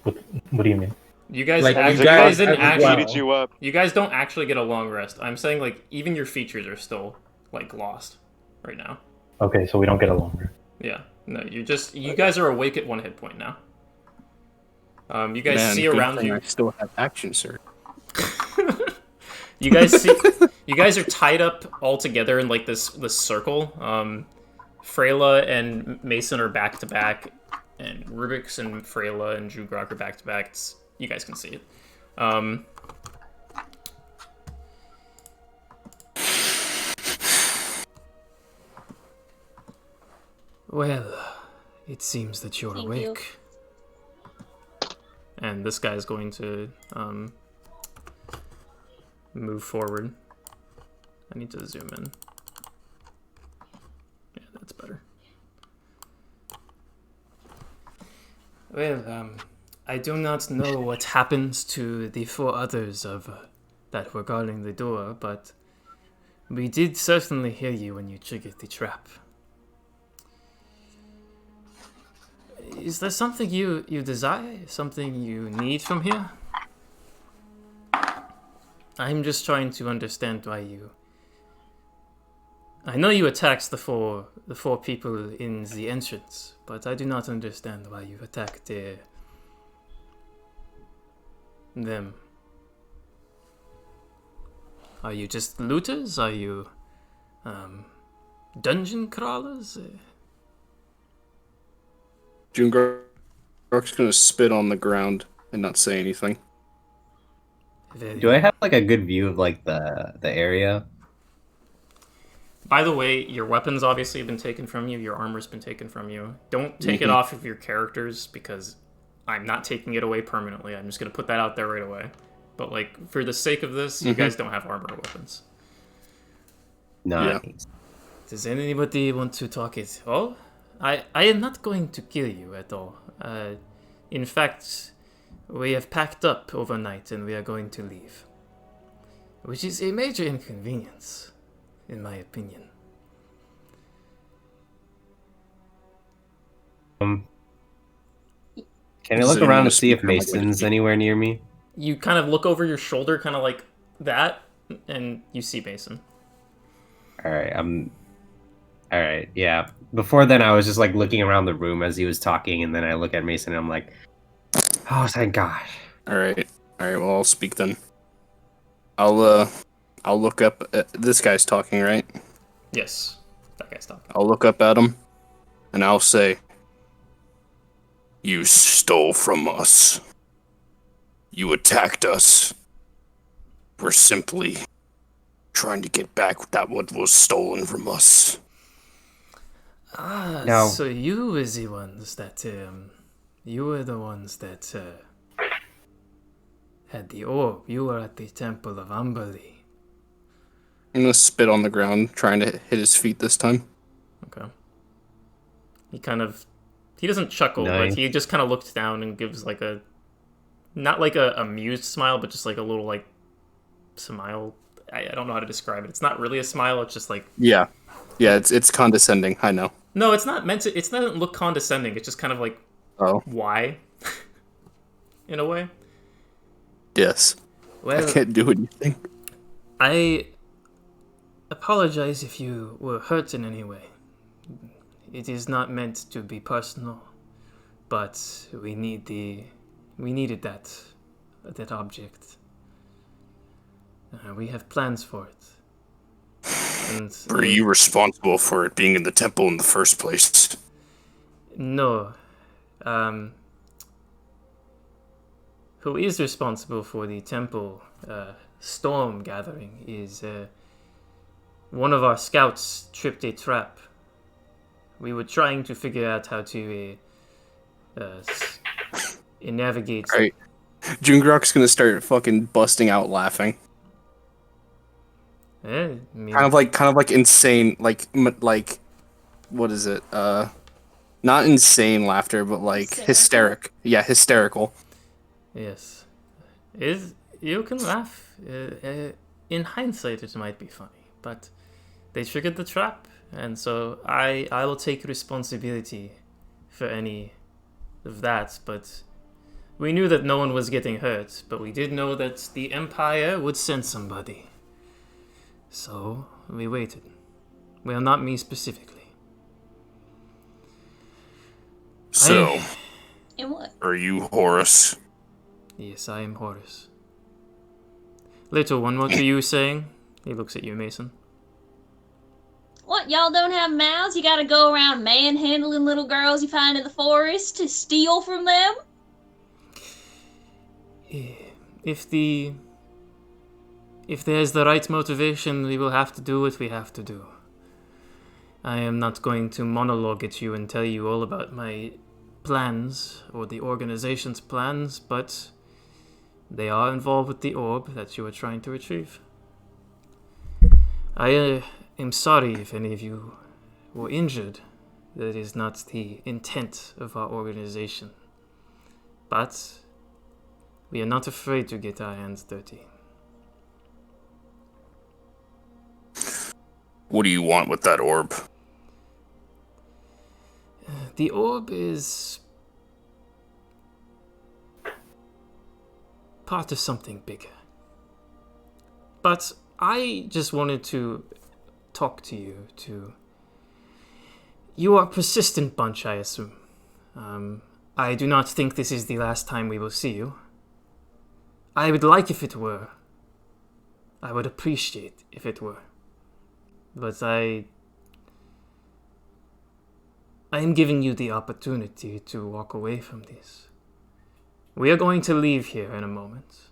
what do you mean? You guys, like, you guys didn't actually. You up. You guys don't actually get a long rest. I'm saying like even your features are still like lost right now. Okay, so we don't get a long rest. Yeah. No, you guys are awake at 1 hit point now. You guys see around you. I still have action, sir. You guys are tied up all together in like this circle. Freyla and Mason are back to back, and Rubyx and Freyla and Jungrak are back to back. You guys can see it. Well, it seems that you're awake. And this guy is going to move forward. I need to zoom in. Yeah, that's better. Well, I do not know what happens to the 4 others that were guarding the door, but we did certainly hear you when you triggered the trap. Is there something you desire? Something you need from here? I'm just trying to understand why you... I know you attacked the four people in the entrance, but I do not understand why you attacked them. Are you just looters? Are you dungeon crawlers? Jungrak's gonna spit on the ground and not say anything. Do I have like a good view of like the area? By the way, your weapons obviously have been taken from you. Your armor's been taken from you. Don't take it off of your characters because I'm not taking it away permanently. I'm just gonna put that out there right away. But like for the sake of this, you guys don't have armor or weapons. Nice. Yeah. Does anybody want to talk it all? I am not going to kill you at all. In fact, we have packed up overnight and we are going to leave. Which is a major inconvenience, in my opinion. Can I look around to see if Mason's anywhere near me? You kind of look over your shoulder, kind of like that, and you see Mason. Alright, yeah. Before then, I was just like looking around the room as he was talking, and then I look at Mason and I'm like, oh, thank God. Alright, well, I'll speak then. I'll look up at... This guy's talking, right? Yes, that guy's talking. I'll look up at him, and I'll say, You stole from us. You attacked us. We're simply trying to get back that what was stolen from us. No. So you were the ones that, had the orb. You were at the Temple of Amberley. I'm gonna spit on the ground, trying to hit his feet this time. Okay. He doesn't chuckle, but he just kind of looks down and gives like a, not like a amused smile, but just like a little like smile. I don't know how to describe it. It's not really a smile. It's just like yeah, it's condescending. I know. No, it's not meant to. It doesn't look condescending. It's just kind of like why, in a way. Yes. Well, I can't do anything. I apologize if you were hurt in any way. It is not meant to be personal, but we needed that object. We have plans for it. And were you responsible for it being in the temple in the first place? No. Who is responsible for the temple storm gathering is one of our scouts tripped a trap. We were trying to figure out how to navigate. Right. Jungrak's gonna start fucking busting out laughing. Kind of like insane, like what is it? Not insane laughter, but like hysterical. Yeah, hysterical. Yes, you can laugh. In hindsight, it might be funny, but they triggered the trap, and so I will take responsibility for any of that. But we knew that no one was getting hurt, but we did know that the Empire would send somebody. So we waited. Well, not me specifically. So, and what? Are you Horus? Yes, I am Horus. Little one, what are you saying? He looks at you, Mason. What, y'all don't have mouths? You gotta go around manhandling little girls you find in the forest to steal from them? If there's the right motivation, we will have to do what we have to do. I am not going to monologue at you and tell you all about my plans, or the organization's plans, but they are involved with the orb that you are trying to retrieve. I am sorry if any of you were injured. That is not the intent of our organization. But we are not afraid to get our hands dirty. What do you want with that orb? The orb is part of something bigger. But I just wanted to talk to you. You are a persistent bunch, I assume. I do not think this is the last time we will see you. I would like if it were. I would appreciate if it were. But I am giving you the opportunity to walk away from this. We are going to leave here in a moment.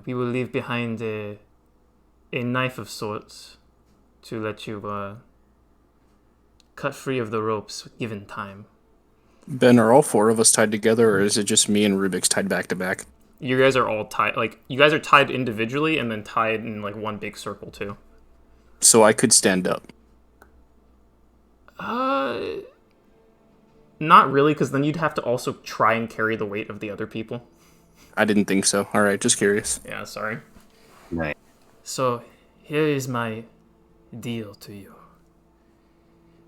We will leave behind a knife of sorts to let you cut free of the ropes given time. Ben, are all four of us tied together, or is it just me and Rubyx tied back to back? You guys are all tied. Like, you guys are tied individually and then tied in like one big circle too. So I could stand up. Not really, because then you'd have to also try and carry the weight of the other people. I didn't think so. All right, just curious. Yeah, sorry. Nice. So, here is my deal to you.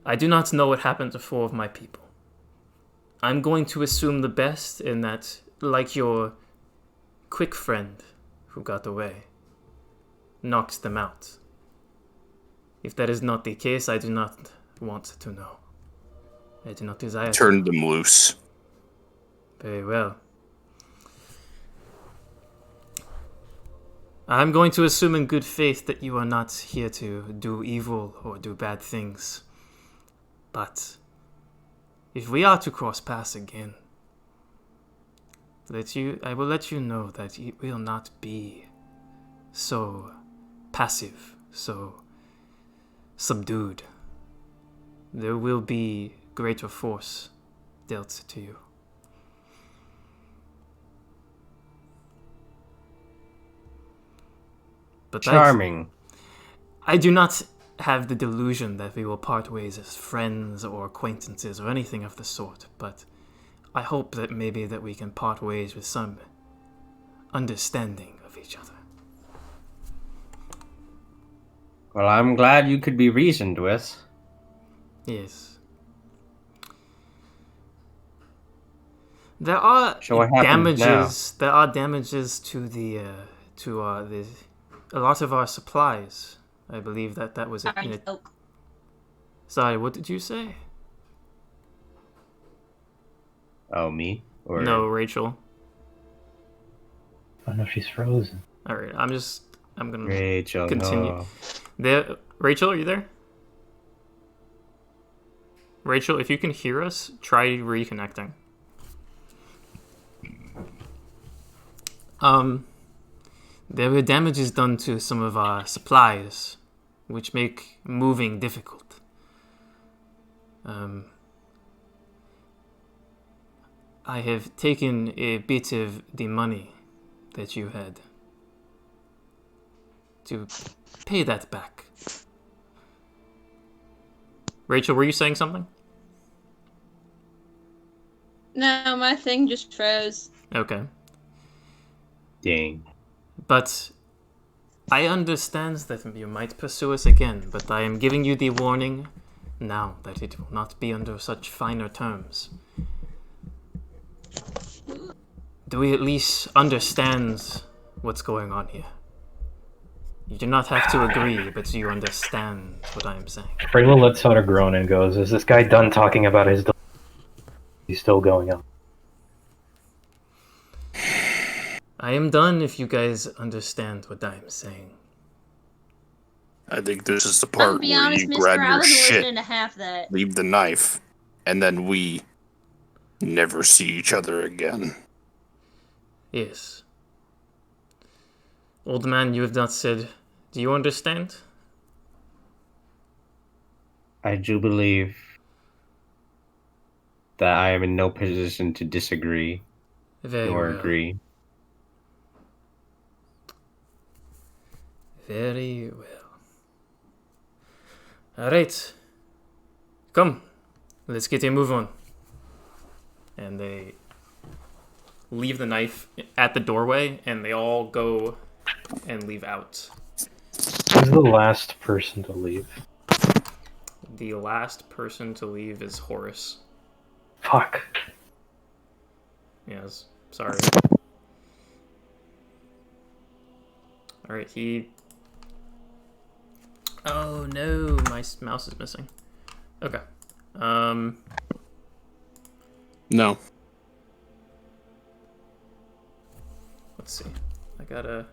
I do not know what happened to 4 of my people. I'm going to assume the best in that, like your quick friend who got away, knocked them out. If that is not the case, I do not want to know. I do not desire to. Turn them loose. Very well. I'm going to assume in good faith that you are not here to do evil or do bad things. But if we are to cross paths again, I will let you know that it will not be so passive, so subdued. There will be greater force dealt to you. But charming. I do not have the delusion that we will part ways as friends or acquaintances or anything of the sort, but I hope that maybe that we can part ways with some understanding of each other. Well, I'm glad you could be reasoned with. Yes. There are damages. Now? There are damages to a lot of our supplies. I believe that was it. Sorry, what did you say? Oh, me? Or no, Rachel. Oh no, she's frozen. All right, I'm gonna Rachel, continue. No. Rachel, are you there? Rachel, if you can hear us, try reconnecting. There were damages done to some of our supplies, which make moving difficult. I have taken a bit of the money that you had to pay that back. Rachel, were you saying something? No, my thing just froze. Okay. Dang. But I understand that you might pursue us again, but I am giving you the warning now that it will not be under such finer terms. Do we at least understand what's going on here? You do not have to agree, but you understand what I am saying. Freyla lets out a groan and goes, "Is this guy done talking about his... He's still going on." I am done if you guys understand what I am saying. I think this is the part be where honest, you Mister, grab I your wasn't shit, listening to half that. leave the knife, and then we never see each other again. Yes. Old man, you have not said, do you understand? I do believe that I am in no position to disagree or agree. Very well. Alright. Come. Let's get a move on. And they leave the knife at the doorway, and they all go and leave out. Who's the last person to leave? The last person to leave is Horace. Fuck. Yes, sorry. Alright, he... Oh no, my mouse is missing. Okay. No. Let's see. I gotta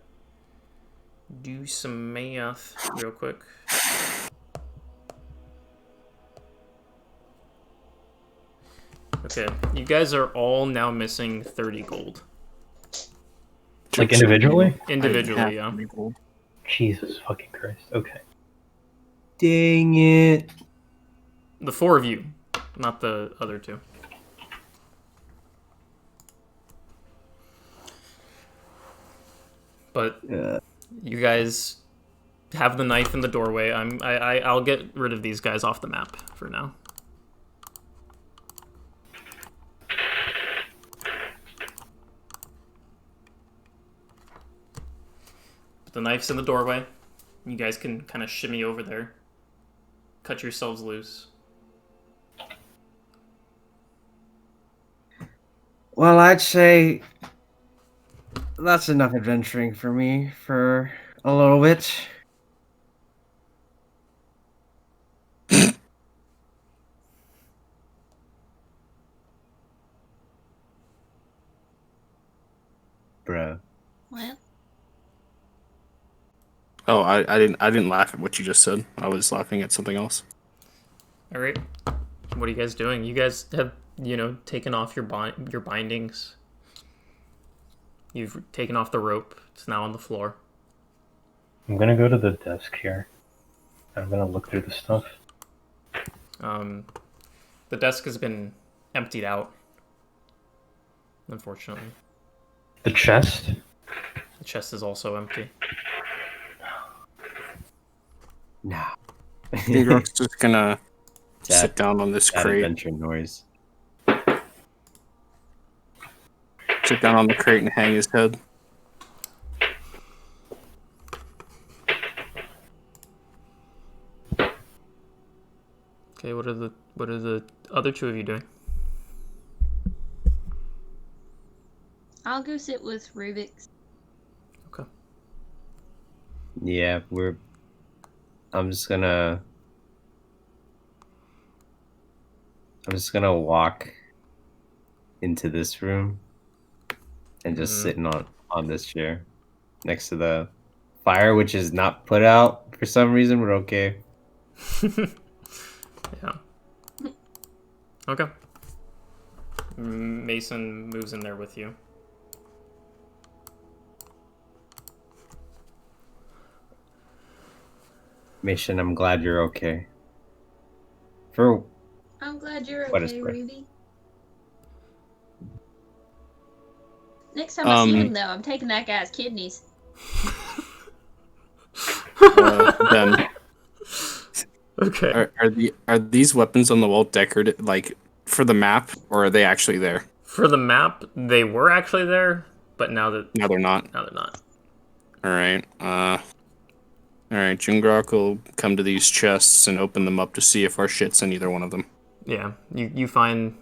do some math real quick. Okay, you guys are all now missing 30 gold. Like individually? Individually, yeah. Jesus fucking Christ. Okay. Dang it. The four of you, not the other two. But you guys have the knife in the doorway. I'll get rid of these guys off the map for now. But the knife's in the doorway. You guys can kind of shimmy over there. Cut yourselves loose. Well, I'd say that's enough adventuring for me for a little bit. Bro. What? Oh, I didn't laugh at what you just said. I was laughing at something else. All right. What are you guys doing? You guys have, taken off your bindings. You've taken off the rope. It's now on the floor. I'm gonna go to the desk here. I'm gonna look through the stuff. The desk has been emptied out, unfortunately. The chest? The chest is also empty. No. Jungrak's just gonna sit down on this crate. Adventure noise. Sit down on the crate and hang his head. Okay, what are the other two of you doing? I'll go sit with Rubyx. Okay. Yeah, I'm just gonna walk into this room and just sitting on this chair next to the fire, which is not put out for some reason. We're okay. Yeah. Okay. Mason moves in there with you. Mason, I'm glad you're okay. I'm glad you're What is okay, worth? Ruby. Next time I see him, though, I'm taking that guy's kidneys. Then Okay. are these weapons on the wall decorated like for the map, or are they actually there? For the map, they were actually there, but now they're not. Now they're not. All right. All right. Jungrak will come to these chests and open them up to see if our shit's in either one of them. Yeah. You find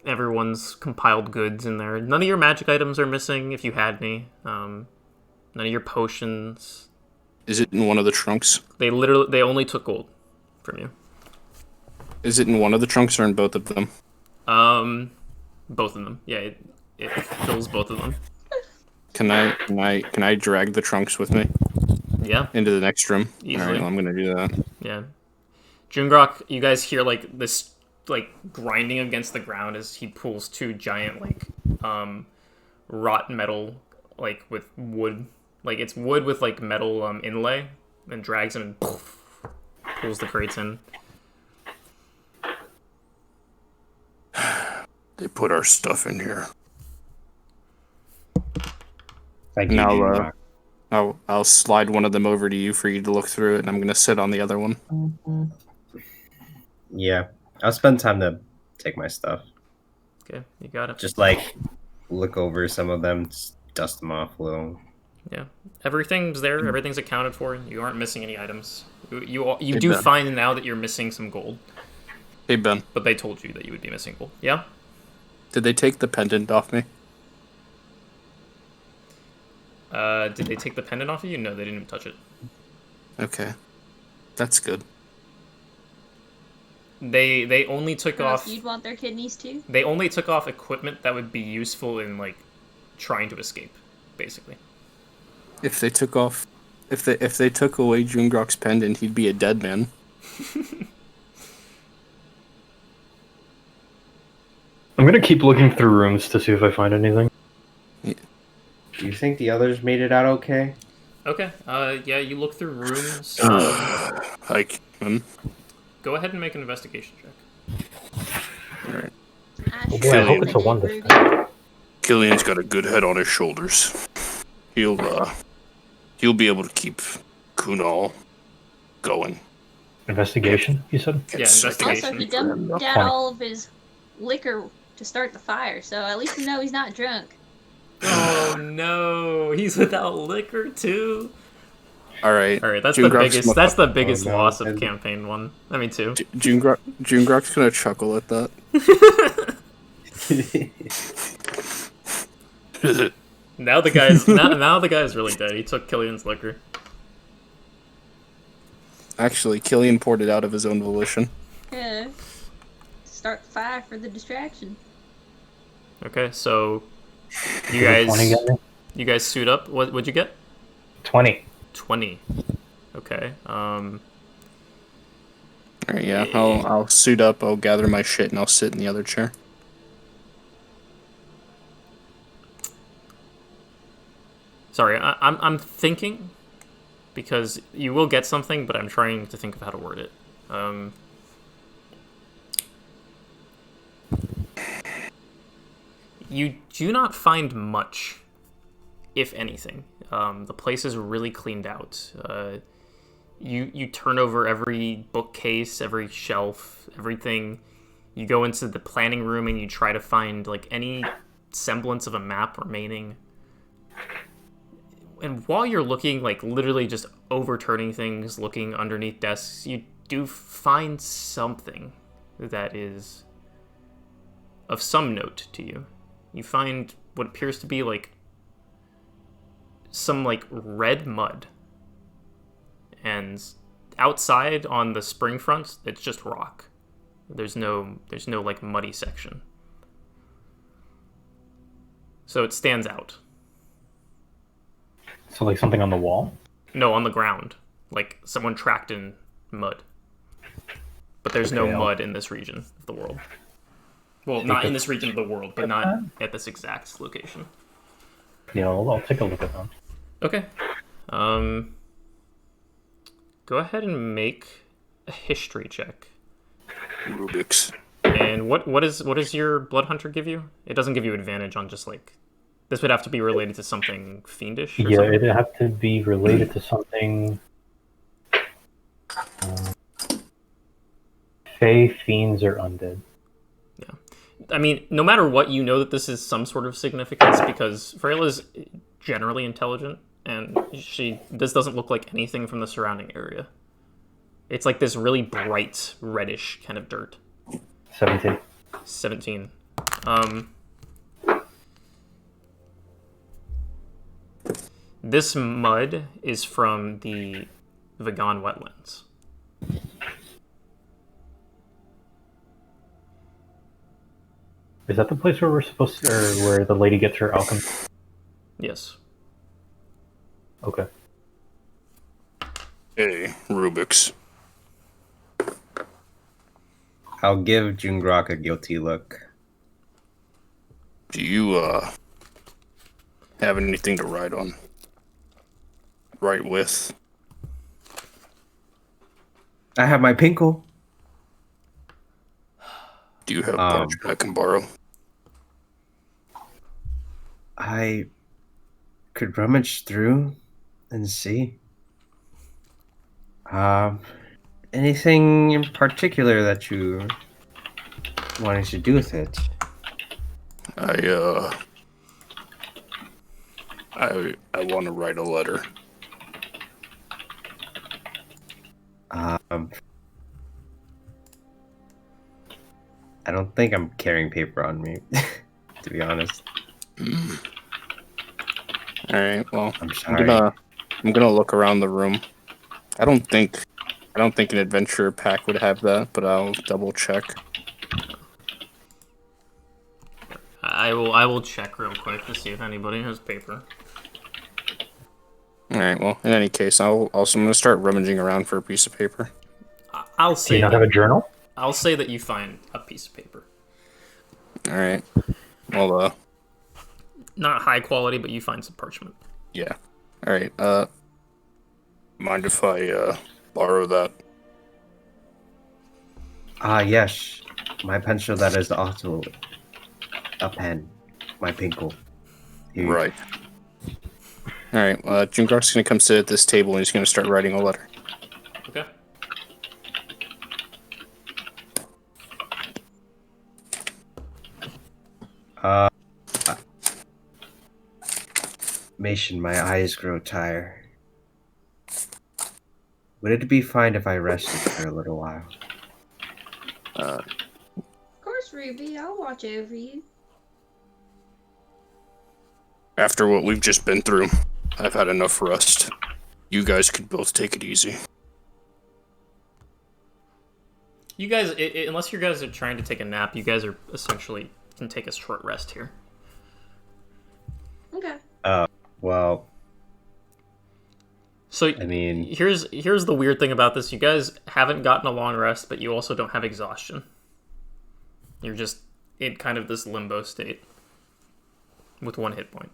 everyone's compiled goods in there. None of your magic items are missing, if you had any. None of your potions. Is it in one of the trunks? They only took gold from you. Is it in one of the trunks or in both of them? Both of them. Yeah, it fills both of them. Can I drag the trunks with me? Yeah. Into the next room? Easily. All right, well, I'm gonna do that. Yeah. Jungrak, you guys hear this grinding against the ground as he pulls two giant wrought metal with wood. It's wood with metal inlay, and drags them and pulls the crates in. They put our stuff in here. Thank you, now, I'll slide one of them over to you for you to look through it, and I'm gonna sit on the other one. Yeah, I'll spend time to take my stuff. Okay, you got it. Just look over some of them, dust them off a little. Yeah, everything's there. Everything's accounted for. You aren't missing any items. You do find now that you're missing some gold. Hey, Ben. But they told you that you would be missing gold. Yeah? Did they take the pendant off me? Did they take the pendant off of you? No, they didn't even touch it. Okay. That's good. They only took off... You'd want their kidneys too? They only took off equipment that would be useful in, trying to escape, basically. If they took off... If they took away Jungrak's pendant, he'd be a dead man. I'm gonna keep looking through rooms to see if I find anything. Yeah. Do you think the others made it out okay? Okay. Yeah, you look through rooms. I can. Go ahead and make an investigation check. Alright. Oh boy, I hope it's a 1 this time. Killian's got a good head on his shoulders. He'll be able to keep Kunal going. Investigation, you said? Yeah, investigation. Also, he dumped out all of his liquor to start the fire, so at least we know he's not drunk. Oh no, he's without liquor too. All right, that's the biggest. That's the biggest loss of campaign 1. I mean 2. Jungrak's gonna chuckle at that. now the guy's really dead. He took Killian's liquor. Actually, Killian poured it out of his own volition. Yeah. Start the fire for the distraction. Okay, so you guys suit up. What'd you get? 20. 20. Okay. Alright, yeah. I'll suit up, I'll gather my shit, and I'll sit in the other chair. Sorry, I'm thinking, because you will get something, but I'm trying to think of how to word it. You do not find much, if anything. The place is really cleaned out. You turn over every bookcase, every shelf, everything. You go into the planning room and you try to find like any semblance of a map remaining. And while you're looking, like literally just overturning things, looking underneath desks, you do find something that is of some note to you. You find what appears to be like some like red mud, and outside on the spring front, it's just rock. There's no like muddy section, so it stands out. So like something on the wall? No, on the ground, like someone tracked in mud. But there's no mud in this region of the world. Well, not in this region of the world, but not at this exact location. Yeah, I'll take a look at that. Okay. Go ahead and make a history check. Rubyx. And what does your blood hunter give you? It doesn't give you advantage on just like... This would have to be related to something fiendish? Yeah, it'd have to be related to something... Fey, fiends, or undead. Yeah. I mean, no matter what, you know that this is some sort of significance because Freyla is generally intelligent, and this doesn't look like anything from the surrounding area. It's like this really bright, reddish kind of dirt. 17. 17. This mud is from the Vagan wetlands. Is that the place where we're supposed to, or where the lady gets her alchemy? Yes. Okay. Hey, Rubyx. I'll give Jungrak a guilty look. Do you, have anything to write on? Write with? I have my pinkle. Do you have parchment I can borrow? I could rummage through and see. Anything in particular that you wanted to do with it? I want to write a letter. I don't think I'm carrying paper on me, to be honest. All right. Well, I'm sorry. I'm gonna look around the room. I don't think an adventure pack would have that, but I'll double check. I will check real quick to see if anybody has paper. All right. Well, in any case, I'm gonna start rummaging around for a piece of paper. I'll Do say. you not have a journal? I'll say that you find a piece of paper. All right. Well, not high quality, but you find some parchment. Yeah. All right. Mind if I borrow that? Yes. My pencil that is also a pen. My pinkle. Here. Right. All right. Jungrak's gonna come sit at this table and he's gonna start writing a letter. Okay. Mason, my eyes grow tired. Would it be fine if I rested for a little while? Of course, Ruby. I'll watch over you. After what we've just been through, I've had enough rest. You guys could both take it easy. You guys, unless you guys are trying to take a nap, you guys are essentially can take a short rest here. Okay. Well. So I mean, here's the weird thing about this. You guys haven't gotten a long rest, but you also don't have exhaustion. You're just in kind of this limbo state with 1 hit point.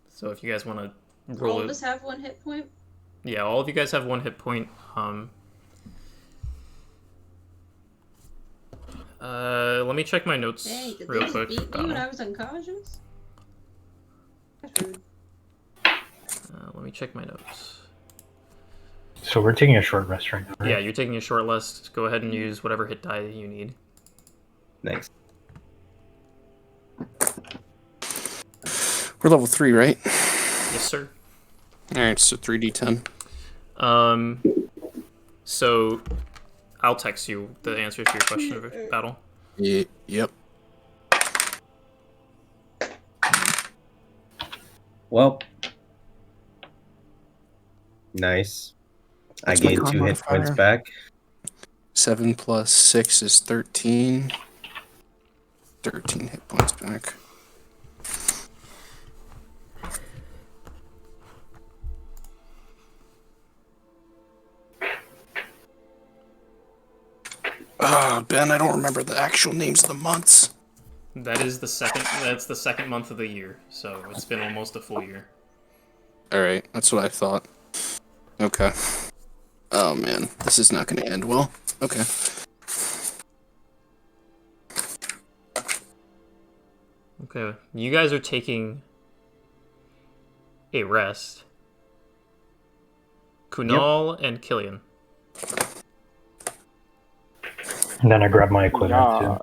So if you guys want to roll all of us have 1 hit point? Yeah, all of you guys have 1 hit point. Let me check my notes real quick. Beat me when I was unconscious? That's rude. Let me check my notes. So we're taking a short rest right now, right? Yeah, you're taking a short rest. Go ahead and use whatever hit die you need. nice. We're level 3, right? Yes, sir. Alright, so 3d10. So I'll text you the answers to your question of battle. Yep. Well, nice. What's I my gained con 2 hit points modifier? back. 7 plus 6 is 13. 13 hit points back. Ben, I don't remember the actual names of the months. That's the second month of the year, so it's been almost a full year. Alright, that's what I thought. Okay. Oh man, this is not going to end well. Okay. Okay, you guys are taking a rest. Kunal and Killian. And then I grab my equipment Yeah.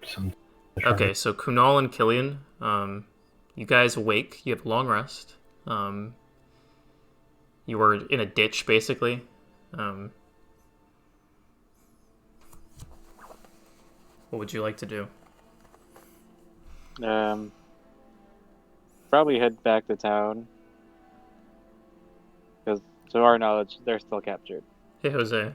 too. Okay, so Kunal and Killian, you guys awake. You have a long rest. You were in a ditch, basically. What would you like to do? Probably head back to town. Because, to our knowledge, they're still captured. Hey, Jose.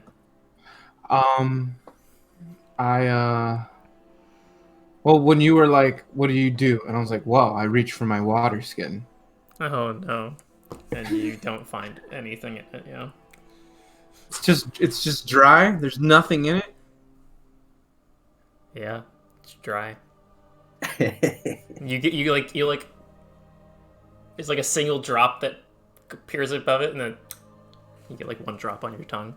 Well, when you were like, what do you do? And I was like, well, I reach for my water skin. Oh, no. And you don't find anything in it, yeah. It's just dry. There's nothing in it. Yeah, it's dry. You like it's like a single drop that appears above it, and then you get like 1 drop on your tongue.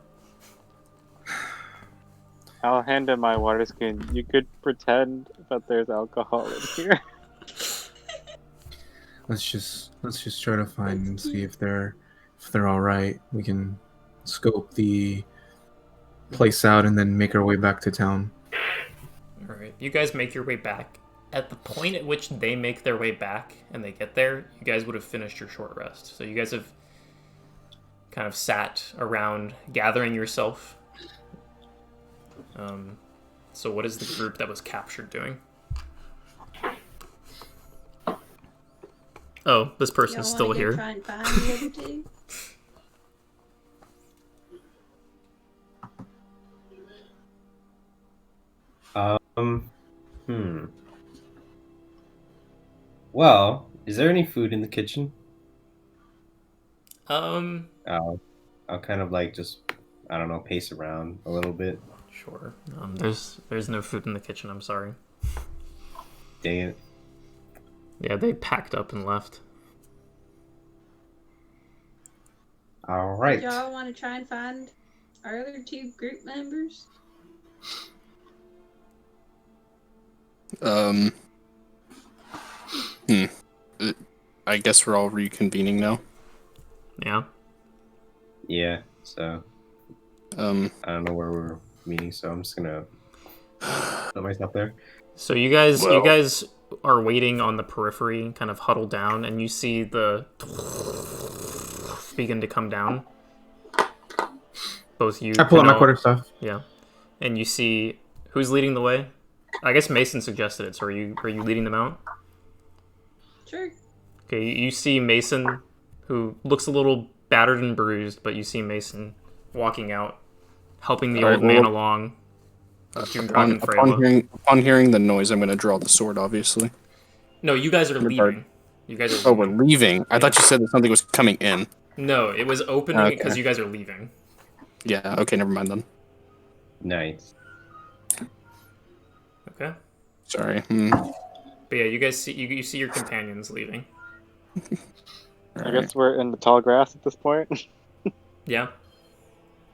I'll hand him my water skin. You could pretend that there's alcohol in here. Let's just try to find and see if they're all right. We can scope the place out and then make our way back to town. All right, you guys make your way back. At the point at which they make their way back and they get there, you guys would have finished your short rest. So you guys have kind of sat around gathering yourself. So what is the group that was captured doing? Oh, this person's still here. Try and find the other two? Well, is there any food in the kitchen? I'll kind of like just, I don't know, pace around a little bit. Sure. There's no food in the kitchen, I'm sorry. Dang it. Yeah, they packed up and left. All right. Y'all want to try and find our other 2 group members? I guess we're all reconvening now. Yeah. Yeah, so I don't know where we're meeting, so I'm just gonna put myself there. So you guys are waiting on the periphery, kind of huddled down, and you see the begin to come down. Both you. I pull out my quarterstaff. Yeah, and you see who's leading the way. I guess Mason suggested it. So are you leading them out? Sure. Okay, you see Mason, who looks a little battered and bruised, but you see Mason walking out, helping the old man along. Upon hearing the noise, I'm going to draw the sword, obviously. No, you guys are leaving. We're leaving. I thought you said that something was coming in. No, it was opening Okay. because you guys are leaving. Yeah. Okay. Never mind then. Nice. Okay. Sorry. But yeah, you guys see you see your companions leaving. I guess we're in the tall grass at this point. Yeah.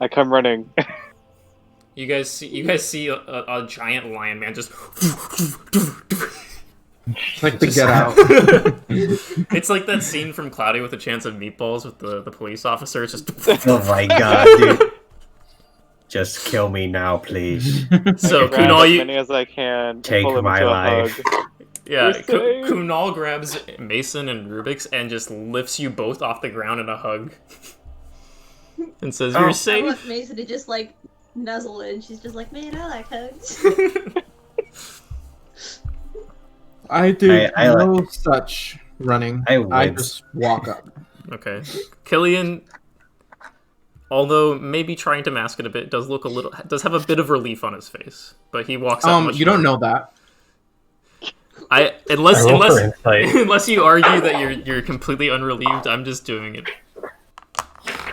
I come running. You guys see a giant lion man just. Like to get out. It's like that scene from Cloudy with a Chance of Meatballs with the police officer. It's just. Oh my god, dude! Just kill me now, please. So grab Kunal, as many as I can. Take pull him my into a life. hug. Yeah, We're safe. Kunal grabs Mason and Rubyx and just lifts you both off the ground in a hug. And says, "You're I safe." want Mason to just like nuzzle it, and she's just like, "Man, I like hugs." I do I no such running. I just walk up. Okay, Killian, although maybe trying to mask it a bit, does have a bit of relief on his face, but he walks up. You don't know that. Unless you argue that you're completely unrelieved, I'm just doing it.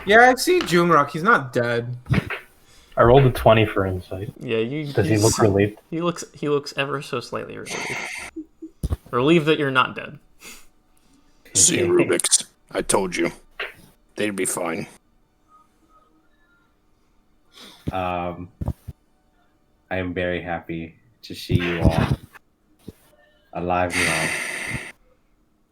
Yeah, I see Jungrak. He's not dead. I rolled a 20 for insight. Yeah, Does he look relieved? He looks ever so slightly relieved. Relieved that you're not dead. See, Rubyx, I told you. They'd be fine. I am very happy to see you all alive now.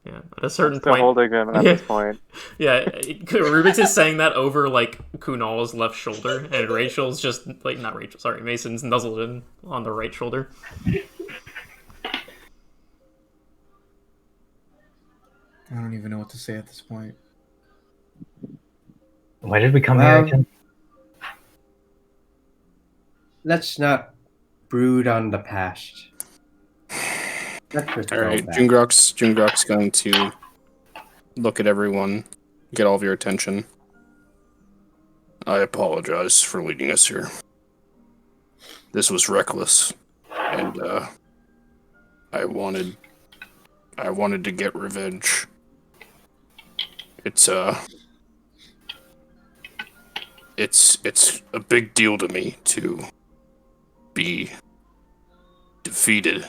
Yeah, at a certain Still point, holding him at this point. Yeah, Rubyx is saying that over like Kunal's left shoulder, and Rachel's just like not Rachel. Sorry, Mason's nuzzled in on the right shoulder. I don't even know what to say at this point. Why did we come here again? Let's not brood on the past. All right, Jungrak's going to look at everyone, get all of your attention. I apologize for leading us here. This was reckless, and I wanted to get revenge. It's a big deal to me to be defeated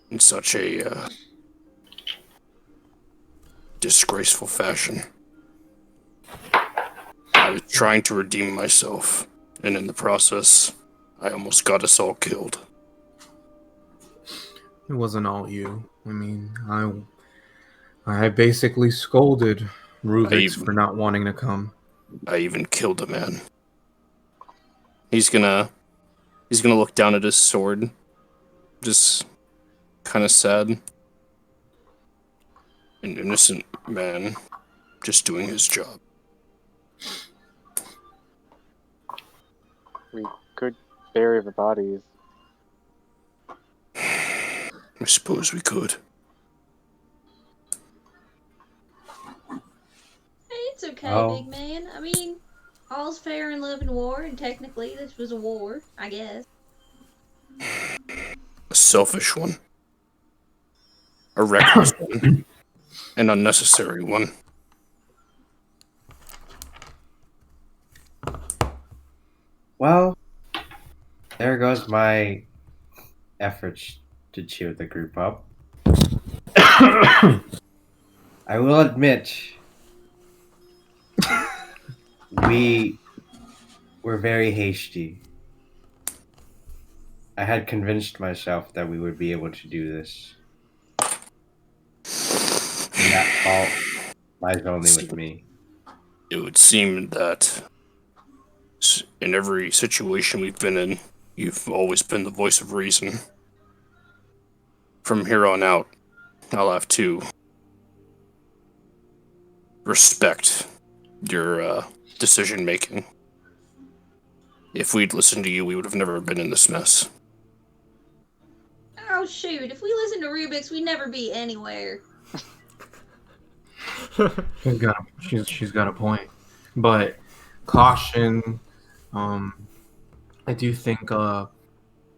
in such a disgraceful fashion. I was trying to redeem myself, and in the process, I almost got us all killed. It wasn't all you. I mean, I basically scolded Rubyx for not wanting to come. I even killed a man. He's gonna look down at his sword, just kind of sad. An innocent man, just doing his job. We could bury the bodies. I suppose we could. It's okay, big man. I mean, all's fair in love and war, and technically this was a war, I guess. A selfish one. A reckless one. An unnecessary one. Well, there goes my efforts to cheer the group up. I will admit, we were very hasty. I had convinced myself that we would be able to do this. And that fault lies only with me. It would seem that in every situation we've been in, you've always been the voice of reason. From here on out, I'll have to respect your decision making. If we'd listened to you, we would have never been in this mess. Oh shoot, if we listen to Rubyx, we'd never be anywhere. She's got a point. But caution, I do think a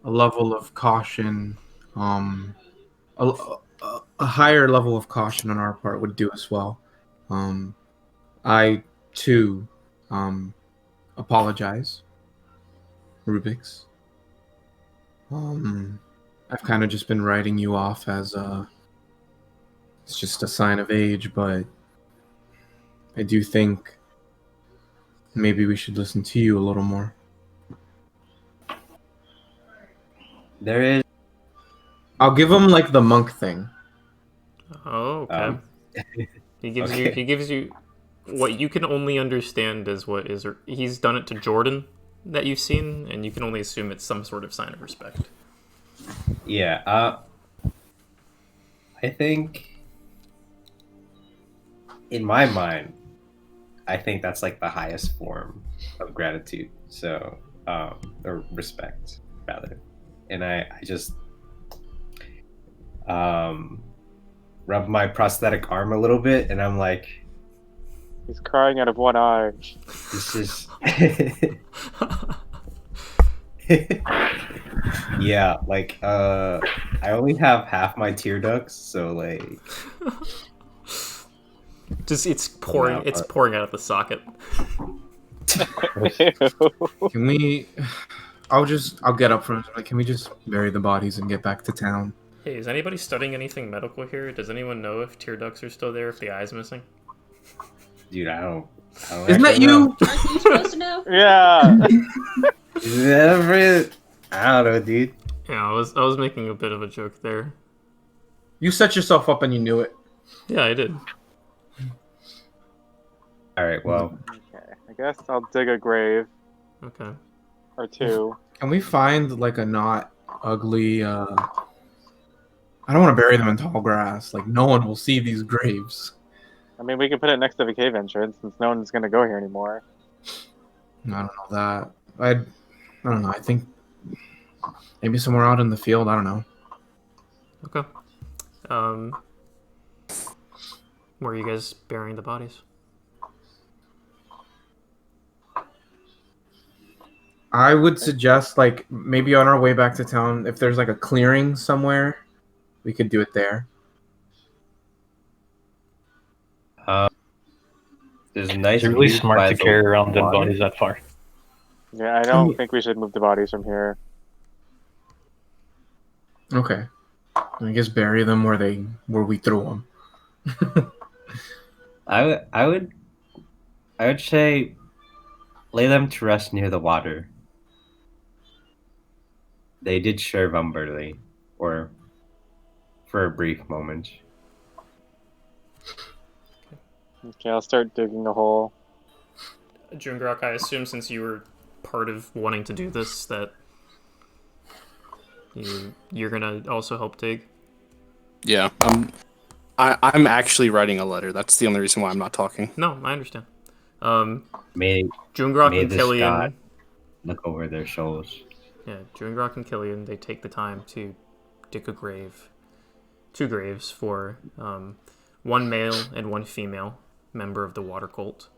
level of caution, a higher level of caution on our part would do us well. I too apologize, Rubyx. I've kind of just been writing you off as it's just a sign of age, but I do think maybe we should listen to you a little more. There is. I'll give him like the monk thing. Oh, okay. He gives you what you can only understand is what is. He's done it to Jordan that you've seen, and you can only assume it's some sort of sign of respect. Yeah. I think, in my mind, I think that's like the highest form of gratitude. So, or respect, rather. And I just rub my prosthetic arm a little bit, and I'm like, he's crying out of one eye. this is. Yeah, like I only have half my tear ducts, so like just it's pouring out of the socket. Can we I'll get up front. Like, can we just bury the bodies and get back to town? Hey, is anybody studying anything medical here? Does anyone know if tear ducts are still there, if the eye's missing? Dude, I don't Isn't that you? Aren't you supposed to know? Yeah. I don't know, dude. Yeah, I was making a bit of a joke there. You set yourself up and you knew it. Yeah, I did. Alright, well. Okay, I guess I'll dig a grave. Okay. Or two. Can we find like a not ugly I don't want to bury them in tall grass. Like, no one will see these graves. I mean, we can put it next to the cave entrance since no one's going to go here anymore. I don't know that. I don't know. I think maybe somewhere out in the field. I don't know. Okay. Where are you guys burying the bodies? I would suggest, like, maybe on our way back to town, if there's like a clearing somewhere, we could do it there. There's a nice. It's really smart to carry around dead bodies that far. Yeah, I don't think we should move the bodies from here. Okay. I guess bury them where we threw them. I would say lay them to rest near the water. They did serve Umberly, or for a brief moment. Okay, I'll start digging a hole. Jungrak, I assume since you were part of wanting to do this, that you're gonna also help dig? Yeah, I'm actually writing a letter. That's the only reason why I'm not talking. No, I understand. May Jungrak and this Killian God look over their souls. Yeah, Jungrak and Killian, they take the time to dig a grave, 2 graves for one male and one female member of the water cult.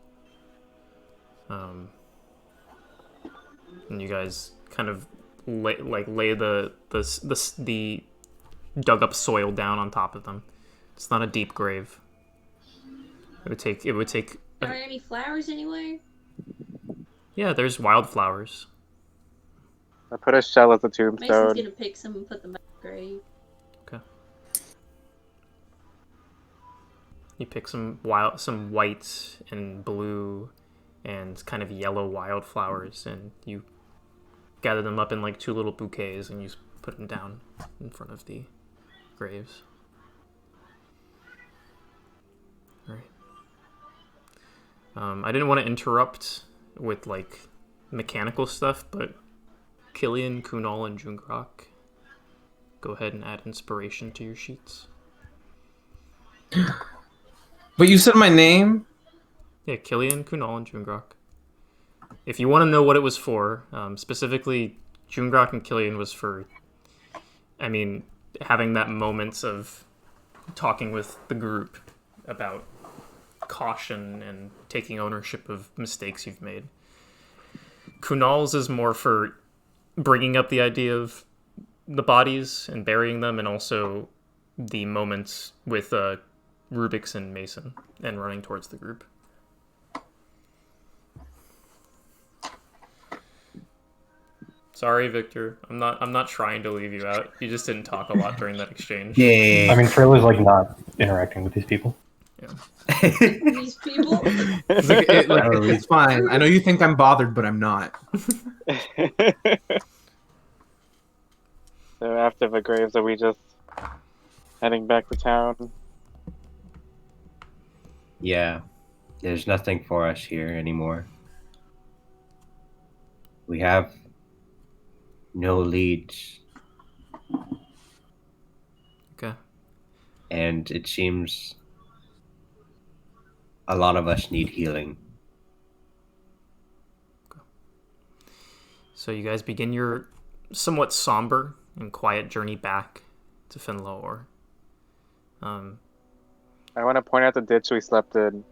And you guys kind of lay the dug up soil down on top of them. It's not a deep grave. It would take. Are there any flowers anywhere? Yeah, there's wildflowers. I put a shell as a tombstone. Mason's gonna pick some and put them in the grave. Okay. You pick some white and blue and kind of yellow wildflowers, and you gather them up in like 2 little bouquets, and you put them down in front of the graves. All right. I didn't want to interrupt with like mechanical stuff, but Killian, Kunal, and Jungrak, go ahead and add inspiration to your sheets. But you said my name? Yeah, Killian, Kunal, and Jungrak. If you want to know what it was for, specifically, Jungrak and Killian was for, having that moment of talking with the group about caution and taking ownership of mistakes you've made. Kunal's is more for bringing up the idea of the bodies and burying them, and also the moments with Rubyx and Mason and running towards the group. Sorry, Victor. I'm not trying to leave you out. You just didn't talk a lot during that exchange. Yeah. I mean, Freyla's like not interacting with these people. Yeah. These people. It's fine. I know you think I'm bothered, but I'm not. So after the graves, are we just heading back to town? Yeah. There's nothing for us here anymore. We have no leads. Okay. And it seems a lot of us need healing. So you guys begin your somewhat somber and quiet journey back to Finloor. I want to point out the ditch we slept in.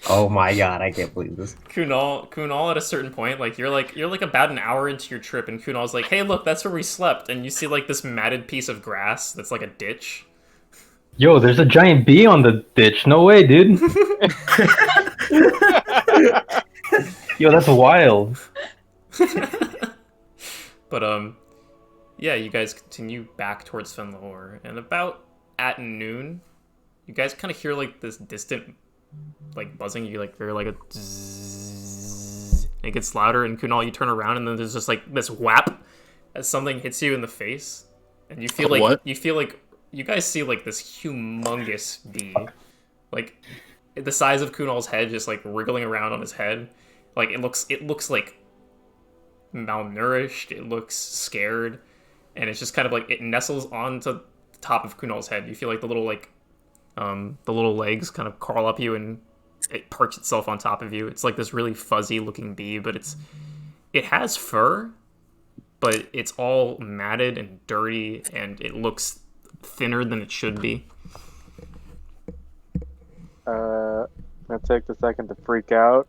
Oh my god, I can't believe this. Kunal at a certain point, like you're like about an hour into your trip, and Kunal's like, "Hey, look, that's where we slept," and you see like this matted piece of grass that's like a ditch. Yo, there's a giant bee on the ditch. No way, dude. Yo, that's wild. But yeah, you guys continue back towards Finloor, and about at noon, you guys kind of hear like this distant like buzzing. You like they're like a zzz. It gets louder, and Kunal, you turn around, and then there's just like this whap as something hits you in the face, and you feel like you guys see like this humongous bee, like the size of Kunal's head, just like wriggling around on his head. Like it looks like malnourished. It looks scared, and it's just kind of like it nestles onto the top of Kunal's head. You feel like the little legs kind of crawl up you, and it perches itself on top of you. It's like this really fuzzy looking bee, but it has fur, but it's all matted and dirty, and it looks thinner than it should be. I'll take the second to freak out.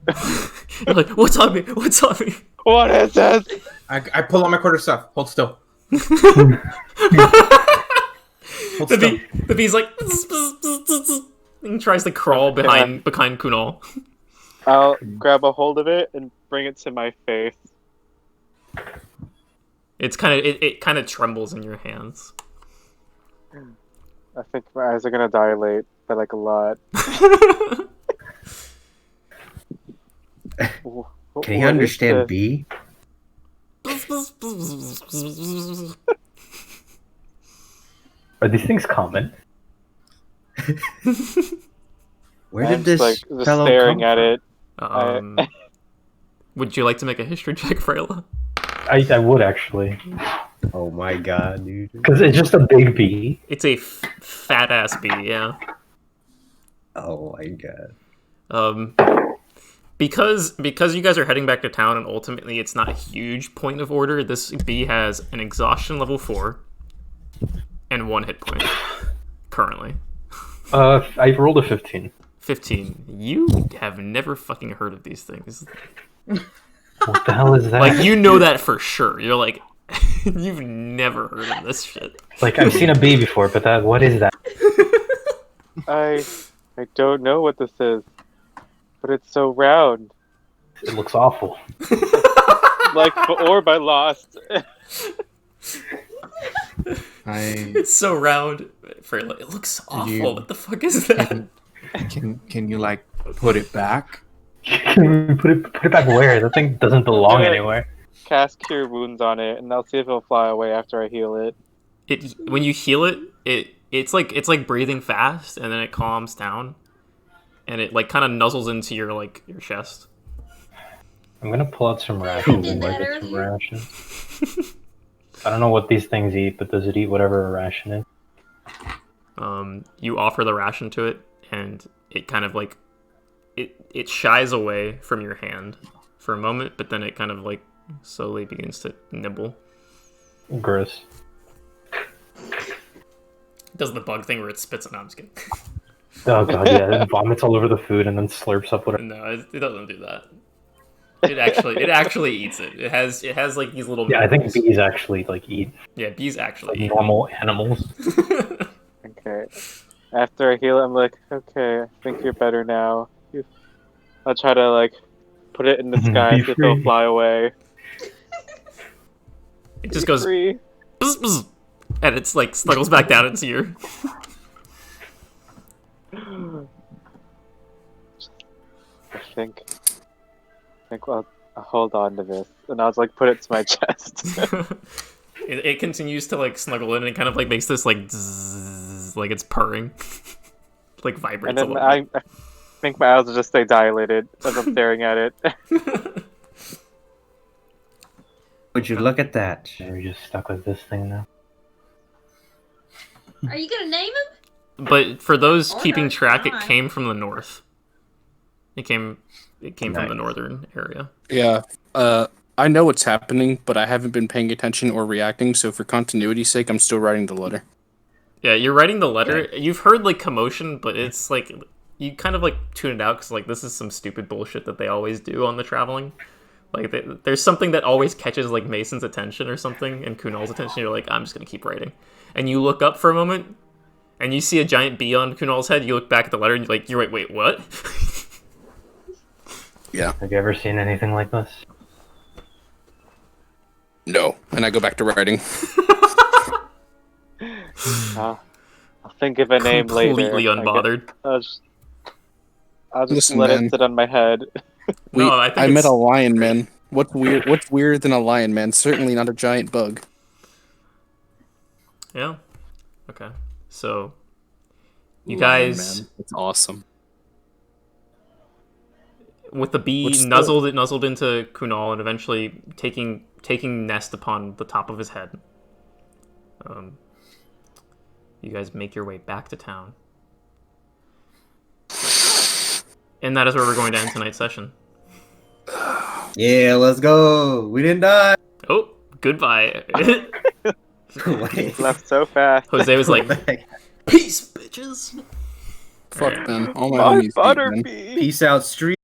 You're like, what's on me? What's on me? What is this? I pull out my quarter staff. Hold still. The bee's like, and tries to crawl behind Kunal. I'll grab a hold of it and bring it to my face. It's it kind of trembles in your hands. I think my eyes are gonna dilate by like a lot. Can you understand bee? Are these things common? Where did this like fellow staring come at from? it? Would you like to make a history check, Freyla? I would actually. Oh my god, dude. Because it's just a big bee. It's a fat ass bee, yeah. Oh my god. Because you guys are heading back to town, and ultimately it's not a huge point of order. This bee has an exhaustion level 4 and 1 hit point currently. I rolled a 15. 15. You have never fucking heard of these things. What the hell is that? Like, you know that for sure. You're like, you've never heard of this shit. Like, I've seen a bee before, but what is that? I don't know what this is, but it's so round. It looks awful. Like the orb I lost. It's so round. Freyla, it looks awful. What the fuck is that? Can you like put it back? put it back where? That thing doesn't belong anywhere. Cast Cure Wounds on it, and I'll see if it'll fly away after I heal it. When you heal it's like breathing fast, and then it calms down, and it like kind of nuzzles into your chest. I'm gonna pull out some rations and get some rations. I don't know what these things eat, but does it eat whatever a ration is? You offer the ration to it, and it kind of like it shies away from your hand for a moment, but then it kind of like slowly begins to nibble. Gross. It does the bug thing where it spits it. No, I'm just kidding. Oh god, yeah, it vomits all over the food and then slurps up whatever. No, it doesn't do that. It actually eats it. It has like these little. Yeah, I think bees actually like eat. Yeah, bees actually like eat normal animals. Okay. After I heal it, I'm like, okay, I think you're better now. I'll try to like put it in the sky, see if it'll fly away. It just goes Free. bzz, bzz, and it's like snuggles back down its ear. I think I'll hold on to this, and I'll just like put it to my chest. It continues to like snuggle in, and it kind of like makes this like zzz, like it's purring, like vibrates. And then I think my eyes will just stay dilated as I'm staring at it. Would you look at that? We're just stuck with this thing now. Are you gonna name him? But for those Or keeping not, track, it fine. came from the north. It came from the Nice. northern area. Yeah. I know what's happening, but I haven't been paying attention or reacting, so for continuity's sake, I'm still writing the letter. Yeah, you're writing the letter. You've heard like commotion, but it's like you kind of like tune it out because like this is some stupid bullshit that they always do on the traveling. Like there's something that always catches like Mason's attention or something, and Kunal's attention. You're like, I'm just gonna keep writing, and you look up for a moment, and you see a giant bee on Kunal's head. You look back at the letter, and you're like, you're wait, what? Yeah. Have you ever seen anything like this? No. And I go back to writing. I'll think of a name later. Completely unbothered. I'll just Listen, let man. it sit on my head. No, I think I met it's- a lion, man. What's weirder than a lion, man? Certainly not a giant bug. Yeah. Okay. So you Lion, guys, man. It's awesome. with the bee What's nuzzled into Kunal and eventually taking nest upon the top of his head. You guys make your way back to town. And that is where we're going to end tonight's session. Yeah, let's go. We didn't die. Oh, goodbye. Wait. Left so fast. Jose was like, peace, bitches. Fuck, man. All my My homies. hate, man. butterbean. Peace out, street.